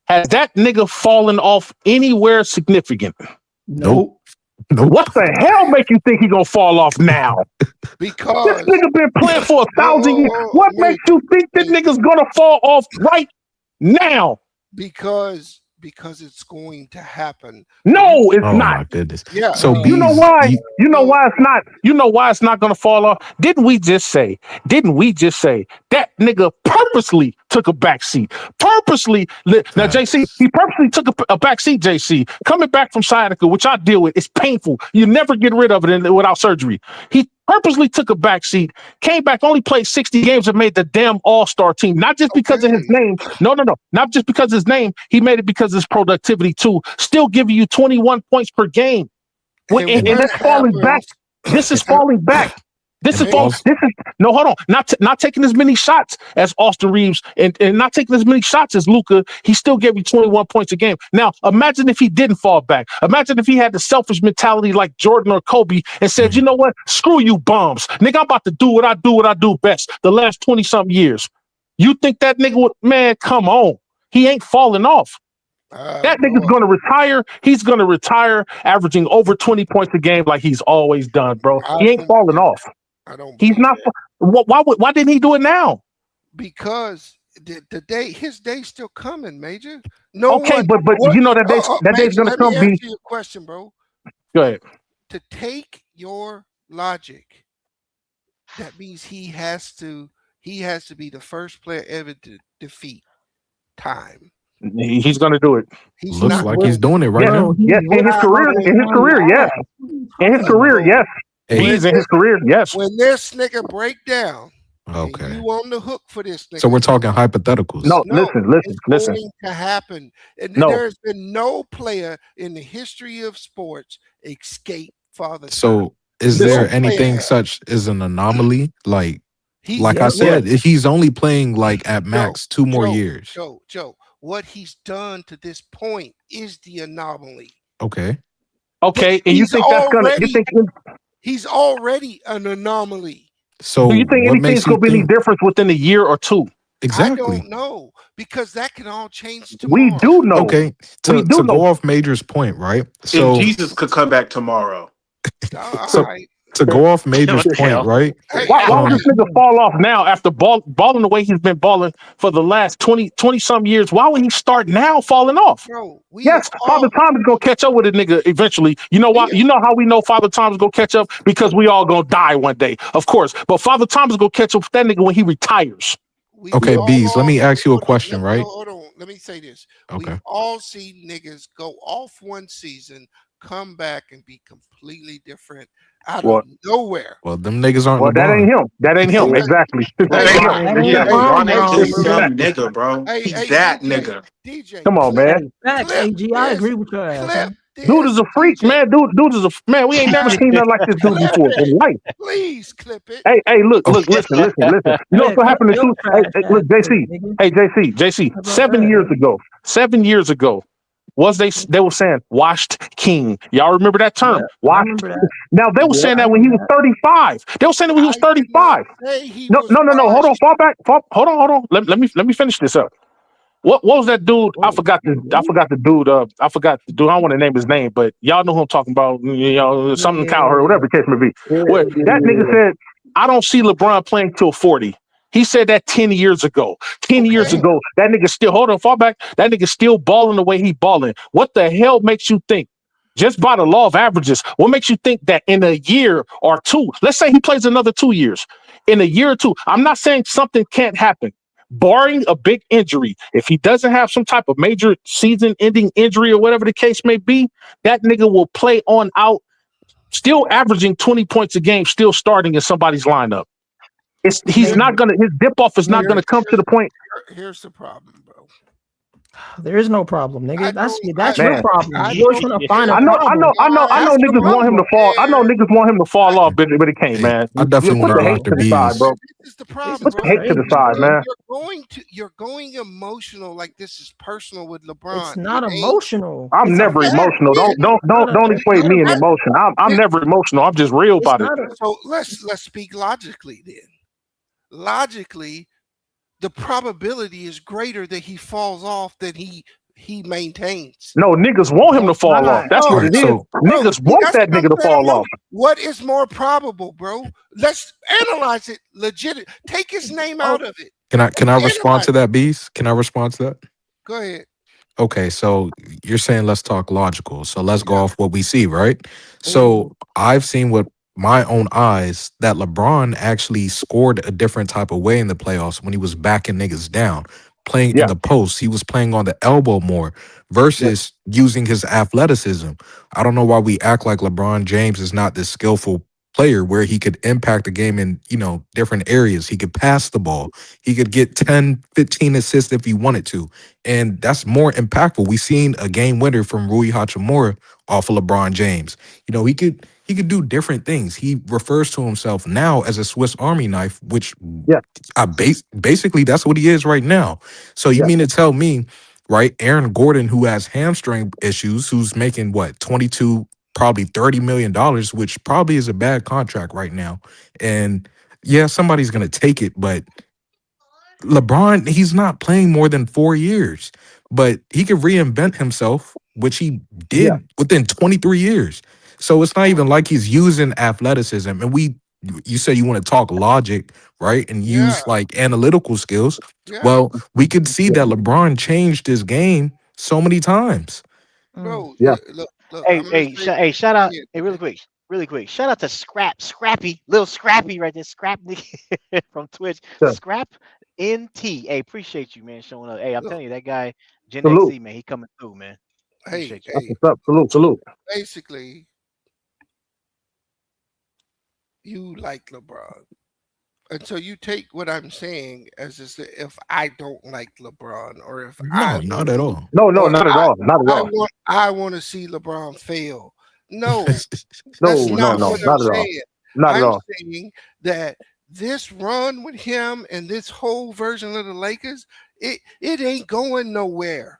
has that nigga fallen off anywhere significant?
Nope.
What the hell make you think he gonna fall off now?
Because
This nigga been playing for 1,000 years. What makes you think this nigga's gonna fall off right now?
Because it's going to happen.
No, it's
Oh
not.
my goodness.
Yeah.
So
You know
Bees,
why? You know why it's not. You know why it's not gonna fall off. Didn't we just say that nigga purposely took a back seat? Now, JC, he purposely took a back seat. JC, coming back from sciatica, which I deal with, it's painful. You never get rid of it without surgery. He purposely took a back seat, came back, only played 60 games, and made the damn All-Star team. Not just because of his name. No. Not just because of his name. He made it because of his productivity too. Still giving you 21 points per game. And that's falling back. This is falling back. Hold on. Not taking as many shots as Austin Reaves and not taking as many shots as Luka. He still gave you 21 points a game. Now, imagine if he didn't fall back. Imagine if he had the selfish mentality like Jordan or Kobe and said, you know what? Screw you bums. Nigga, I'm about to do what I do best the last 20-something years. You think that nigga would, man, come on. He ain't falling off. That nigga's going to retire. He's going to retire averaging over 20 points a game like he's always done, bro. He ain't falling off.
I don't.
He's not. Why didn't he do it now?
Because his day's still coming, Major.
Okay, but you know that day's gonna come.
Let me ask you a question, bro.
Go ahead.
To take your logic, that means he has to be the first player ever to defeat time.
He's gonna do it.
Looks like he's doing it right now.
Yes, in his career, yes. In his career, yes. He's in his career, yes.
When this nigga break down,
okay,
you on the hook for this nigga.
So we're talking hypotheticals.
No, listen.
It's going to happen. And there's been no player in the history of sports escape Father Time.
So is there anything such as an anomaly? Like I said, if he's only playing like at max 2 more years.
Joe, what he's done to this point is the anomaly.
Okay,
and you think that's gonna? You think
he's already an anomaly?
So
do you think anything's gonna be any difference within a year or two?
Exactly.
I don't know, because that can all change tomorrow.
We do know.
Okay, to go off Major's point, right?
So Jesus could come back tomorrow.
So
to
go off Major's
What the
point,
hell?
right?
Why would this nigga fall off now after balling the way he's been balling for the last 20 some years? Why would he start now falling off?
Bro, we have
Yes, Father Time is gonna catch up with a nigga eventually. You know why? You know how we know Father Time is gonna catch up? Because we all gonna die one day, of course. But Father Time is gonna catch up with that nigga when he retires.
Okay, Bees, let me ask you a question, right?
Hold on. Let me say this.
Okay.
We've all seen niggas go off one season, come back and be completely different out of nowhere.
Well, them niggas aren't
Well,
LeBron.
that ain't him. That ain't him. Exactly. That ain't him.
Yeah,
Exactly.
LeBron ain't just
Exactly.
some nigga, bro. He's that nigga.
DJ,
Come on, man.
Facts, AG. I agree with your ass.
Clip
Dude is a freak, man. Dude is a man. We ain't never seen nothing like this dude before in life.
Please clip it.
Hey, look, listen. You know what's gonna happen to two? Hey, look, JC. Hey, JC. 7 years ago, they were saying washed king. Y'all remember that term? Washed. Now they were saying that when he was 35. They were saying that when he was 35. No. Hold on. Fall back. Hold on. Let me finish this up. What was that dude? I forgot the dude. I forgot the dude. I don't want to name his name, but y'all know who I'm talking about. You know, something Cowherd, whatever the case may be. Where that nigga said, I don't see LeBron playing till 40. He said that 10 years ago. 10 years ago, that nigga still, fall back. That nigga still balling the way he balling. What the hell makes you think, just by the law of averages, what makes you think that in a year or two, let's say he plays another 2 years, in a year or two, I'm not saying something can't happen. Barring a big injury, if he doesn't have some type of major season-ending injury or whatever the case may be, that nigga will play on out, still averaging 20 points a game, still starting in somebody's lineup. His dip off is not gonna come to the point.
Here's the problem, bro.
There is no problem, nigga. That's
Man.
your problem. You're always trying to find a
I know
problem.
niggas want him to fall. I know niggas want him to fall off, but it can't, man.
I definitely
Put
want
the
to go
hate
after
to the side,
Bees.
bro.
This is the problem,
Put the hate to the side, man.
You're going emotional like this is personal with LeBron.
It's not emotional.
I'm never emotional. Don't equate me in emotion. I'm never emotional. I'm just real about it.
So let's speak logically then. Logically, the probability is greater that he falls off than he maintains.
No, niggas want him to fall off. That's what it is. Niggas want that nigga to fall off.
What is more probable, bro? Let's analyze it legit. Take his name out of it.
Can I respond to that, Bees? Can I respond to that?
Go ahead.
Okay, so you're saying let's talk logical. So let's go off what we see, right? So I've seen with my own eyes that LeBron actually scored a different type of way in the playoffs when he was backing niggas down, playing in the post. He was playing on the elbow more versus using his athleticism. I don't know why we act like LeBron James is not this skillful player where he could impact the game in, different areas. He could pass the ball. He could get 10, 15 assists if he wanted to. And that's more impactful. We seen a game winner from Rui Hachimura off of LeBron James. He could do different things. He refers to himself now as a Swiss Army knife, which basically that's what he is right now. So you mean to tell me, right, Aaron Gordon, who has hamstring issues, who's making what, 22, probably $30 million, which probably is a bad contract right now. And yeah, somebody's going to take it, but LeBron, he's not playing more than 4 years, but he could reinvent himself, which he did within 23 years. So it's not even like he's using athleticism. And you say you want to talk logic, right? And use like analytical skills. Well, we could see that LeBron changed his game so many times.
Bro, look.
Hey, shout out. Hey, really quick. Shout out to Scrappy, little Scrappy right there, Scrap from Twitch. Scrap NT. Hey, appreciate you, man, showing up. Hey, I'm telling you, that guy, Gen XC, man, he coming through, man.
Hey,
salute.
Basically, you like LeBron. And so you take what I'm saying as if I don't like LeBron or if
not at all.
No, not at all. Not at all.
I want to see LeBron fail. No,
no, not at all. Not at all.
I'm saying that this run with him and this whole version of the Lakers, it ain't going nowhere.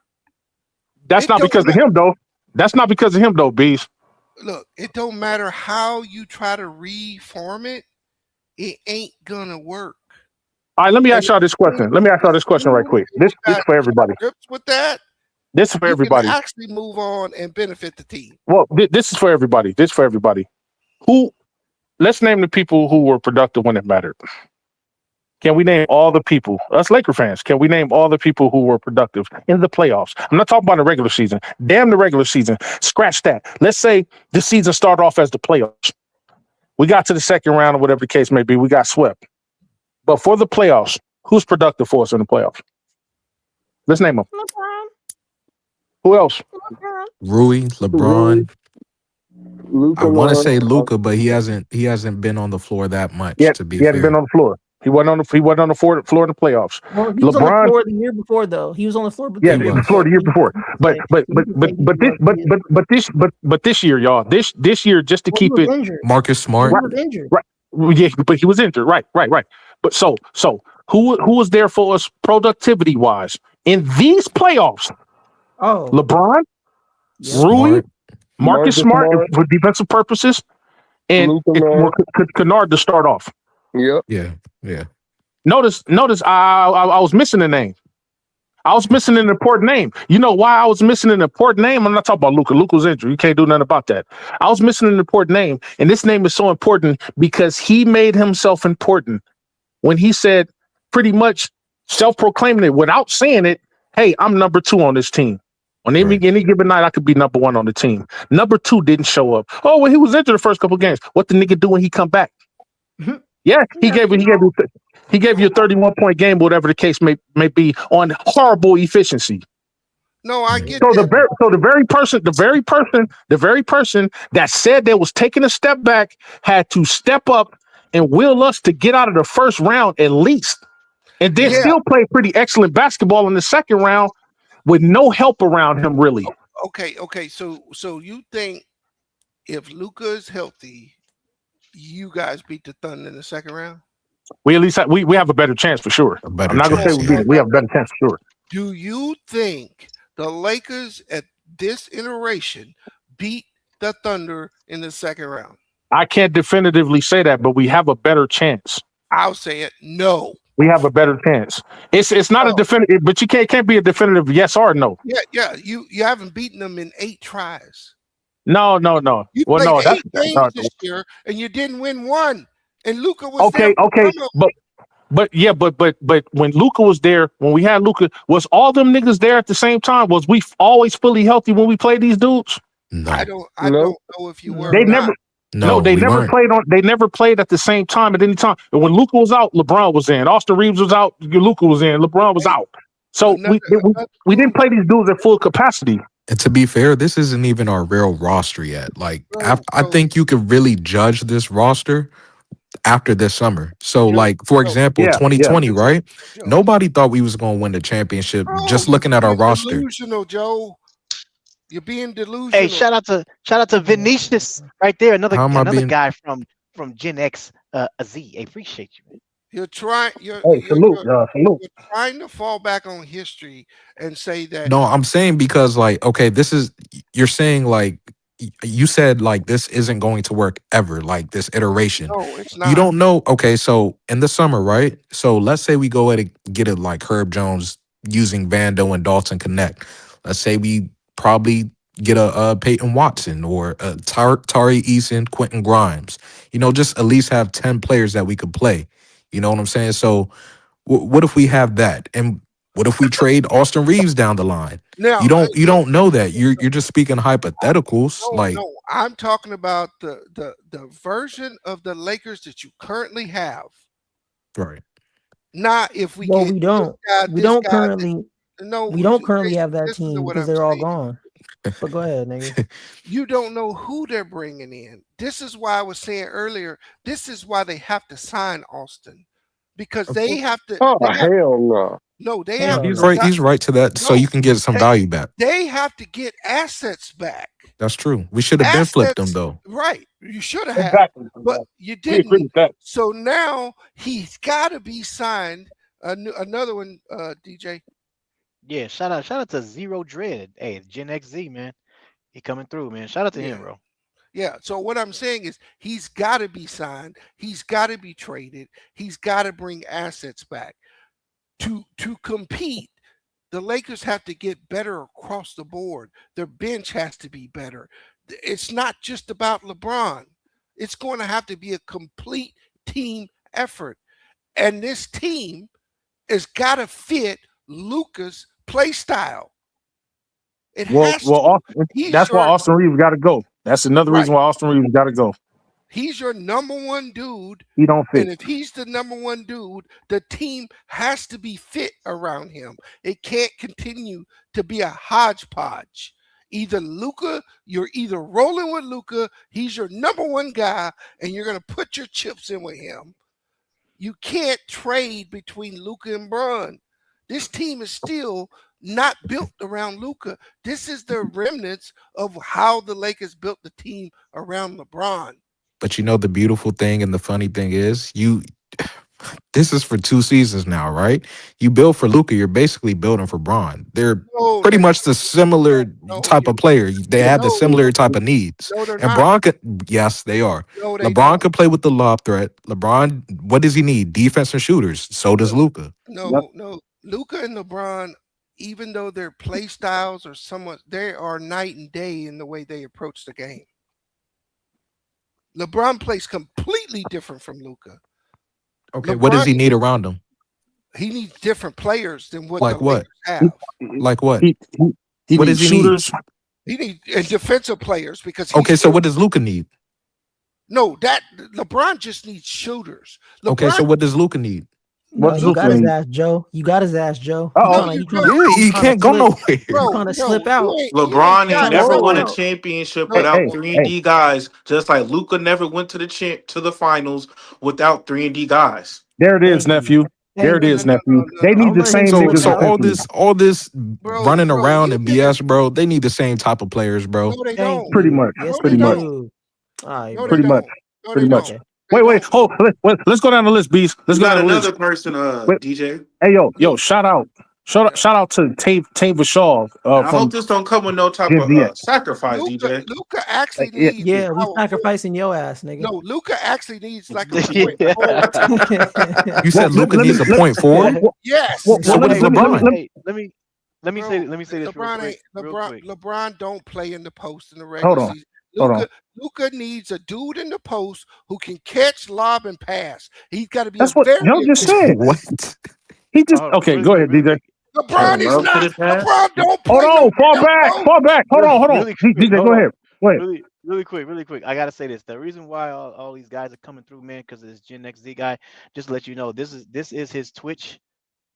That's not because of him, though. That's not because of him, though, Beast.
Look, it don't matter how you try to reform it, it ain't gonna work.
All right, let me ask y'all this question. Right quick. This is for everybody.
With that,
this is for everybody.
You can actually move on and benefit the team.
Well, this is for everybody. Who let's name the people who were productive when it mattered. Can we name all the people? Us Laker fans, can we name all the people who were productive in the playoffs? I'm not talking about the regular season. Damn the regular season. Scratch that. Let's say the season started off as the playoffs. We got to the second round or whatever the case may be. We got swept. But for the playoffs, who's productive for us in the playoffs? Let's name them. Who else?
Rui, LeBron.
Luka,
I want to say Luca, but he hasn't been on the floor that much. To be
He hadn't
fair,
been on the floor. He wasn't on the floor in the playoffs.
Well, he was on the
LeBron,
floor the year before, though. He was on the floor.
yeah,
He
the
was.
floor the year before. But this year, y'all, this year, just to
Well, he
keep
was
it
injured.
Marcus
He
Smart.
was injured.
right, yeah, but he was injured. Right. But so who was there for us productivity wise in these playoffs?
Oh,
LeBron,
yeah.
Rui,
Smart.
Marcus Smart for defensive purposes, and
Luka,
Kennard to start off.
Yep.
Yeah.
Notice, I was missing a name. I was missing an important name. You know why I was missing an important name? I'm not talking about Luka. Luka's injured. You can't do nothing about that. I was missing an important name, and this name is so important because he made himself important when he said, pretty much self-proclaiming it without saying it, hey, I'm number 2 on this team. On any given night, I could be number 1 on the team. Number 2 didn't show up. Oh, well, he was injured the first couple of games. What the nigga do when he come back? Yeah, he gave you a 31-point game, whatever the case may be, on horrible efficiency.
No, I get
So
that.
the very person that said they was taking a step back had to step up and will us to get out of the first round at least, and then still play pretty excellent basketball in the second round with no help around him really.
Okay. So you think if Luka is healthy, you guys beat the Thunder in the second round?
We at least we have a better chance for sure. I'm not gonna say we beat it. We have a better chance for sure.
Do you think the Lakers at this iteration beat the Thunder in the second round?
I can't definitively say that, but we have a better chance.
I'll say it. No.
We have a better chance. It's not a definitive, but you can't be a definitive yes or no.
Yeah. You haven't beaten them in 8 tries.
No.
You played 8 games this year, and you didn't win 1. And Luka was
okay. But when Luka was there, when we had Luka, was all them niggas there at the same time? Was we always fully healthy when we played these dudes?
No.
I don't know if you were.
They never.
No,
they never played on. They never played at the same time at any time. And when Luka was out, LeBron was in. Austin Reaves was out. Luka was in. LeBron was out. So we didn't play these dudes at full capacity.
And to be fair, this isn't even our real roster yet. Like, I think you could really judge this roster after this summer. So, like, for example, 2020, right? Nobody thought we was going to win the championship just looking at our roster.
Delusional, Joe. You're being delusional.
Hey, shout out to Vinicius right there. Another guy from Gen X Z. I appreciate you, man.
You're trying. You're trying to fall back on history and say that.
No, I'm saying because, like, okay, you're saying, like, you said, like, this isn't going to work ever, like this iteration.
No, it's not.
You don't know. Okay, so in the summer, right? So let's say we go ahead and get it like Herb Jones using Vando and Dalton Connect. Let's say we probably get a Peyton Watson or a Tari Eason, Quentin Grimes. Just at least have 10 players that we could play. You know what I'm saying? So what if we have that? And what if we trade Austin Reaves down the line?
Now,
you don't know that. You're just speaking hypotheticals.
No, I'm talking about the version of the Lakers that you currently have.
Right.
Not if we
Well,
get
we don't. We don't currently have that
listen to
team
what
because
I'm
they're all
saying.
gone. But go ahead, nigga.
You don't know who they're bringing in. This is why I was saying earlier, this is why they have to sign Austin. Because they have to.
Oh, hell no.
No, they
Yeah,
have.
he's right to that. So you can get some value back.
They have to get assets back.
That's true. We should have been flipped them though.
Right. You should have.
Exactly.
But you
We agree
didn't.
with that.
So now he's got to be signed. Another one, DJ.
Yeah, shout out to Zero Dread. Hey, Gen XZ, man. He coming through, man. Shout out to him, bro.
Yeah. So what I'm saying is he's got to be signed. He's got to be traded. He's got to bring assets back. To compete, the Lakers have to get better across the board. Their bench has to be better. It's not just about LeBron. It's going to have to be a complete team effort. And this team has got to fit Luka's play style. It has to.
That's why Austin Reaves got to go. That's another reason why Austin Reaves got to go.
He's your number one dude.
He don't fit.
And if he's the number one dude, the team has to be fit around him. It can't continue to be a hodgepodge. Either Luka, you're either rolling with Luka, he's your number one guy, and you're going to put your chips in with him. You can't trade between Luka and Bron. This team is still not built around Luka. This is the remnants of how the Lakers built the team around LeBron.
But you know the beautiful thing and the funny thing is, this is for 2 seasons now, right? You build for Luka, you're basically building for Bron. They're pretty much the similar type of player. They have the similar type of needs.
No, they're
and
not.
Bron yes, they are.
No, they
LeBron
don't.
can play with the lob threat. LeBron, what does he need? Defense and shooters. So does Luka.
No. Luka and LeBron, even though their play styles are somewhat, they are night and day in the way they approach the game. LeBron plays completely different from Luka.
Okay, what does he need around him?
He needs different players than what
Like
the
what?
Lakers have.
Like what?
He
What
needs
does he need?
shooters.
He needs defensive players because
Okay, so what does Luka need?
No, that LeBron just needs shooters.
Okay, so what does Luka need?
No, you got his ass, Joe. You got his ass, Joe.
He can't go nowhere.
Trying to slip out.
LeBron ain't never won a
out.
championship without 3-and-D guys, just like Luka never went to the finals without 3-and-D guys.
There it is, nephew. There it is, nephew. They need the same niggas.
So
defensively.
all this running around and BS, bro. They need the same type of players, bro.
No, they don't.
Pretty much.
Yes,
Pretty
they
much.
do. All right,
No,
Pretty
they
much.
don't. No,
Pretty
they
much.
don't.
Wait. Hold. Let's go down the list, Beast. Let's
You
go
got
down the
another
list.
person, DJ.
Hey, yo, shout out to Tave Shaw.
I hope this don't come with no type of sacrifice, DJ.
Luka actually needs.
Yeah, we sacrificing your ass, nigga.
No, Luka actually needs like a point forward.
You said Luka needs a point forward?
Yes.
So what is LeBron?
Hey, let me say this real quick.
LeBron don't play in the post in the regular season. Luka needs a dude in the post who can catch, lob, and pass. He's got to be.
That's what Joe just said.
What?
He just okay. Go ahead, DJ.
LeBron is not. LeBron don't play.
Hold on, fall back. Hold on. DJ, go ahead.
Really quick. I gotta say this. The reason why all these guys are coming through, man, because this Gen XZ guy. Just to let you know, this is his Twitch,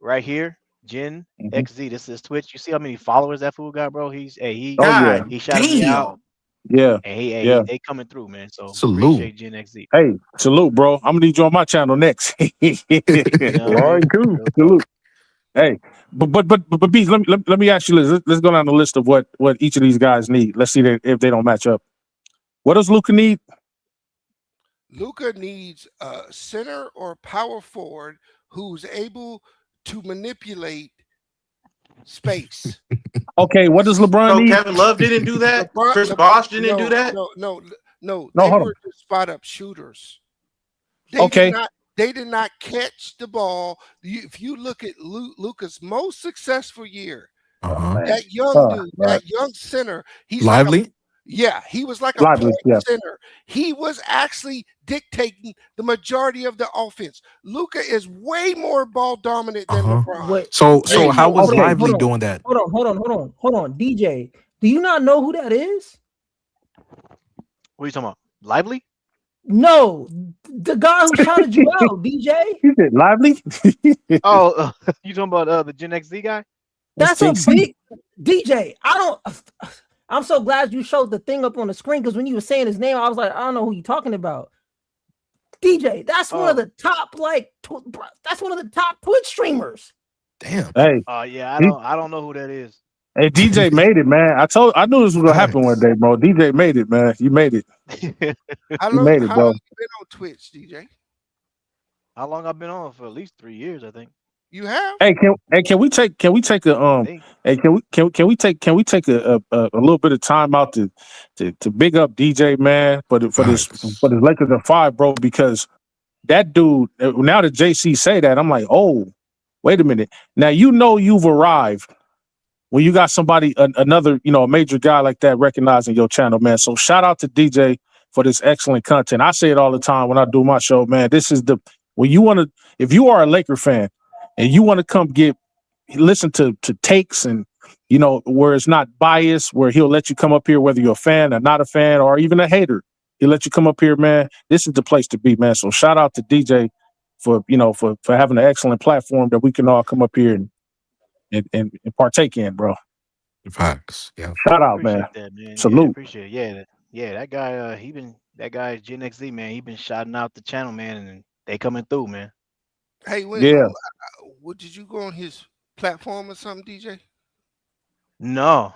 right here. Gen XZ. This is Twitch. You see how many followers that fool got, bro? He shouted me out.
Yeah.
And they coming through, man. So
salute.
Appreciate Gen XZ.
Hey, salute, bro. I'm gonna need you on my channel next.
All right, cool.
Salute. Hey, but Beast, let me ask you this. Let's go down the list of what each of these guys need. Let's see if they don't match up. What does Luka need?
Luka needs a center or power forward who's able to manipulate space.
Okay, what does LeBron need?
Kevin Love didn't do that. Chris Bosh didn't do that.
No.
They
were just spot up shooters. They did not catch the ball. If you look at Luka's most successful year, that young dude, that young center, he's
Lively.
He was like a point center. He was actually dictating the majority of the offense. Luka is way more ball dominant than LeBron.
So how was Lively doing that?
Hold on, DJ. Do you not know who that is?
What are you talking about? Lively?
No, the guy who shouted you out, DJ.
You said Lively?
You talking about the Gen XZ guy?
That's a big DJ. I'm so glad you showed the thing up on the screen because when you were saying his name, I was like, I don't know who you're talking about. DJ, that's one of the top that's one of the top Twitch streamers.
Damn.
Hey.
I don't know who that is.
Hey, DJ made it, man. I knew this was gonna happen one day, bro. DJ made it, man. You made it.
How
bro.
long you been on Twitch, DJ?
How long I've been on? For at least 3 years, I think.
You have?
Hey, can we take a can we take a little bit of time out to big up DJ, man, for this Lakers in 5, bro, because that dude, now that JC say that, I'm like, oh, wait a minute. Now you've arrived when you got somebody, another, a major guy like that recognizing your channel, man. So shout out to DJ for this excellent content. I say it all the time when I do my show, man. This is if you are a Laker fan and you want to come listen to takes and, where it's not biased, where he'll let you come up here, whether you're a fan or not a fan or even a hater, he'll let you come up here, man. This is the place to be, man. So shout out to DJ for having an excellent platform that we can all come up here and partake in, bro.
Facts. Yeah.
Shout out, man.
Appreciate that, man.
Salute.
Yeah, appreciate it. Yeah, that guy, that guy Gen XZ, man, he been shouting out the channel, man, and they coming through, man.
Hey, did you go on his platform or something, DJ?
No.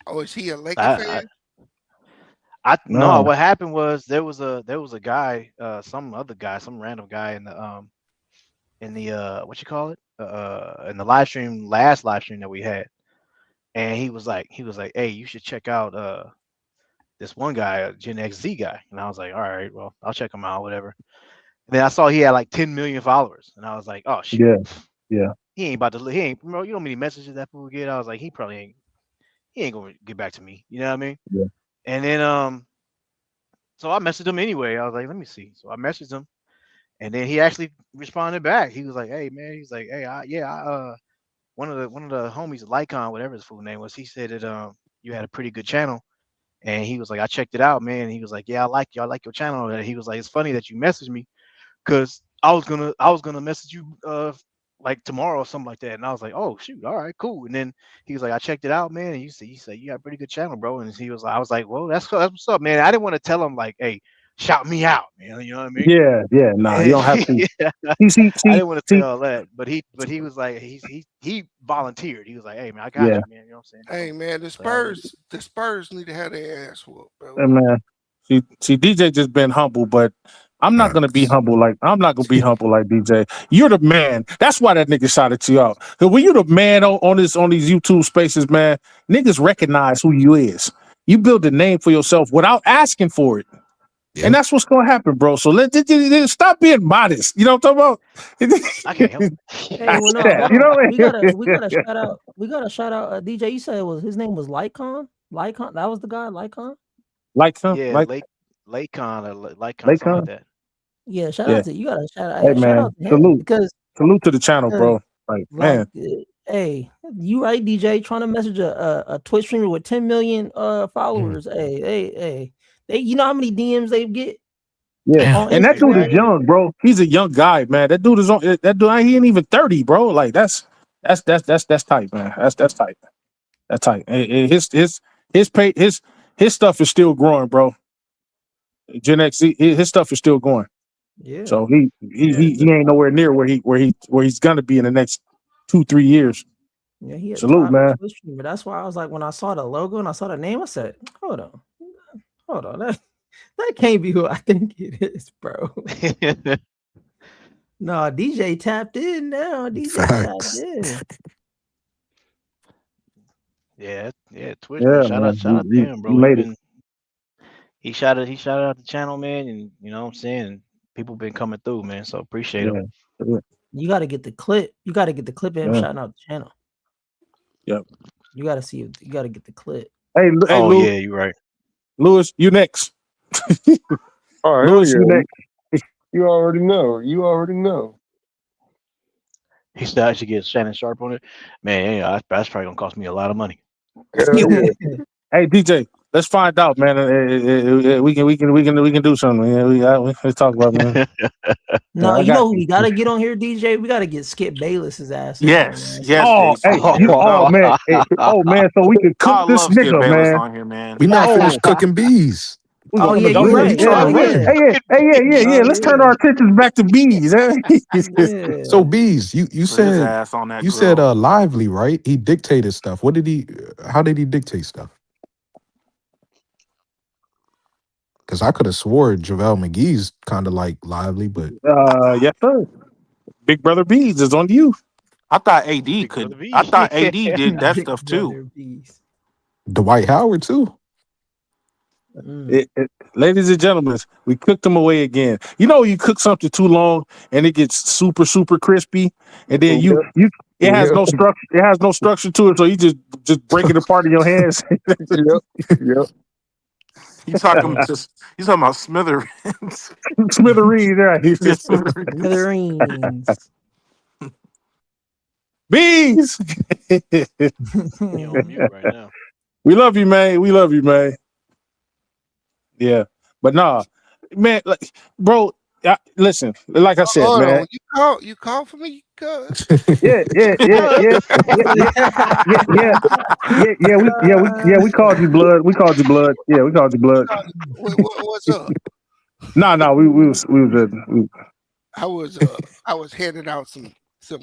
Oh, is he a Laker fan?
No. What happened was there was a guy, some random guy in the what you call it, in the last live stream that we had, and he was like, hey, you should check out this one guy, Gen XZ guy, and I was like, all right, well, I'll check him out, whatever. And then I saw he had like 10 million followers, and I was like, oh shit,
yeah.
He ain't, you know how many messages that people get? I was like, he ain't gonna get back to me. You know what I mean?
Yeah.
And then so I messaged him anyway. I was like, let me see. So I messaged him, and then he actually responded back. He was like, hey man, he's like, hey, one of the homies, Lycon, whatever his full name was, he said that you had a pretty good channel, and he was like, I checked it out, man. And he was like, yeah, I like your channel. And he was like, it's funny that you messaged me, because I was gonna message you like tomorrow or something like that. And I was like, oh shoot, all right, cool. And then he was like, I checked it out, man. And he said you got a pretty good channel, bro. And I was like, well, that's what's up, man. I didn't want to tell him like, hey, shout me out, man. You know what I mean?
Yeah. Nah, you don't have to.
Yeah.
I
didn't want to say all that, but he was like, he volunteered. He was like, hey man, I got you, man. You know what I'm saying?
Hey man, the Spurs need to have their ass whooped, bro.
Hey, man. See, DJ just been humble, but I'm not gonna be humble like DJ. You're the man. That's why that nigga shouted you out. Cause when you're the man on these YouTube spaces, man, niggas recognize who you is. You build a name for yourself without asking for it. Yeah. And that's what's gonna happen, bro. So let's stop being modest. You know what I'm talking about?
I can't help it.
Hey, well, no,
you know what I mean?
we gotta shout out DJ. You said his name was Lycon? Lycon, that was the guy, Lycon?
Lycon?
Yeah, Lycon or Lycon, something like that.
Yeah, shout out to you. Gotta shout out.
Hey man,
shout out to him
salute to the channel, bro. Man.
Hey, you right, DJ? Trying to message a Twitch streamer with 10 million followers. Hey. You know how many DMs they get?
Yeah, and that dude is young, bro. He's a young guy, man. That dude he ain't even 30, bro. Like that's tight, man. That's tight. That's tight. And his stuff is still growing, bro. Gen X, his stuff is still going.
Yeah.
So he ain't nowhere near where he's gonna be in the next 2-3 years.
Yeah, he
salute, man.
But that's why I was like, when I saw the logo and I saw the name, I said, hold on, that can't be who I think it is, bro. No, DJ tapped in now. Tapped in.
Yeah, Twitch. Yeah, shout out to him, bro. He shouted out the channel, man, and you know what I'm saying. People been coming through, man. So appreciate him.
You got to get the clip. You got to get the clip of him shouting out the channel.
Yep.
You got to see it. You got to get the clip.
Hey, Lou,
yeah, you're right.
Lewis, you next.
All right,
Lewis, you next.
You already know.
He said I should get Shannon Sharp on it. Man, yeah, that's probably gonna cost me a lot of money.
Hey, DJ, let's find out, man. We can do something. Yeah, let's talk about it, man.
No, you know who we gotta get on here, DJ. We gotta get Skip Bayless's ass.
Yes.
Man. Oh man, so we can cook this nigga, man.
On here, man.
We not finished cooking bees.
Oh yeah, you're right.
Yeah. Let's turn our attentions back to bees.
So bees, you said Lively, right? He dictated stuff. How did he dictate stuff? Because I could have swore JaVale McGee's kind of like Lively, but
yes, sir. Big Brother Bees is on you.
I thought AD did that stuff too.
Dwight Howard too.
Ladies and gentlemen, we cooked them away again. You know, you cook something too long and it gets super, super crispy, and then it has no structure. It has no structure to it, so you just break it apart in your hands.
Yep.
You talking about Smithereens?
Smithereens, right?
Yeah, Smithereens.
Smithereens.
Bees.
He on mute right now.
We love you, man. We love you, man. Yeah, but nah, man, like, bro. Listen, like I said,
Hold
man.
on. You call for me, cuz.
Yeah. We called you blood. We called you blood. Yeah, we called you blood.
What's up?
Nah. We was
I was handing out some.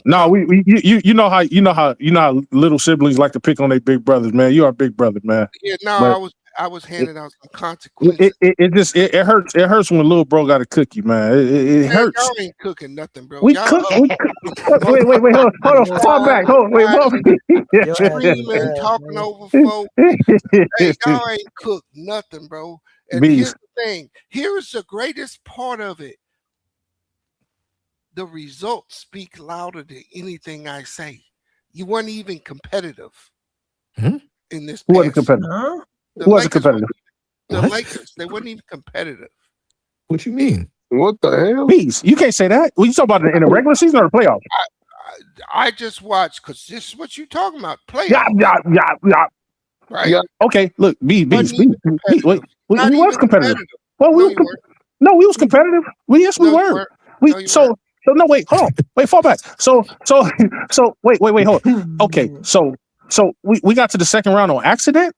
No, you know how little siblings like to pick on their big brothers, man. You are a big brother, man.
Yeah, no,
But
I was handing out some consequences.
it hurts when little bro got to cook you, man. It
Man,
hurts.
y'all ain't cooking nothing, bro.
We
Y'all
cook.
up
Wait, hold on. Fall back.
screaming, talking over folks. Hey, y'all ain't cooked nothing, bro. And here's
Beast.
the thing. Here's the greatest part of it. The results speak louder than anything I say. You weren't even competitive in this
Who wasn't
past.
competitive?
Huh?
The
Who wasn't
Lakers,
competitive?
the
What?
Lakers, they weren't even competitive.
What you mean?
What the hell?
Beast. You can't say that. What you talking about in the regular season or the playoffs?
I just watched because this is what you talking about.
Yeah.
Playoffs, right?
Yeah.
Okay, look,
Wasn't
Beast.
even
Wait,
competitive.
we
Not
was
even
competitive.
competitive.
Well,
No, you weren't.
No, we was competitive. Yes, we
No, you
were.
weren't.
We
No, you
so
weren't.
no. Wait, hold on. Wait, fall back. So wait. Hold on. Okay, so we got to the second round on accident.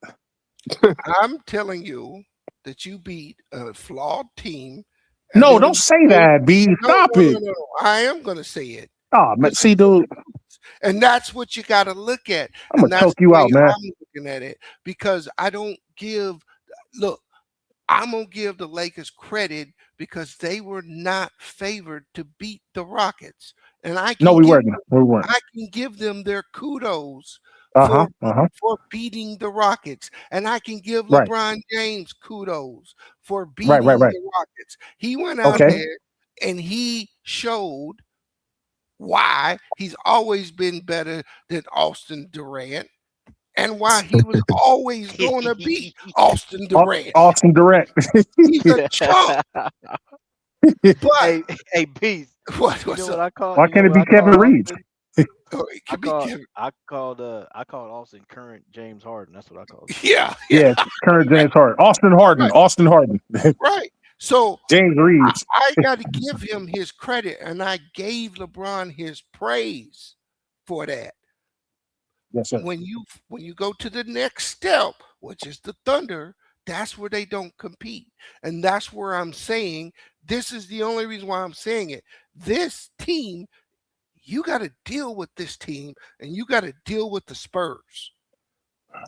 I'm telling you that you beat a flawed team.
No,
then
don't say that, B. Stop it.
No. I am going to say it.
Oh, man, see, dude,
And that's what you got to look at.
I'm
And
gonna
that's
choke
the
you
way
out, man.
I'm looking at it because I don't give. Look, I'm going to give the Lakers credit because they were not favored to beat the Rockets. And
No, we weren't. We weren't.
I can give them their kudos
Uh-huh.
for beating the Rockets. And I can give
Right.
LeBron James kudos for beating
Right.
the Rockets. He went out
Okay.
there and he showed why he's always been better than Austin Durant and why he was always going to beat Austin Durant.
Austin Durant.
He's a chump. But
hey, Beast.
what's
You know
up?
what I call?
Why
You know
can't it
what
be
I call
Kevin Reeves?
Austin?
Oh, it
I
could be
call
Kevin.
I called Austin current James Harden. That's what I called him.
Yeah.
Current James Harden. Austin Harden.
Right.
Austin Harden.
Right. So
James Reeves.
I got to give him his credit, and I gave LeBron his praise for that.
Yes, sir.
When you go to the next step, which is the Thunder, that's where they don't compete, and that's where I'm saying this is the only reason why I'm saying it. This team, you got to deal with this team, and you got to deal with the Spurs.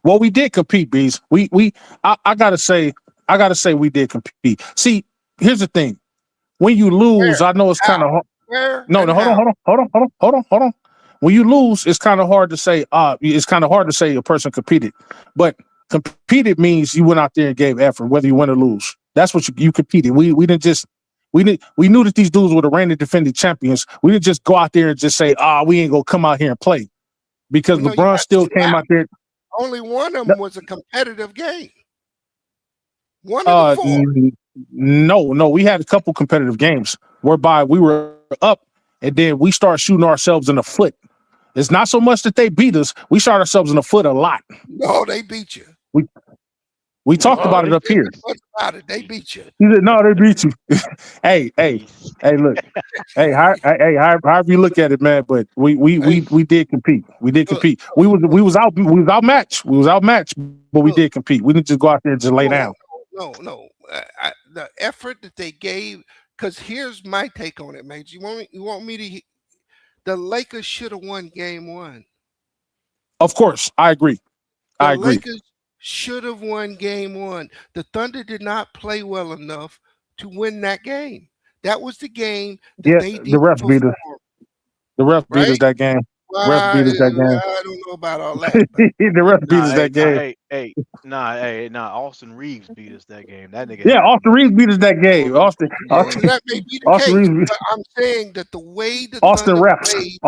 Well, we did compete, Bees. I gotta say we did compete. See, here's the thing. When you lose, I know it's kind of hard. No, hold on. When you lose, it's kind of hard to say. It's kind of hard to say a person competed, but competed means you went out there and gave effort, whether you win or lose. That's what you competed. We didn't just we knew that these dudes were the reigning defending champions. We didn't just go out there and just say, we ain't gonna come out here and play because
No,
LeBron still came out there.
Only one of them was a competitive game. One of the four.
No, we had a couple competitive games whereby we were up and then we start shooting ourselves in the foot. It's not so much that they beat us; we shot ourselves in the foot a lot.
No, they beat you.
We talked about it up here.
About it, they beat you.
He said, "No, they beat you." hey, look, however you look at it, man. But we did compete. We did compete. We was outmatched. We was outmatched, but we did compete. We didn't just go out there and just lay down.
No. The effort that they gave. Because here's my take on it, man. You want me to? The Lakers should have won Game 1.
Of course, I agree. I agree.
Lakers should have won Game 1. The Thunder did not play well enough to win that game. That was the game that they did.
The ref beat us. The ref beat us that game.
Ref beat us that game. I don't know about all that.
The ref beat us that game.
Austin Reaves beat us that game. That nigga.
Yeah, Austin Reaves beat us that game.
That may be the case, Reeves. But I'm saying that the way the
Thunder played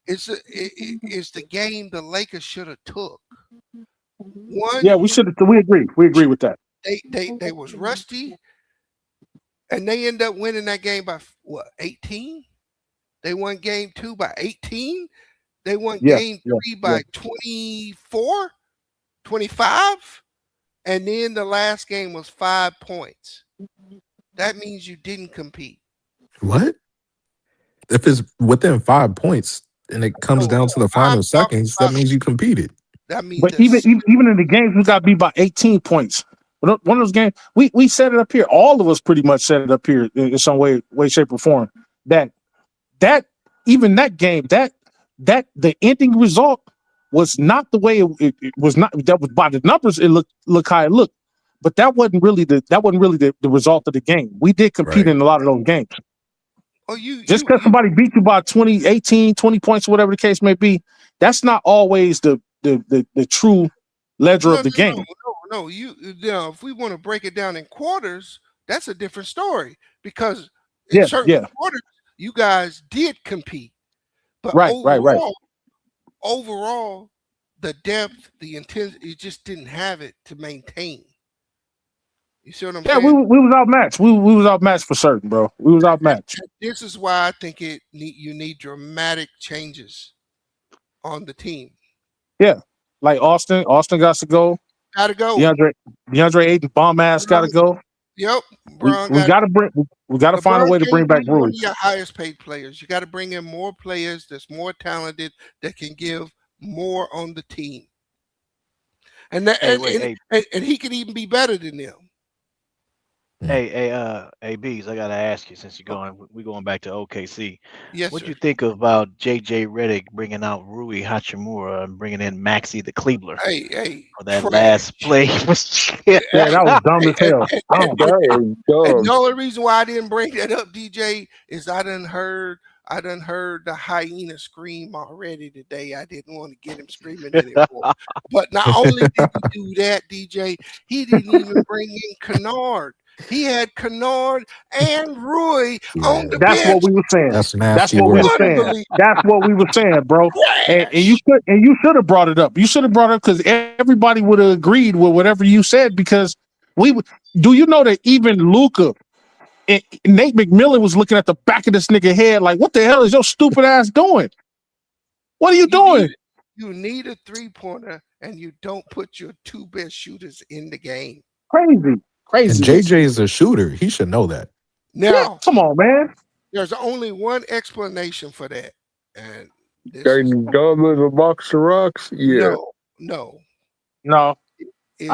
it's the game the Lakers should have took. One,
Yeah, we should. We agree. We agree with that.
they was rusty, and they end up winning that game by what, 18? They won game 2 by 18. They won
Yeah,
game
yeah,
3 by 24, 25, and then the last game was 5 points. That means you didn't compete.
What? If it's within 5 points and it comes
No,
down to the
I'm
final
talking
seconds, that
about
means you competed.
that means
But even in the games, we got beat by 18 points. One of those games, we set it up here. All of us pretty much set it up here in some way, shape, or form. That even that game, that the ending result was not the way it was not. That was by the numbers. It looked how it looked, but that wasn't really the result of the game. We did compete
Right.
in a lot of those games.
Oh,
Just because somebody beat you by 20, 18, 20 points, whatever the case may be, that's not always the true ledger of the game.
No. You know, if we want to break it down in quarters, that's a different story because in certain quarters you guys did compete, but
Right.
overall, the depth, the intensity, you just didn't have it to maintain. You see what I'm saying?
Yeah, we was outmatched. We was outmatched for certain, bro. We was outmatched.
This is why I think you need dramatic changes on the team.
Yeah, like Austin got to go.
Gotta go.
DeAndre Ayton, bomb ass, gotta go.
Yep,
we gotta find a way to bring back Rui.
One of your highest paid players. You got to bring in more players that's more talented that can give more on the team, and he can even be better than them.
Hey, Bees, I gotta ask you since we're going back to OKC.
Yes,
what
sir.
do you think about JJ Redick bringing out Rui Hachimura and bringing in Maxi the Kleebler for that last play?
Yeah, that was dumb as hell.
And the only reason why I didn't bring that up, DJ, is I done heard the hyena scream already today. I didn't want to get him screaming anymore. But not only did he do that, DJ, he didn't even bring in Kennard. He had Kennard and Rui on the bench.
That's what we were saying.
That's nasty work.
That's what we were saying, bro. And you should have brought it up. You should have brought it up because everybody would have agreed with whatever you said. Because do you know that even Luka and Nate McMillan was looking at the back of this nigga head like, what the hell is your stupid ass doing? What are you doing?
You need a 3-pointer and you don't put your 2 best shooters in the game.
Crazy.
And JJ is a shooter. He should know that.
Now,
come on, man.
There's only one explanation for that, and
done with a box of rocks. Yeah.
No.
I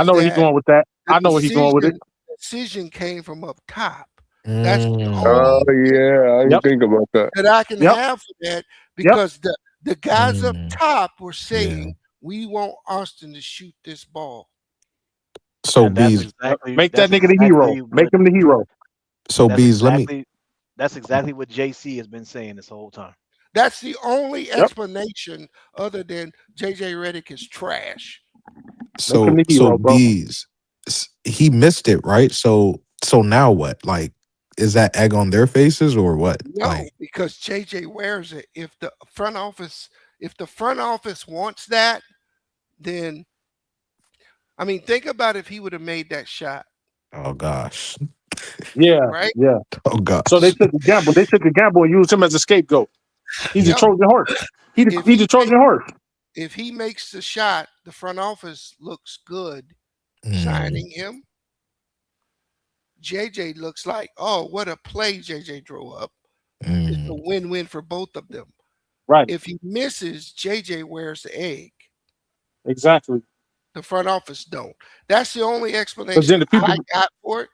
know where he's going with that. I know where he's going with it.
The decision came from up top.
That's the only I didn't think about that.
That I can have for that because the guys up top were saying we want Austin to shoot this ball.
So Bees,
make that nigga the hero. Make him the hero.
So Bees,
that's exactly what JC has been saying this whole time.
That's the only explanation other than JJ Redick is trash.
So Bees, he missed it, right? So now what? Like, is that egg on their faces or what?
No, because JJ wears it. If the front office wants that, then I mean, think about if he would have made that shot.
Oh gosh.
Yeah.
Right?
Yeah.
Oh gosh.
So they took a gamble. They took a gamble and used him as a scapegoat. He's a Trojan horse. He's a Trojan horse.
If he makes the shot, the front office looks good signing him. JJ looks like, oh, what a play JJ drew up. It's a win-win for both of them.
Right.
If he misses, JJ wears the egg.
Exactly.
The front office don't. That's the only explanation I got for it.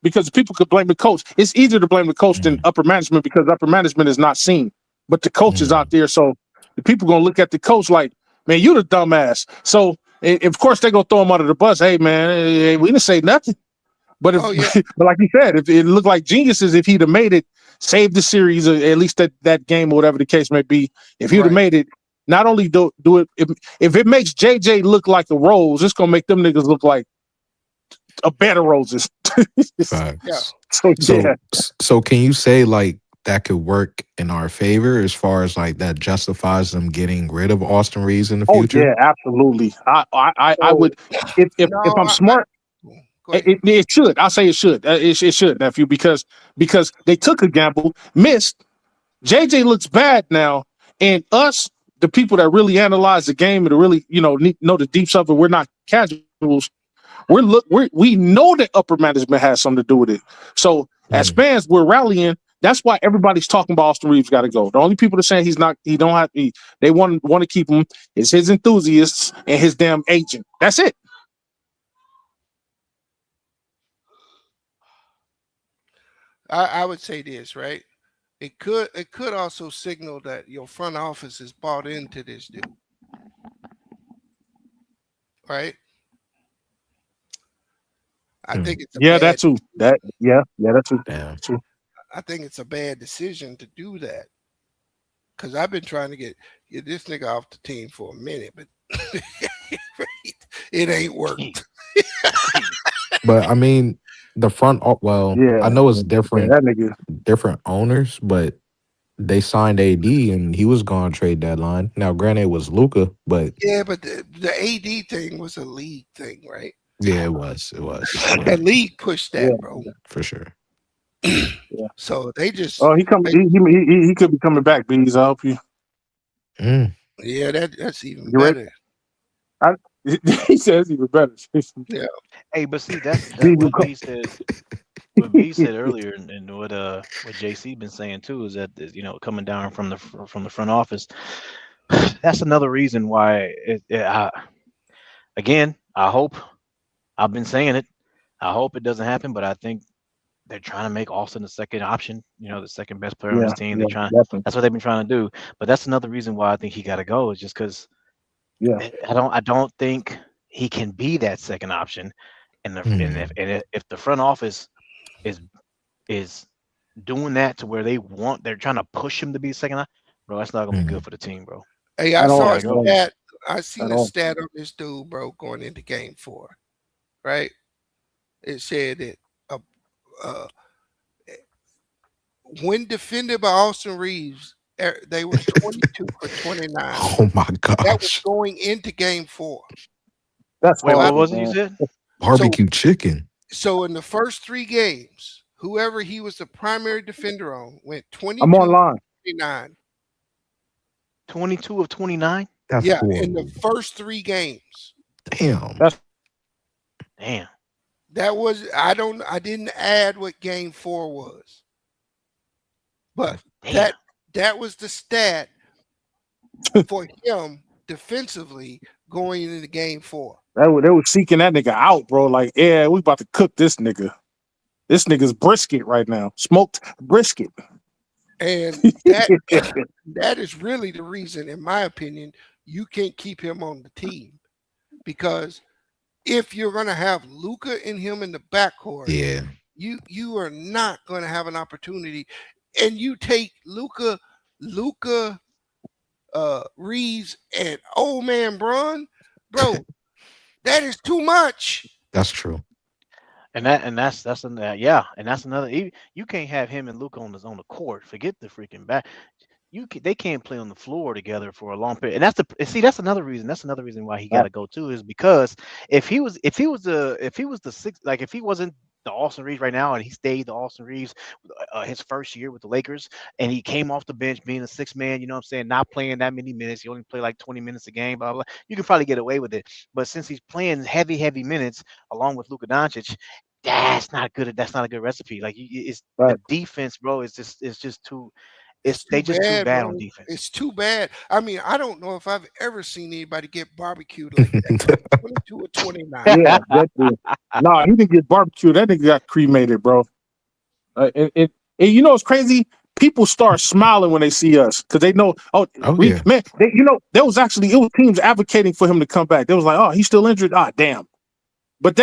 Because people could blame the coach. It's easier to blame the coach than upper management because upper management is not seen. But the coach is out there, so the people gonna look at the coach like, man, you the dumbass. So of course they're gonna throw him under the bus. Hey man, we didn't say nothing. But but like you said, if it looked like geniuses, if he'd have made it, saved the series, or at least that game or whatever the case may be, if he'd have made it. Not only do it, if it makes JJ look like a rose, it's gonna make them niggas look like a bed of roses.
So can you say like that could work in our favor as far as like that justifies them getting rid of Austin Reeves in the
Oh
future?
yeah, absolutely. I
So
would if
no,
I'm smart.
go ahead.
It should. I say it should. It should, nephew, because they took a gamble, missed. JJ looks bad now, and us, the people that really analyze the game and really know the deep stuff, and we're not casuals. We know that upper management has something to do with it. So as fans, we're rallying. That's why everybody's talking about Austin Reeves got to go. The only people that are saying they want to keep him is his enthusiasts and his damn agent. That's it.
I would say this, right? It could also signal that your front office is bought into this dude, right? I think it's a
Yeah,
bad.
that too. That too.
Damn.
True.
I think it's a bad decision to do that because I've been trying to get this nigga off the team for a minute, but it ain't worked.
But I mean, the front. Well,
Yeah,
I know it's
that nigga.
different owners, but they signed AD and he was gone trade deadline. Now, granted, it was Luca, but
Yeah, but the AD thing was a league thing, right?
yeah, it was. It was.
The league pushed that,
Yeah,
bro.
For sure.
yeah.
So they just
Oh, he could be coming back, Beans. I hope you.
Mm.
yeah, that's even
You ready?
better.
He says even better.
Yeah.
Hey, but see, that's
Beans will
what
come.
B said. What B said earlier, and what JC been saying too, is that coming down from the front office. That's another reason why. Again, I hope. I've been saying it. I hope it doesn't happen, but I think they're trying to make Austin the second option. The second best player on
Yeah,
his team.
yeah,
They're trying.
definitely.
That's what they've been trying to do. But that's another reason why I think he got to go. Is just because
Yeah,
I don't think he can be that second option. And if the front office is doing that to where they're trying to push him to be second, bro, that's not gonna be good for the team, bro.
Hey,
at
I saw
all.
a
At all.
stat. I seen
At
a
all.
stat on this dude, bro, going into game 4. Right? It said that uh, when defended by Austin Reeves, they were 22 for 29.
Oh my
That was
gosh.
going into game 4.
That's
Wait, what
horrible,
was it you
man.
said?
Barbecue chicken.
So in the first 3 games, whoever he was the primary defender on went 22
I'm online.
29.
22 of 29.
That's
Yeah,
horrible.
in the first 3 games.
Damn.
Damn.
That was I didn't add what game 4 was. But
Damn.
that was the stat for him defensively going into game 4.
They were seeking that nigga out, bro. Like, yeah, we about to cook this nigga. This nigga's brisket right now. Smoked brisket.
And that is really the reason, in my opinion, you can't keep him on the team. Because if you're going to have Luka and him in the backcourt,
Yeah.
you are not going to have an opportunity. And you take Luka, Reeves, and old man Bron, bro, that is too much.
That's true.
And that's yeah, and that's another. You can't have him and Luke on the court. Forget the freaking back. They can't play on the floor together for a long period. And that's another reason. That's another reason why he got to go too, is because if he was the sixth, like if he wasn't the Austin Reeves right now and he stayed the Austin Reeves his first year with the Lakers and he came off the bench being a sixth man, not playing that many minutes, he only played like 20 minutes a game, blah blah. You can probably get away with it. But since he's playing heavy minutes along with Luka Doncic, that's not good. That's not a good recipe. Like it's
Right.
the defense, bro. It's just too.
They
just too bad
bro.
on defense.
It's too bad. I mean, I don't know if I've ever seen anybody get barbecued like that. 22 or 29.
Yeah, that dude. Nah, he didn't get barbecued. That nigga got cremated, bro. And you know what's crazy? People start smiling when they see us because they know.
Yeah.
Man, there was teams advocating for him to come back. They was like, oh, he's still injured. Ah, damn. But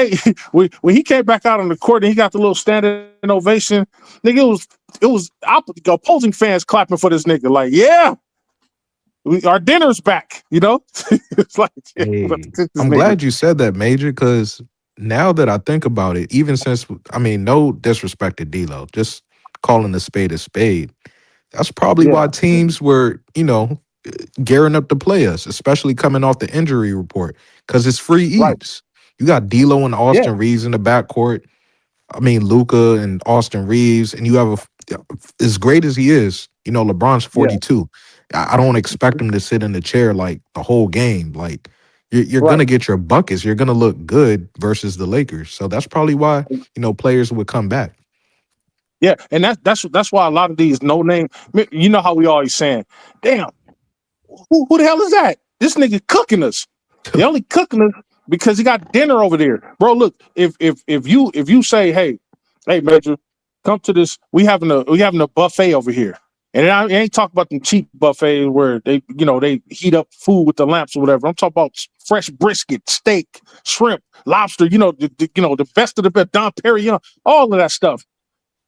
when he came back out on the court and he got the little standing ovation, nigga, it was opposing fans clapping for this nigga. Like, yeah, our dinner's back. It's like,
Hey, I'm glad you said that, Major, because now that I think about it, even since no disrespect to D'Lo, just calling a spade a spade. That's probably why teams were, gearing up to play us, especially coming off the injury report, because it's free
Right.
eats. You got D'Lo and
Yeah.
Austin Reaves in the backcourt. I mean, Luca and Austin Reaves, and you have as great as he is, LeBron's 42. I don't expect him to sit in the chair like the whole game. Like you're
Right.
gonna get your buckets. You're gonna look good versus the Lakers. So that's probably why players would come back.
Yeah, and that's why a lot of these no name. You know how we always saying, "Damn, who the hell is that? This nigga cooking us. They only cooking us because he got dinner over there, bro. Look, if you say, hey, Major, come to this. We having a buffet over here, and I ain't talking about them cheap buffets where they heat up food with the lamps or whatever. I'm talking about fresh brisket, steak, shrimp, lobster. The best of the best, Dom Perignon, all of that stuff.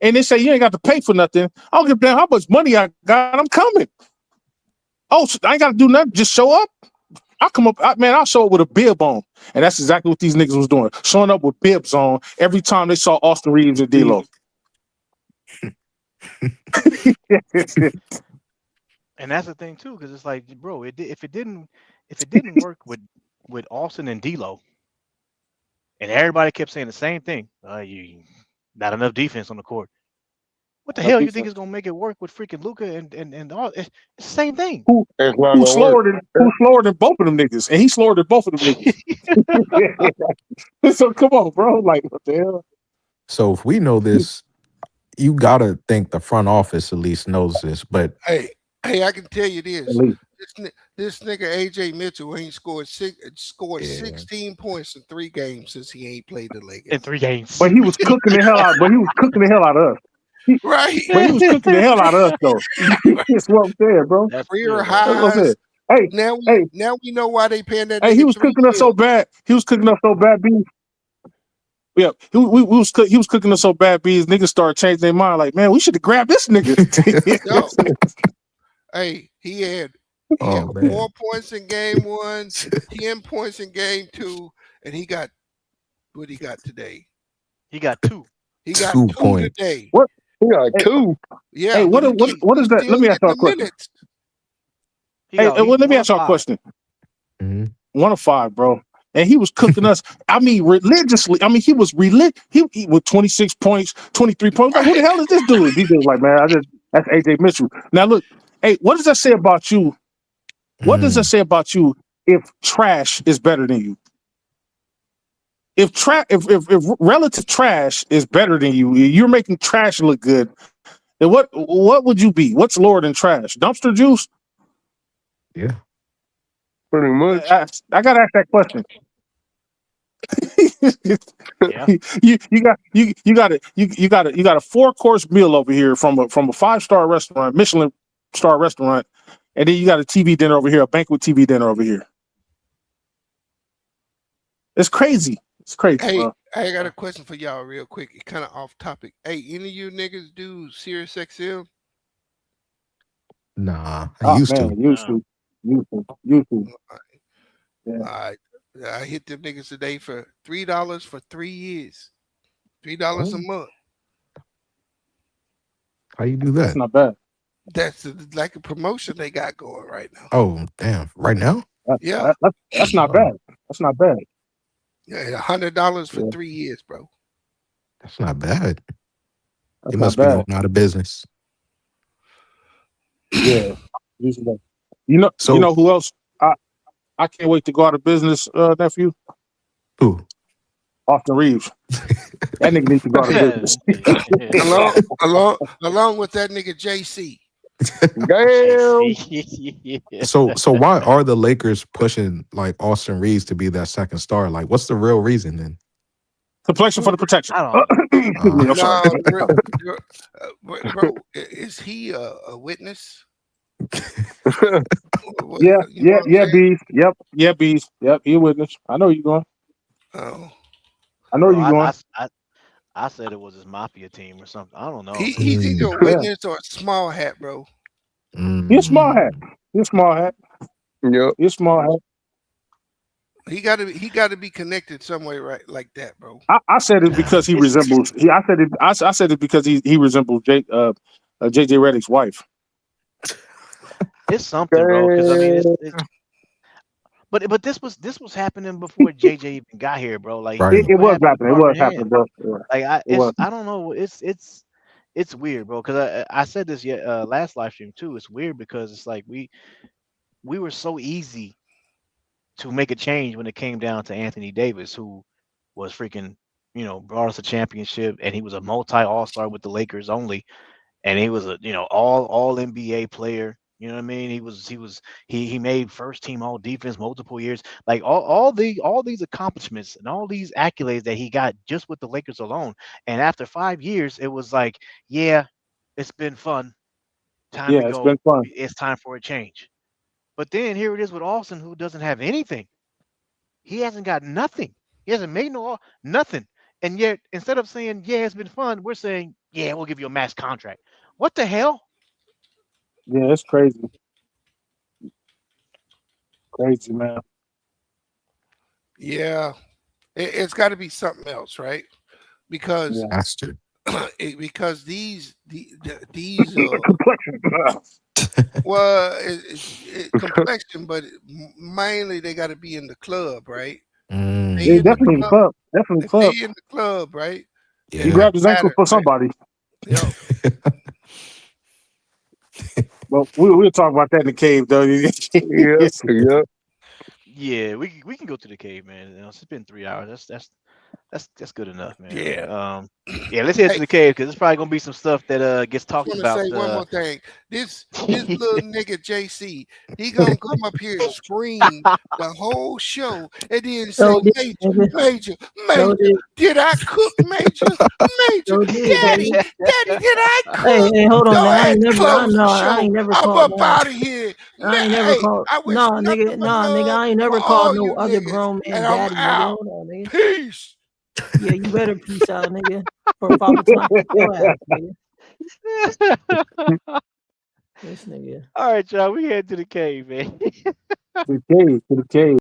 And they say you ain't got to pay for nothing. I don't give a damn how much money I got. I'm coming. Oh, so I ain't got to do nothing. Just show up. I'll come up. I'll show up with a bib on. And that's exactly what these niggas was doing. Showing up with bibs on every time they saw Austin Reaves and D'Lo.
And that's the thing too, because it's like, bro, if it didn't work with Austin and D'Lo, and everybody kept saying the same thing, you not enough defense on the court. What the hell you think is gonna make it work with freaking Luca and all? It's the same thing.
Who's slower than both of them niggas? And he's slower than both of them niggas. So come on, bro. Like, what the hell?
So if we know this, you gotta think the front office at least knows this. But
hey, I can tell you this. This nigga AJ Mitchell ain't scored 16 points in 3 games since he ain't played the Lakers.
In 3 games.
But he was cooking the hell out. But he was cooking the hell out of us.
Right.
But he was cooking the hell out of us, though. That's what I'm saying, bro.
Career highs.
Hey,
now we know why they paying that.
Hey, he was cooking us so bad. He was cooking us so bad, B. Yeah, he was cooking us so bad, B. Niggas started changing their mind. Like, man, we should have grabbed this nigga.
Hey, he had 4 points in game 1, 10 points in game 2, and he got what he got today.
He got 2.
He got
2
2
points.
today.
What? He got 2.
Yeah.
Hey, what is that? Let me ask y'all a question. Let me ask y'all a question. 1 of 5, bro. And he was cooking us. I mean, religiously. I mean, he was He with 26 points, 23 points. Like, who the hell is this dude? He was like, man, that's AJ Mitchell. Now look, hey, what does that say about you? What does that say about you if trash is better than you? If relative trash is better than you, you're making trash look good. Then what would you be? What's lower than trash? Dumpster juice?
Yeah.
Pretty much.
I gotta ask that question. You got a 4-course meal over here from a 5-star restaurant, Michelin star restaurant, and then you got a TV dinner over here, a banquet TV dinner over here. It's crazy. It's crazy.
Hey,
bro.
I got a question for y'all real quick. It's kind of off topic. Hey, any of you niggas do Sirius XM?
Nah, I used to.
Used to.
Yeah. I hit them niggas today for $3 for 3 years. $3 a month.
How you do that?
That's not bad.
That's like a promotion they got going right now.
Oh, damn. Right now?
That's not bad. That's not bad.
Yeah, $100 for 3 years, bro.
That's not bad.
That's
It must
not
be
bad.
going out of business.
Yeah. You know who else? I can't wait to go out of business, nephew.
Who?
Austin Reaves. That nigga needs to go out of business.
along with that nigga JC.
Damn.
So why are the Lakers pushing like Austin Reaves to be that second star? Like, what's the real reason then?
Complexion for the protection.
I don't know.
Bro, is he a witness?
Yeah, Bees. Yep, Bees. Yep, he a witness. I know you going.
Oh.
I know you going.
I said it was his mafia team or something. I don't know.
He's either a witness or a small hat, bro.
He's a small hat. He's a small hat.
Yep.
He's a small hat.
He got to be connected some way, right? Like that, bro.
I said it because he resembles. I said it because he resembles JJ Redick's wife.
it's something, bro. Because I mean, it's but this was happening before JJ even got here, bro. Like
Right.
look
It
what
was
happened with
happening. It
Darvin
was
Ham.
happening, bro. Yeah,
Like
it was.
I don't know. It's weird, bro. Because I said this yet last live stream too. It's weird because it's like we were so easy to make a change when it came down to Anthony Davis, who was freaking brought us a championship, and he was a multi All Star with the Lakers only, and he was a all NBA player. You know what I mean? He made first team all defense multiple years. Like all these accomplishments and all these accolades that he got just with the Lakers alone. And after 5 years, it was like, yeah, it's been fun. Time to
Yeah, it's
go.
been fun.
It's time for a change. But then here it is with Austin, who doesn't have anything. He hasn't got nothing. He hasn't made nothing. And yet, instead of saying, yeah, it's been fun, we're saying, yeah, we'll give you a max contract. What the hell?
Yeah, it's crazy, crazy, man.
Yeah, it's got to be something else, right? Because
Yeah.
Has to.
because these
Complexion.
well complexion, but mainly they got to be in the club, right?
Mm,
They
Yeah,
in the
definitely in the
club.
club. Definitely
If
club.
they in the club, right? Then
He
yeah.
that
grabbed his ankle
matters,
for
right?
somebody.
Yep.
But we'll talk about that in the cave, though.
Yep, yep.
Yeah, we can go to the cave, man. It's been 3 hours. That's good enough, man.
Yeah.
Yeah, let's head to
Hey,
the cave because there's probably gonna be some stuff that gets
just
talked
want to
about.
say one more thing. This little nigga JC, he gonna come up here and scream the whole show and then say,
So did,
Major,
nigga.
Major,
So
Major,
did,
did I cook, Major? Major,
so did,
Daddy,
nigga.
Daddy, did I
Hey,
cook?
hey, hold on,
Go
man. I
ahead,
ain't never, I
close the
know, I
show.
ain't never
I'm
called,
up
nah,
out of here.
I ain't never
Hey,
called,
I wish
nah,
nothing
nigga,
but
nah, nigga,
love
I ain't
for
never called
all
no
you
other
niggas.
grown
And
man
I'm
daddy, nigga.
out.
Hold on, nigga.
Peace.
Yeah, you better peace out, nigga. For Papa Time kick your ass, nigga. This nigga.
All right, y'all. We head to the cave, man.
To the cave, to the cave.